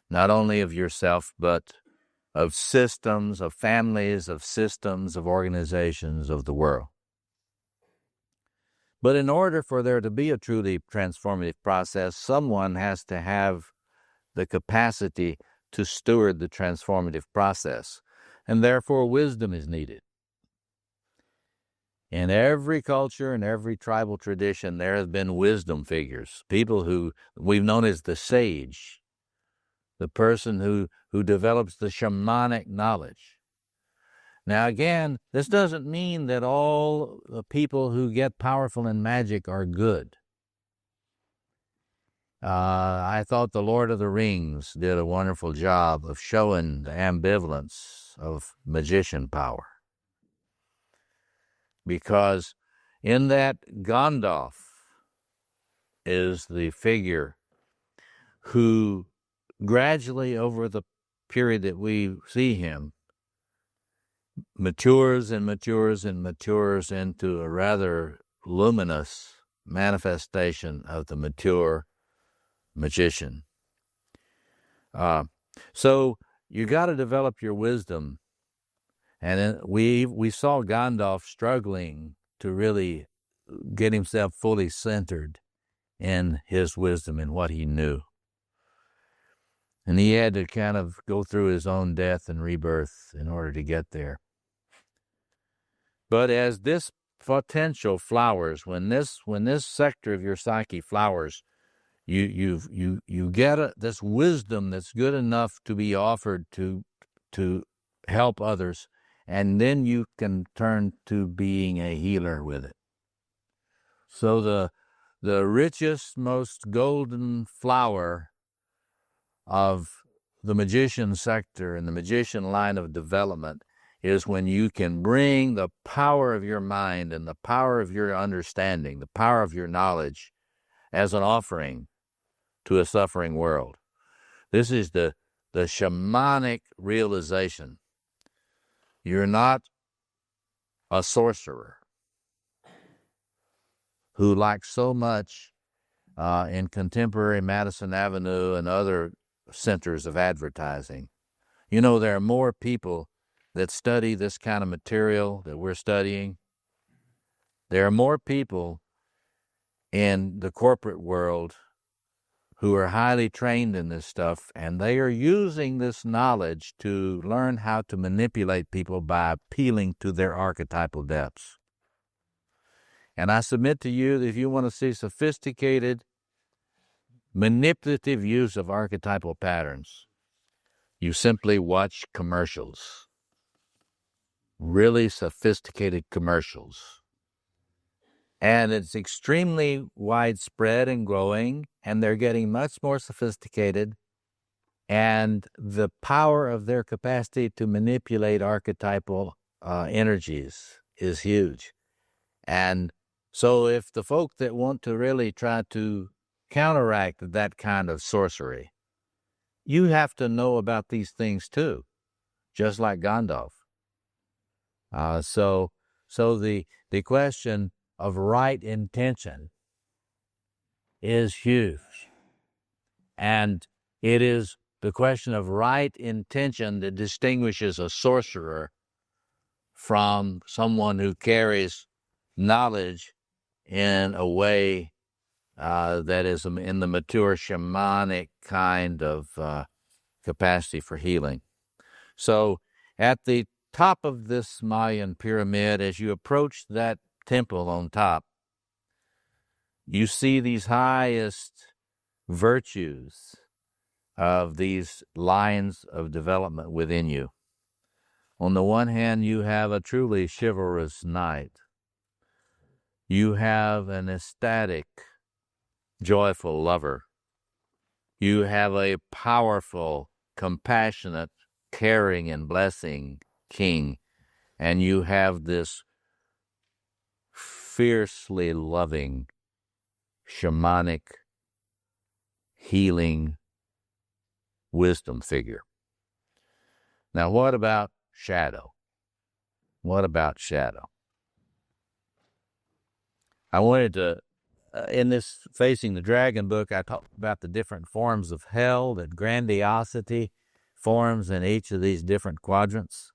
not only of yourself, but of systems, of families, of systems, of organizations, of the world. But in order for there to be a truly transformative process, someone has to have the capacity to steward the transformative process, and therefore wisdom is needed. In every culture and every tribal tradition, there have been wisdom figures, people who we've known as the sage, the person who develops the shamanic knowledge. Now again, this doesn't mean that all the people who get powerful in magic are good. I thought the Lord of the Rings did a wonderful job of showing the ambivalence of magician power. Because in that Gandalf is the figure who gradually over the period that we see him matures and matures and matures into a rather luminous manifestation of the mature magician. So you got to develop your wisdom. And then we saw Gandalf struggling to really get himself fully centered in his wisdom and what he knew. And he had to kind of go through his own death and rebirth in order to get there. But as this potential flowers, when this sector of your psyche flowers, you get this wisdom that's good enough to be offered to help others, and then you can turn to being a healer with it. So the richest, most golden flower of the magician sector and the magician line of development is when you can bring the power of your mind and the power of your understanding, the power of your knowledge as an offering to a suffering world. This is the shamanic realization. You're not a sorcerer who, like so much in contemporary Madison Avenue and other centers of advertising, you know, there are more people that study this kind of material that we're studying. There are more people in the corporate world who are highly trained in this stuff, and they are using this knowledge to learn how to manipulate people by appealing to their archetypal depths. And I submit to you that if you want to see sophisticated, manipulative use of archetypal patterns, you simply watch commercials. Really sophisticated commercials. And it's extremely widespread and growing, and they're getting much more sophisticated, and the power of their capacity to manipulate archetypal energies is huge. And so if the folk that want to really try to counteract that kind of sorcery, you have to know about these things too, just like Gandalf. So the question of right intention is huge. And it is the question of right intention that distinguishes a sorcerer from someone who carries knowledge in a way that is in the mature shamanic kind of capacity for healing. So at the top of this Mayan pyramid, as you approach that temple on top, you see these highest virtues of these lines of development within you. On the one hand, you have a truly chivalrous knight. You have an ecstatic, joyful lover. You have a powerful, compassionate, caring, and blessing king. And you have this fiercely loving, shamanic, healing wisdom figure. Now, what about shadow? What about shadow? I wanted to, in this Facing the Dragon book, I talked about the different forms of hell, that grandiosity forms in each of these different quadrants.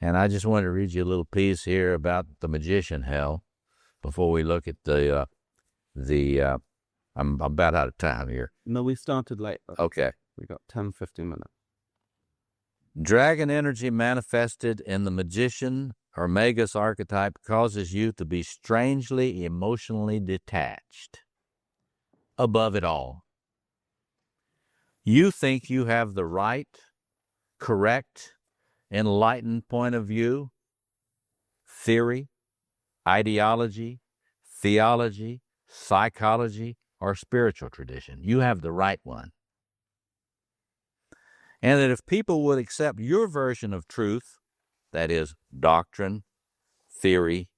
And I just wanted to read you a little piece here about the magician hell before we look at I'm about out of time here. No, we started late. Okay. We got 10, 15 minutes. Dragon energy manifested in the magician or magus archetype causes you to be strangely emotionally detached above it all. You think you have the right, correct, enlightened point of view, theory, ideology, theology, psychology, or spiritual tradition. You have the right one. And that if people would accept your version of truth, that is, doctrine, theory,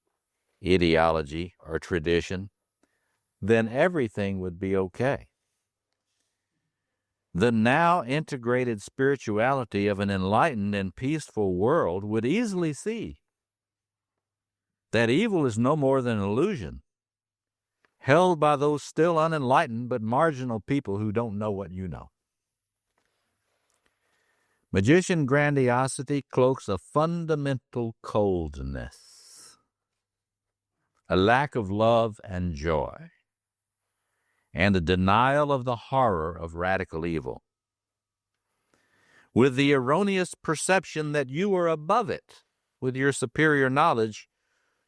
ideology, or tradition, then everything would be okay. The now integrated spirituality of an enlightened and peaceful world would easily see that evil is no more than an illusion, held by those still unenlightened but marginal people who don't know what you know. Magician grandiosity cloaks a fundamental coldness, a lack of love and joy, and a denial of the horror of radical evil, with the erroneous perception that you are above it with your superior knowledge.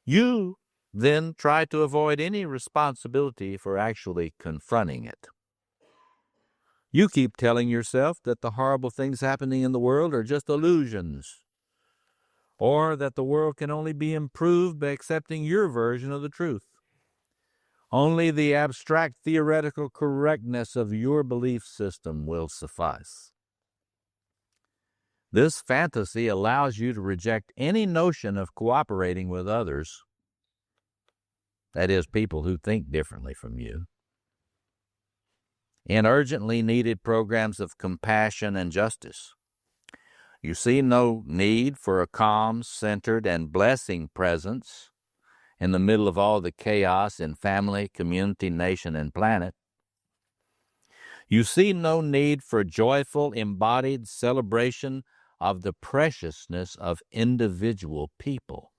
You then try to avoid any responsibility for actually confronting it. You keep telling yourself that the horrible things happening in the world are just illusions, or that the world can only be improved by accepting your version of the truth. Only the abstract theoretical correctness of your belief system will suffice. This fantasy allows you to reject any notion of cooperating with others, that is, people who think differently from you, in urgently needed programs of compassion and justice. You see no need for a calm, centered, and blessing presence in the middle of all the chaos in family, community, nation, and planet. You see no need for joyful, embodied celebration of the preciousness of individual people.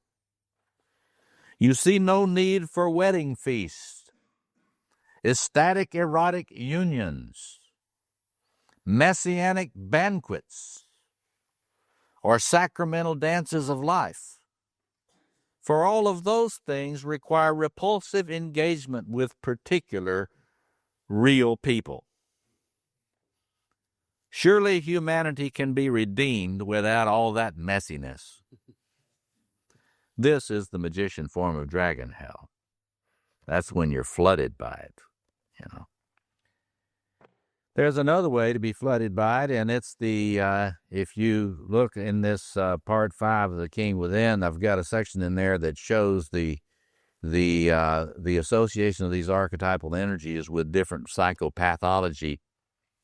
You see no need for wedding feasts, ecstatic erotic unions, messianic banquets, or sacramental dances of life. For all of those things require repulsive engagement with particular real people. Surely humanity can be redeemed without all that messiness. This is the magician form of dragon hell. That's when you're flooded by it, you know. There's another way to be flooded by it, and it's the, if you look in this part 5 of The King Within, I've got a section in there that shows the association of these archetypal energies with different psychopathology,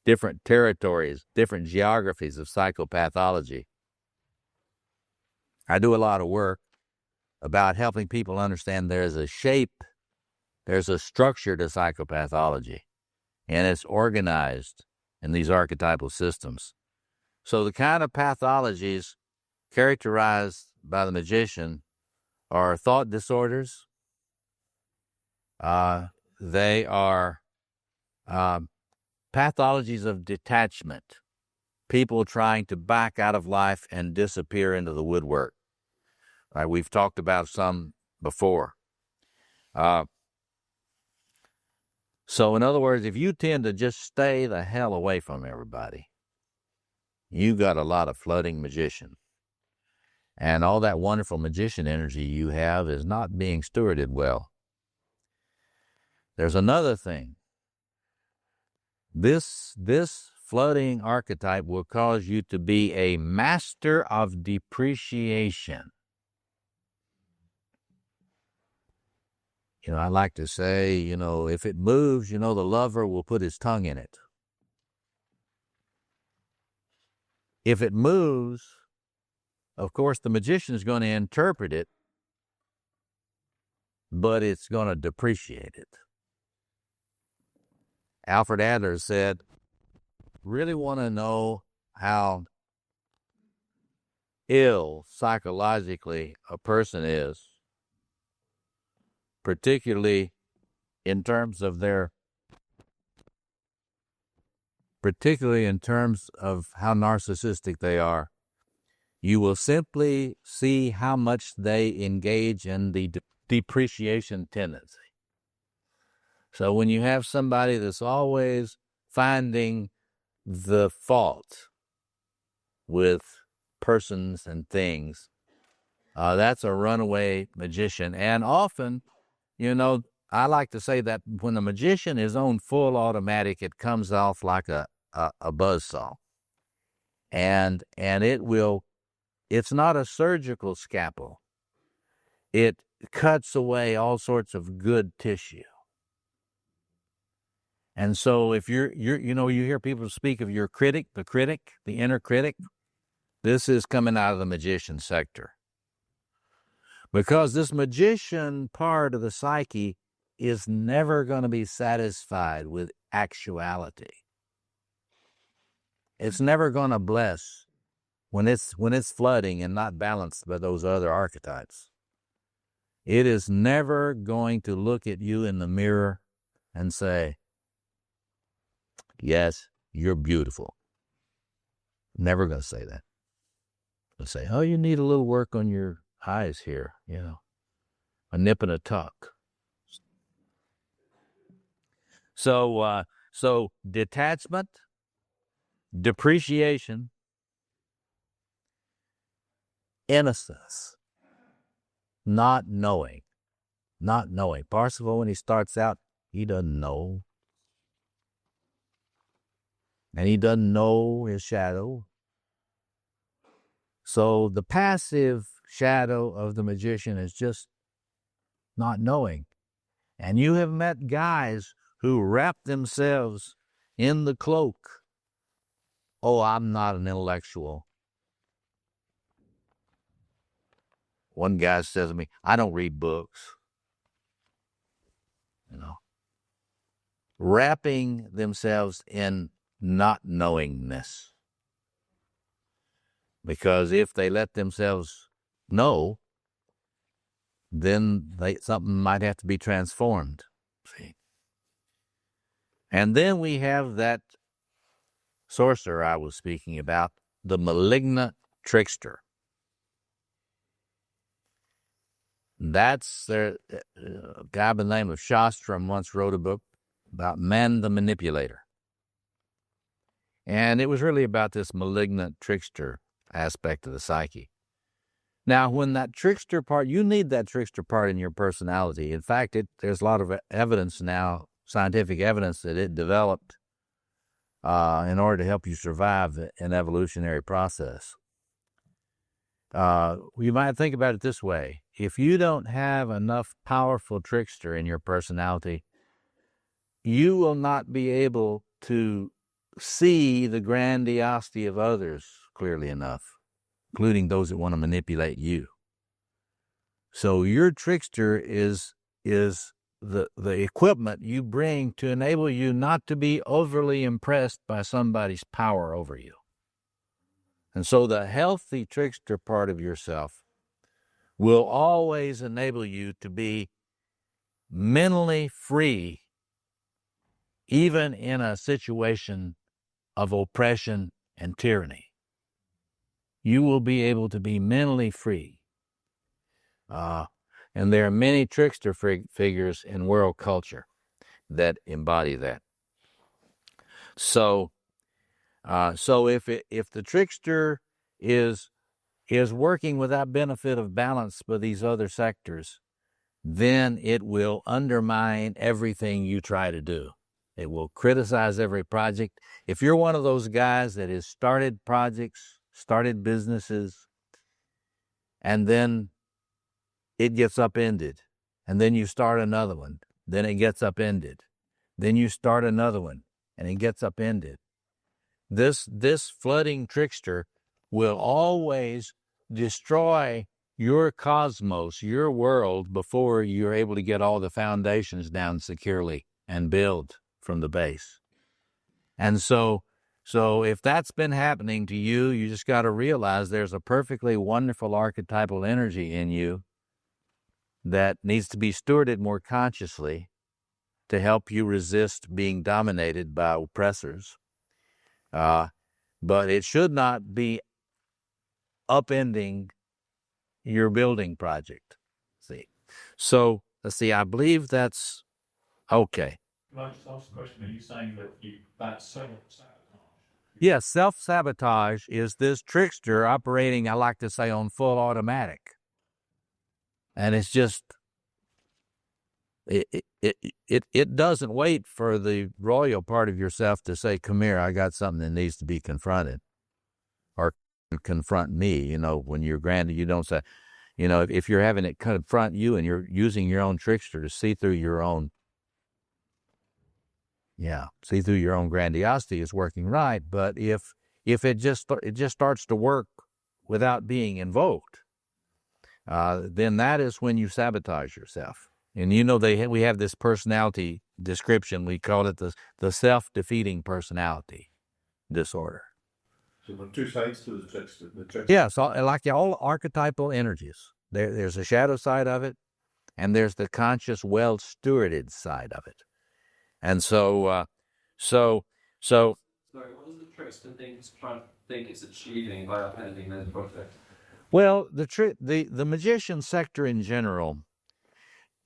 different territories, different geographies of psychopathology. I do a lot of work about helping people understand there's a shape, there's a structure to psychopathology, and it's organized in these archetypal systems. So the kind of pathologies characterized by the magician are thought disorders. They are pathologies of detachment, people trying to back out of life and disappear into the woodwork. We've talked about some before. So in other words, if you tend to just stay the hell away from everybody, you got a lot of flooding magician. And all that wonderful magician energy you have is not being stewarded well. There's another thing. This flooding archetype will cause you to be a master of depreciation. You know, I like to say, you know, if it moves, you know, the lover will put his tongue in it. If it moves, of course, the magician is going to interpret it, but it's going to depreciate it. Alfred Adler said, really want to know how ill psychologically a person is, particularly in terms of how narcissistic they are, you will simply see how much they engage in the depreciation tendency. So when you have somebody that's always finding the fault with persons and things, that's a runaway magician. And often, you know, I like to say that when a magician is on full automatic, it comes off like a buzzsaw. And it's not a surgical scalpel. It cuts away all sorts of good tissue. And so if you hear people speak of your critic, the inner critic, this is coming out of the magician sector. Because this magician part of the psyche is never going to be satisfied with actuality. It's never going to bless when it's flooding and not balanced by those other archetypes. It is never going to look at you in the mirror and say, yes, you're beautiful. Never going to say that. They'll say, oh, you need a little work on your eyes here, you know, a nip and a tuck. So detachment, depreciation, innocence, not knowing. Parsifal, when he starts out, he doesn't know. And he doesn't know his shadow. So the passive shadow of the magician is just not knowing. And you have met guys who wrap themselves in the cloak. Oh, I'm not an intellectual. One guy says to me, I don't read books. Wrapping themselves in not knowingness. Because if they let themselves know, then something might have to be transformed. See? And then we have that sorcerer I was speaking about, the malignant trickster. That's a guy by the name of Shastram once wrote a book about man the manipulator. And it was really about this malignant trickster aspect of the psyche. Now, when that trickster part, you need that trickster part in your personality. In fact, there's a lot of evidence now, scientific evidence, that it developed in order to help you survive an evolutionary process. You might think about it this way. If you don't have enough powerful trickster in your personality, you will not be able to see the grandiosity of others clearly enough, including those that want to manipulate you. So your trickster is the equipment you bring to enable you not to be overly impressed by somebody's power over you. And so the healthy trickster part of yourself will always enable you to be mentally free, even in a situation of oppression and tyranny. You will be able to be mentally free. And there are many trickster figures in world culture that embody that. So if the trickster is working without benefit of balance with these other sectors, then it will undermine everything you try to do. It will criticize every project. If you're one of those guys that has started projects, started businesses, and then it gets upended, and then you start another one, then it gets upended, then you start another one, and it gets upended. This flooding trickster will always destroy your cosmos, your world, before you're able to get all the foundations down securely and build from the base. And so if that's been happening to you, you just got to realize there's a perfectly wonderful archetypal energy in you that needs to be stewarded more consciously to help you resist being dominated by oppressors. But it should not be upending your building project. So let's see, I believe that's okay. Can I just ask a question? Are you saying that that's self-sabotage? Yes, self-sabotage is this trickster operating, I like to say, on full automatic. And it's just, it doesn't wait for the royal part of yourself to say, come here, I got something that needs to be confronted. Or confront me. When you're granted, you don't say, if you're having it confront you and you're using your own trickster to see through your own grandiosity is working right. But if it just starts to work without being invoked, then that is when you sabotage yourself. And we have this personality description. We call it the self-defeating personality disorder. So there are two sides to the trickster. Yeah, so like all archetypal energies, there's a shadow side of it, and there's the conscious, well-stewarded side of it. And so. Sorry, what does the trickster think it's achieving by upending this project? Well, the magician sector in general,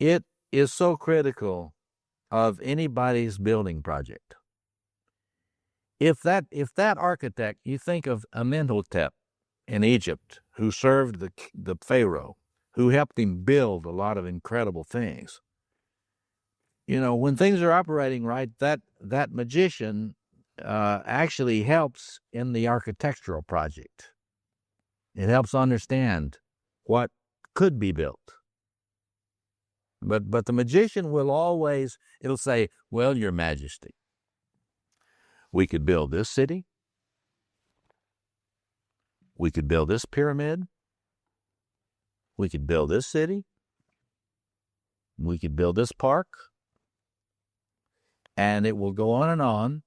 it is so critical of anybody's building project. If that architect, you think of Amenhotep in Egypt, who served the pharaoh, who helped him build a lot of incredible things. When things are operating right, that magician actually helps in the architectural project. It helps understand what could be built. But the magician will always, it'll say, well, Your Majesty, we could build this city. We could build this pyramid. We could build this city. We could build this park. And it will go on and on.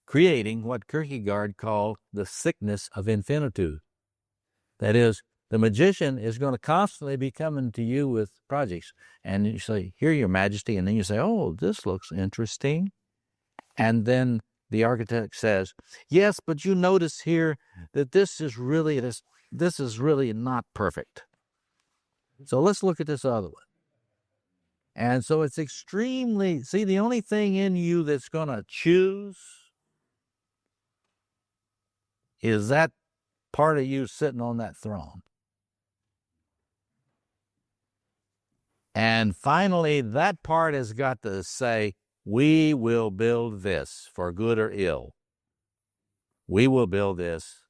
Creating what Kierkegaard called the sickness of infinitude. That is, the magician is going to constantly be coming to you with projects. And you say, here, Your Majesty. And then you say, oh, this looks interesting. And then the architect says, yes, but you notice here that this is really not perfect. So let's look at this other one. And so it's the only thing in you that's going to choose is that part of you sitting on that throne. And finally, that part has got to say, we will build this for good or ill. We will build this.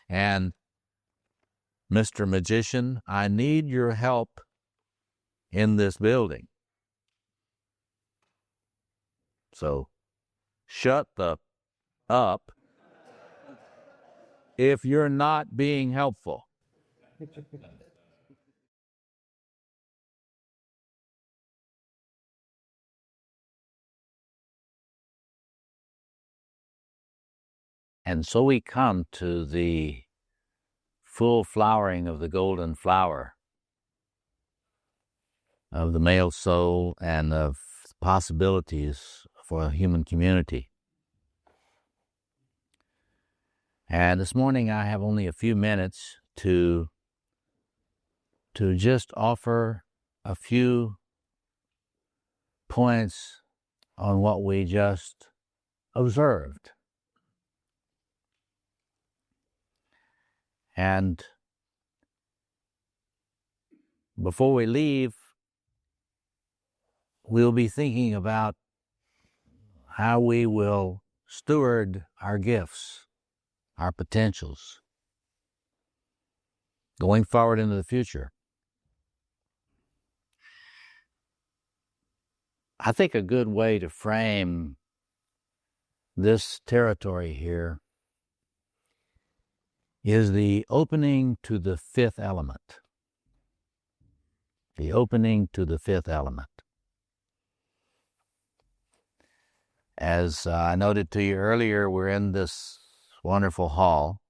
And Mr. Magician, I need your help in this building. So, shut the up if you're not being helpful. And so we come to the full flowering of the golden flower of the male soul and of possibilities for a human community. And this morning I have only a few minutes to just offer a few points on what we just observed. And before we leave, we'll be thinking about how we will steward our gifts, our potentials, going forward into the future. I think a good way to frame this territory here is the opening to the fifth element. The opening to the fifth element. As I noted to you earlier, we're in this wonderful hall,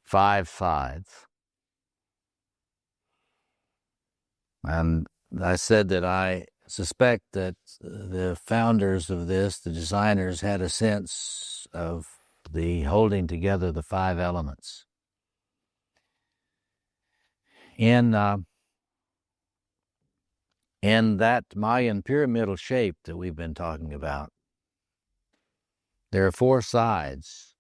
5 sides. And I said that I suspect that the founders of this, the designers, had a sense of the holding together the 5 elements. In that Mayan pyramidal shape that we've been talking about, there are 4 sides,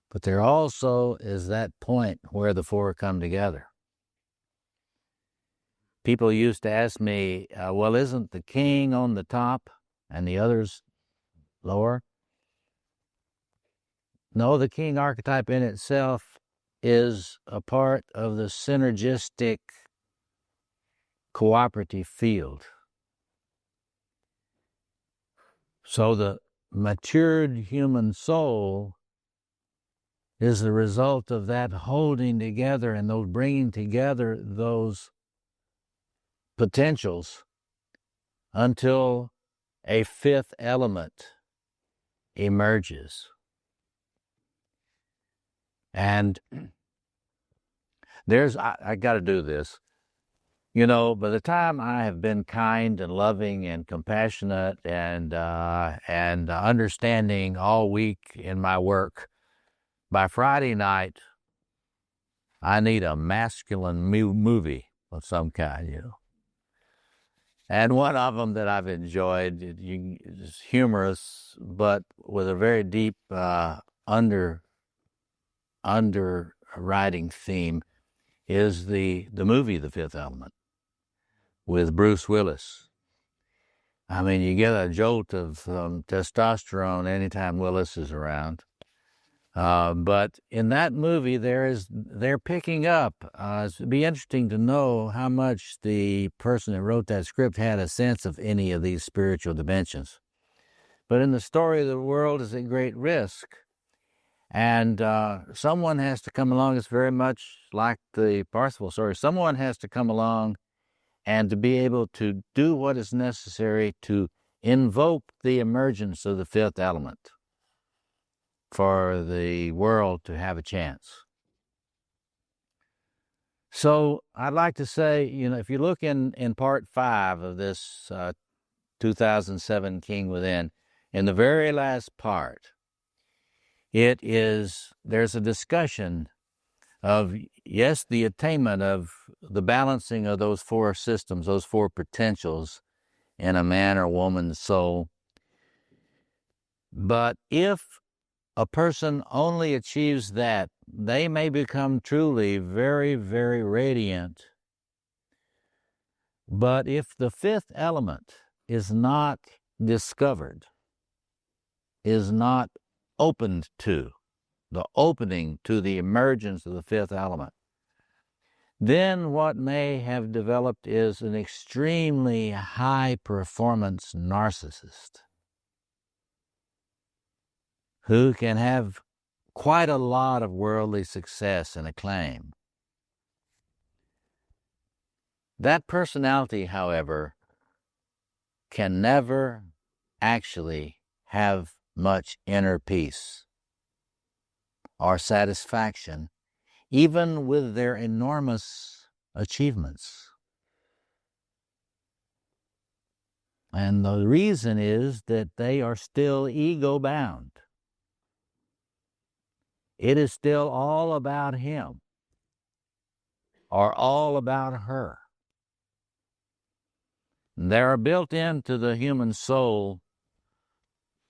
but there also is that point where the 4 come together. People used to ask me, well, isn't the king on the top and the others lower? No, the king archetype in itself is a part of the synergistic cooperative field. So the matured human soul is the result of that holding together and those bringing together those potentials until a 5th element emerges. And I got to do this. You know, by the time I have been kind and loving and compassionate and understanding all week in my work, by Friday night, I need a masculine movie of some kind, you know. And one of them that I've enjoyed, is humorous, but with a very deep underwriting theme, is the movie The Fifth Element with Bruce Willis. I mean, you get a jolt of testosterone anytime Willis is around. But in that movie, they're picking up. It'd be interesting to know how much the person that wrote that script had a sense of any of these spiritual dimensions. But in the story, the world is at great risk. And someone has to come along. It's very much like the Parsifal story. Someone has to come along and to be able to do what is necessary to invoke the emergence of the fifth element for the world to have a chance. So I'd like to say, if you look in part 5 of this 2007 King Within, in the very last part, there's a discussion of, yes, the attainment of the balancing of those 4 systems, those 4 potentials in a man or woman's soul. But if a person only achieves that, they may become truly very, very radiant. But if the 5th element is not discovered, is not opened to, the opening to the emergence of the 5th element, then what may have developed is an extremely high-performance narcissist who can have quite a lot of worldly success and acclaim. That personality, however, can never actually have much inner peace or satisfaction, even with their enormous achievements. And the reason is that they are still ego-bound. It is still all about him or all about her. There are built into the human soul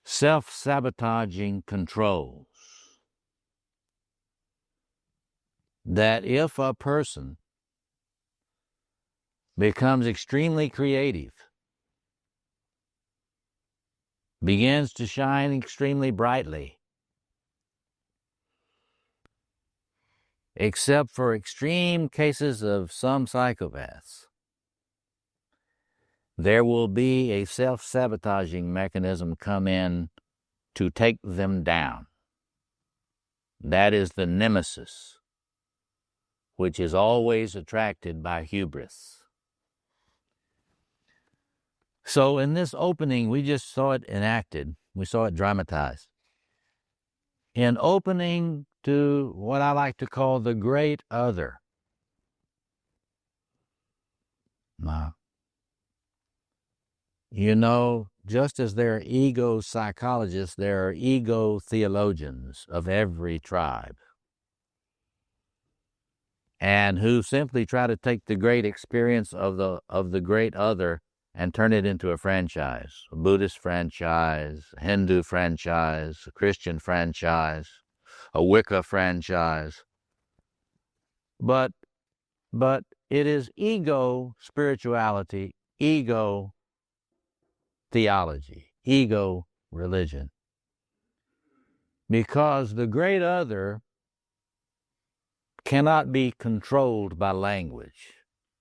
self-sabotaging controls that if a person becomes extremely creative, begins to shine extremely brightly, except for extreme cases of some psychopaths, there will be a self-sabotaging mechanism come in to take them down. That is the nemesis, which is always attracted by hubris. So in this opening, we just saw it enacted. We saw it dramatized. In opening to what I like to call the great other. Now, just as there are ego psychologists, there are ego theologians of every tribe, and who simply try to take the great experience of the great other and turn it into a franchise, a Buddhist franchise, a Hindu franchise, a Christian franchise, a Wicca franchise. But it is ego spirituality, ego theology, ego religion. Because the great other cannot be controlled by language,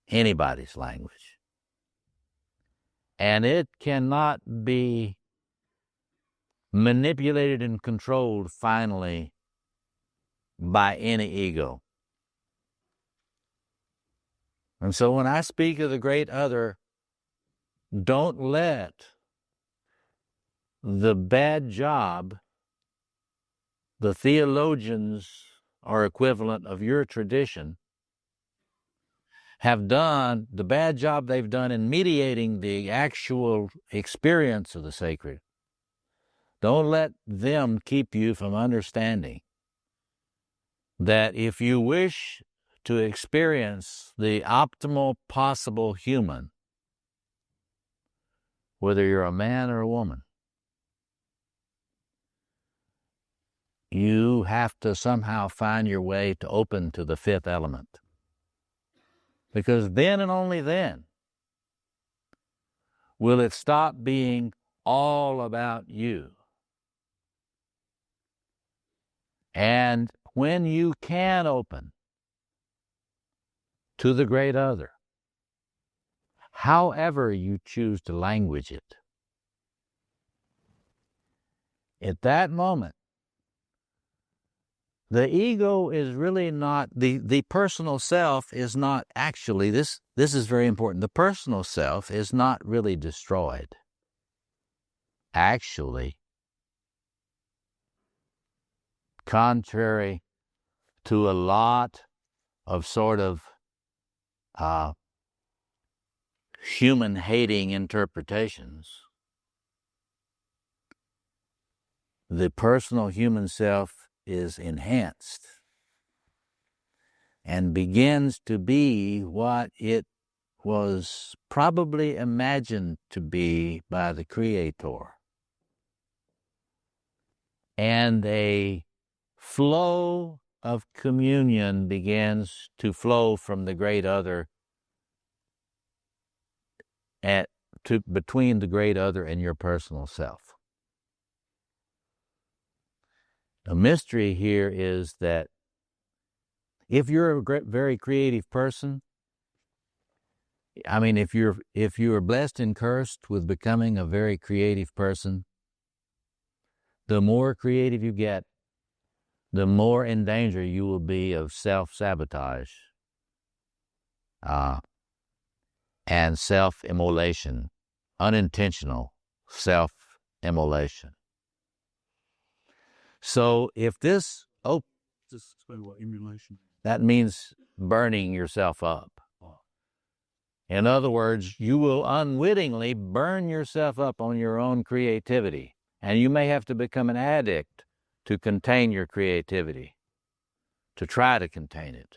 anybody's language. And it cannot be manipulated and controlled finally by any ego. And so when I speak of the great other, don't let the bad job the theologians or equivalent of your tradition have done, the bad job they've done in mediating the actual experience of the sacred. Don't let them keep you from understanding that if you wish to experience the optimal possible human, whether you're a man or a woman, you have to somehow find your way to open to the 5th element. Because then and only then will it stop being all about you And when you can open to the great other, however you choose to language it, at that moment, the ego is really not, the personal self is not actually, this is very important, the personal self is not really destroyed. Actually, contrary to a lot of sort of human-hating interpretations, the personal human self is enhanced and begins to be what it was probably imagined to be by the Creator. And a flow of communion begins to flow from the great other between the great other and your personal self. The mystery here is that if you're a very creative person, I mean, if you're blessed and cursed with becoming a very creative person, the more creative you get, the more in danger you will be of self-sabotage and self-immolation, unintentional self-immolation. So if this, just explain what immolation is. That means burning yourself up. In other words, you will unwittingly burn yourself up on your own creativity, and you may have to become an addict to contain your creativity, to try to contain it,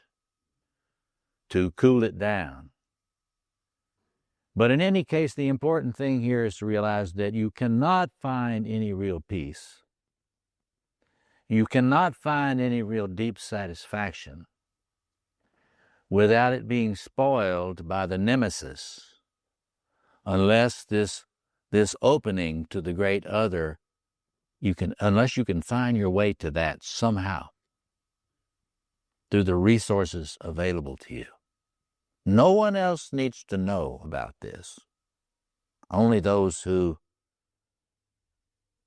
to cool it down. But in any case, the important thing here is to realize that you cannot find any real peace. You cannot find any real deep satisfaction without it being spoiled by the nemesis, unless this opening to the great other, unless you can find your way to that somehow through the resources available to you. No one else needs to know about this. Only those who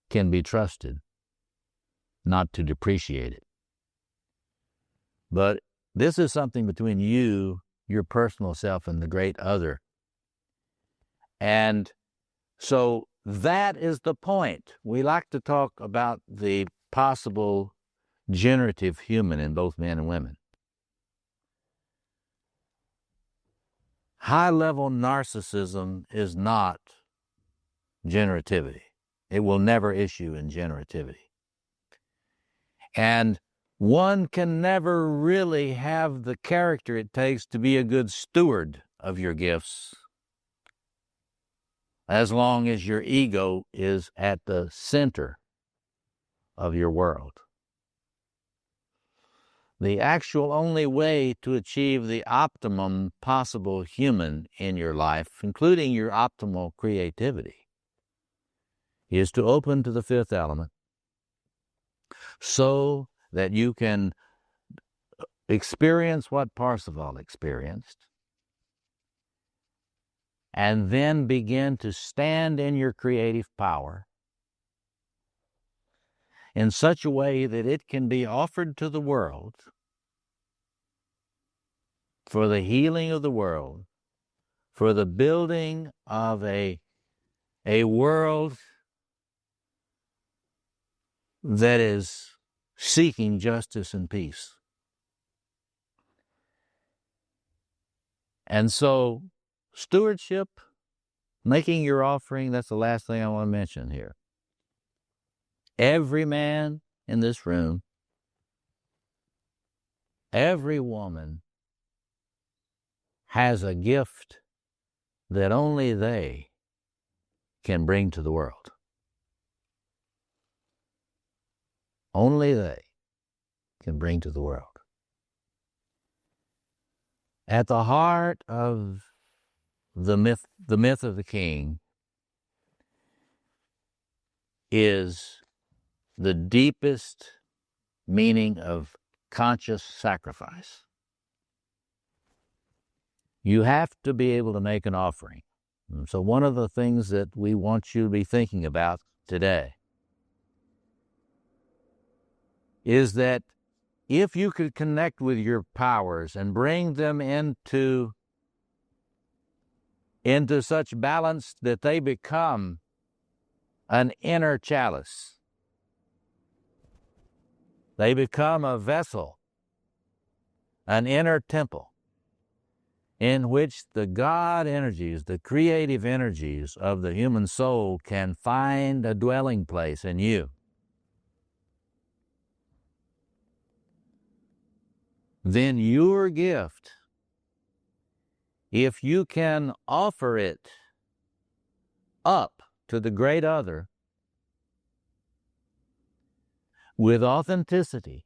can be trusted not to depreciate it. But this is something between you, your personal self, and the great other. And so that is the point. We like to talk about the possible generative human in both men and women. High-level narcissism is not generativity. It will never issue in generativity. And one can never really have the character it takes to be a good steward of your gifts as long as your ego is at the center of your world. The actual only way to achieve the optimum possible human in your life, including your optimal creativity, is to open to the fifth element so that you can experience what Parsifal experienced and then begin to stand in your creative power in such a way that it can be offered to the world for the healing of the world, for the building of a world that is seeking justice and peace. And so, stewardship, making your offering, that's the last thing I want to mention here. Every man in this room, every woman has a gift that only they can bring to the world. Only they can bring to the world. At the heart of the myth of the king is the deepest meaning of conscious sacrifice. You have to be able to make an offering. So one of the things that we want you to be thinking about today is that if you could connect with your powers and bring them into such balance that they become an inner chalice, they become a vessel, an inner temple, in which the God energies, the creative energies of the human soul can find a dwelling place in you. Then your gift, if you can offer it up to the great other with authenticity,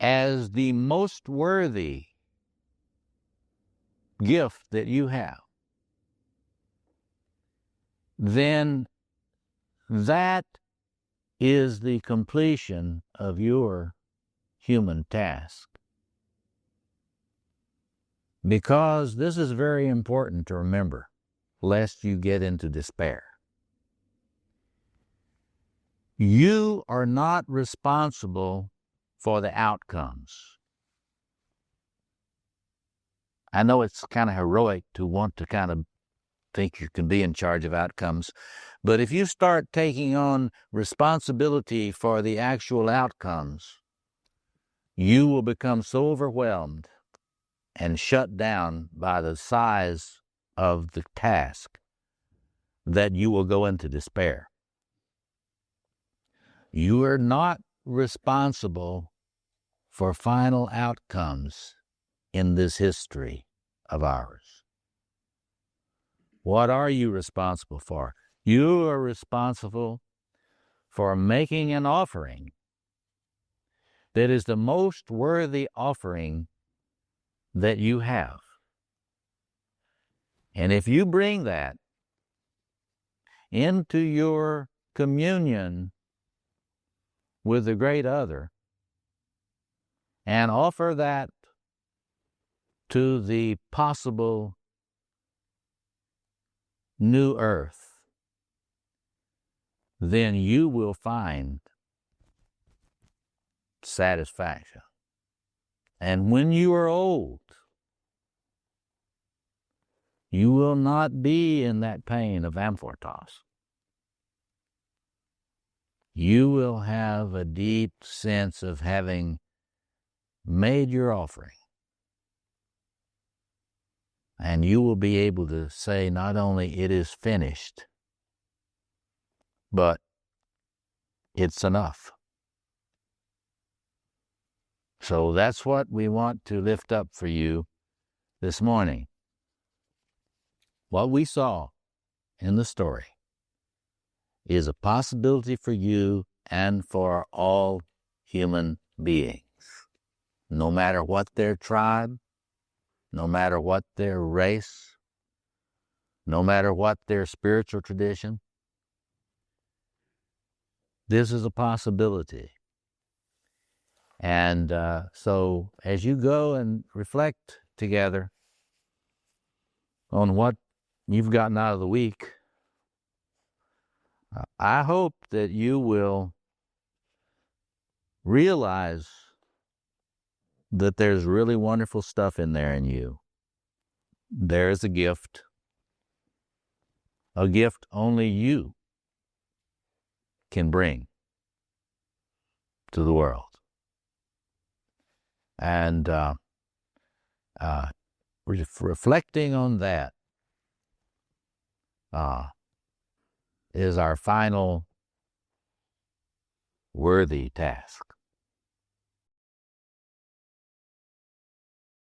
as the most worthy gift that you have, then that is the completion of your human task. Because this is very important to remember, lest you get into despair. You are not responsible for the outcomes. I know it's kind of heroic to want to kind of think you can be in charge of outcomes, but if you start taking on responsibility for the actual outcomes, you will become so overwhelmed and shut down by the size of the task that you will go into despair. You are not responsible for final outcomes in this history of ours. What are you responsible for? You are responsible for making an offering that is the most worthy offering that you have. And if you bring that into your communion with the great other and offer that to the possible new earth, then you will find satisfaction. And when you are old, you will not be in that pain of amphortos. You will have a deep sense of having made your offering. And you will be able to say not only it is finished, but it's enough. So that's what we want to lift up for you this morning. What we saw in the story is a possibility for you and for all human beings, no matter what their tribe, no matter what their race, no matter what their spiritual tradition. This is a possibility. And so as you go and reflect together on what you've gotten out of the week, I hope that you will realize that there's really wonderful stuff in there in you. There's a gift only you can bring to the world. And reflecting on that is our final worthy task.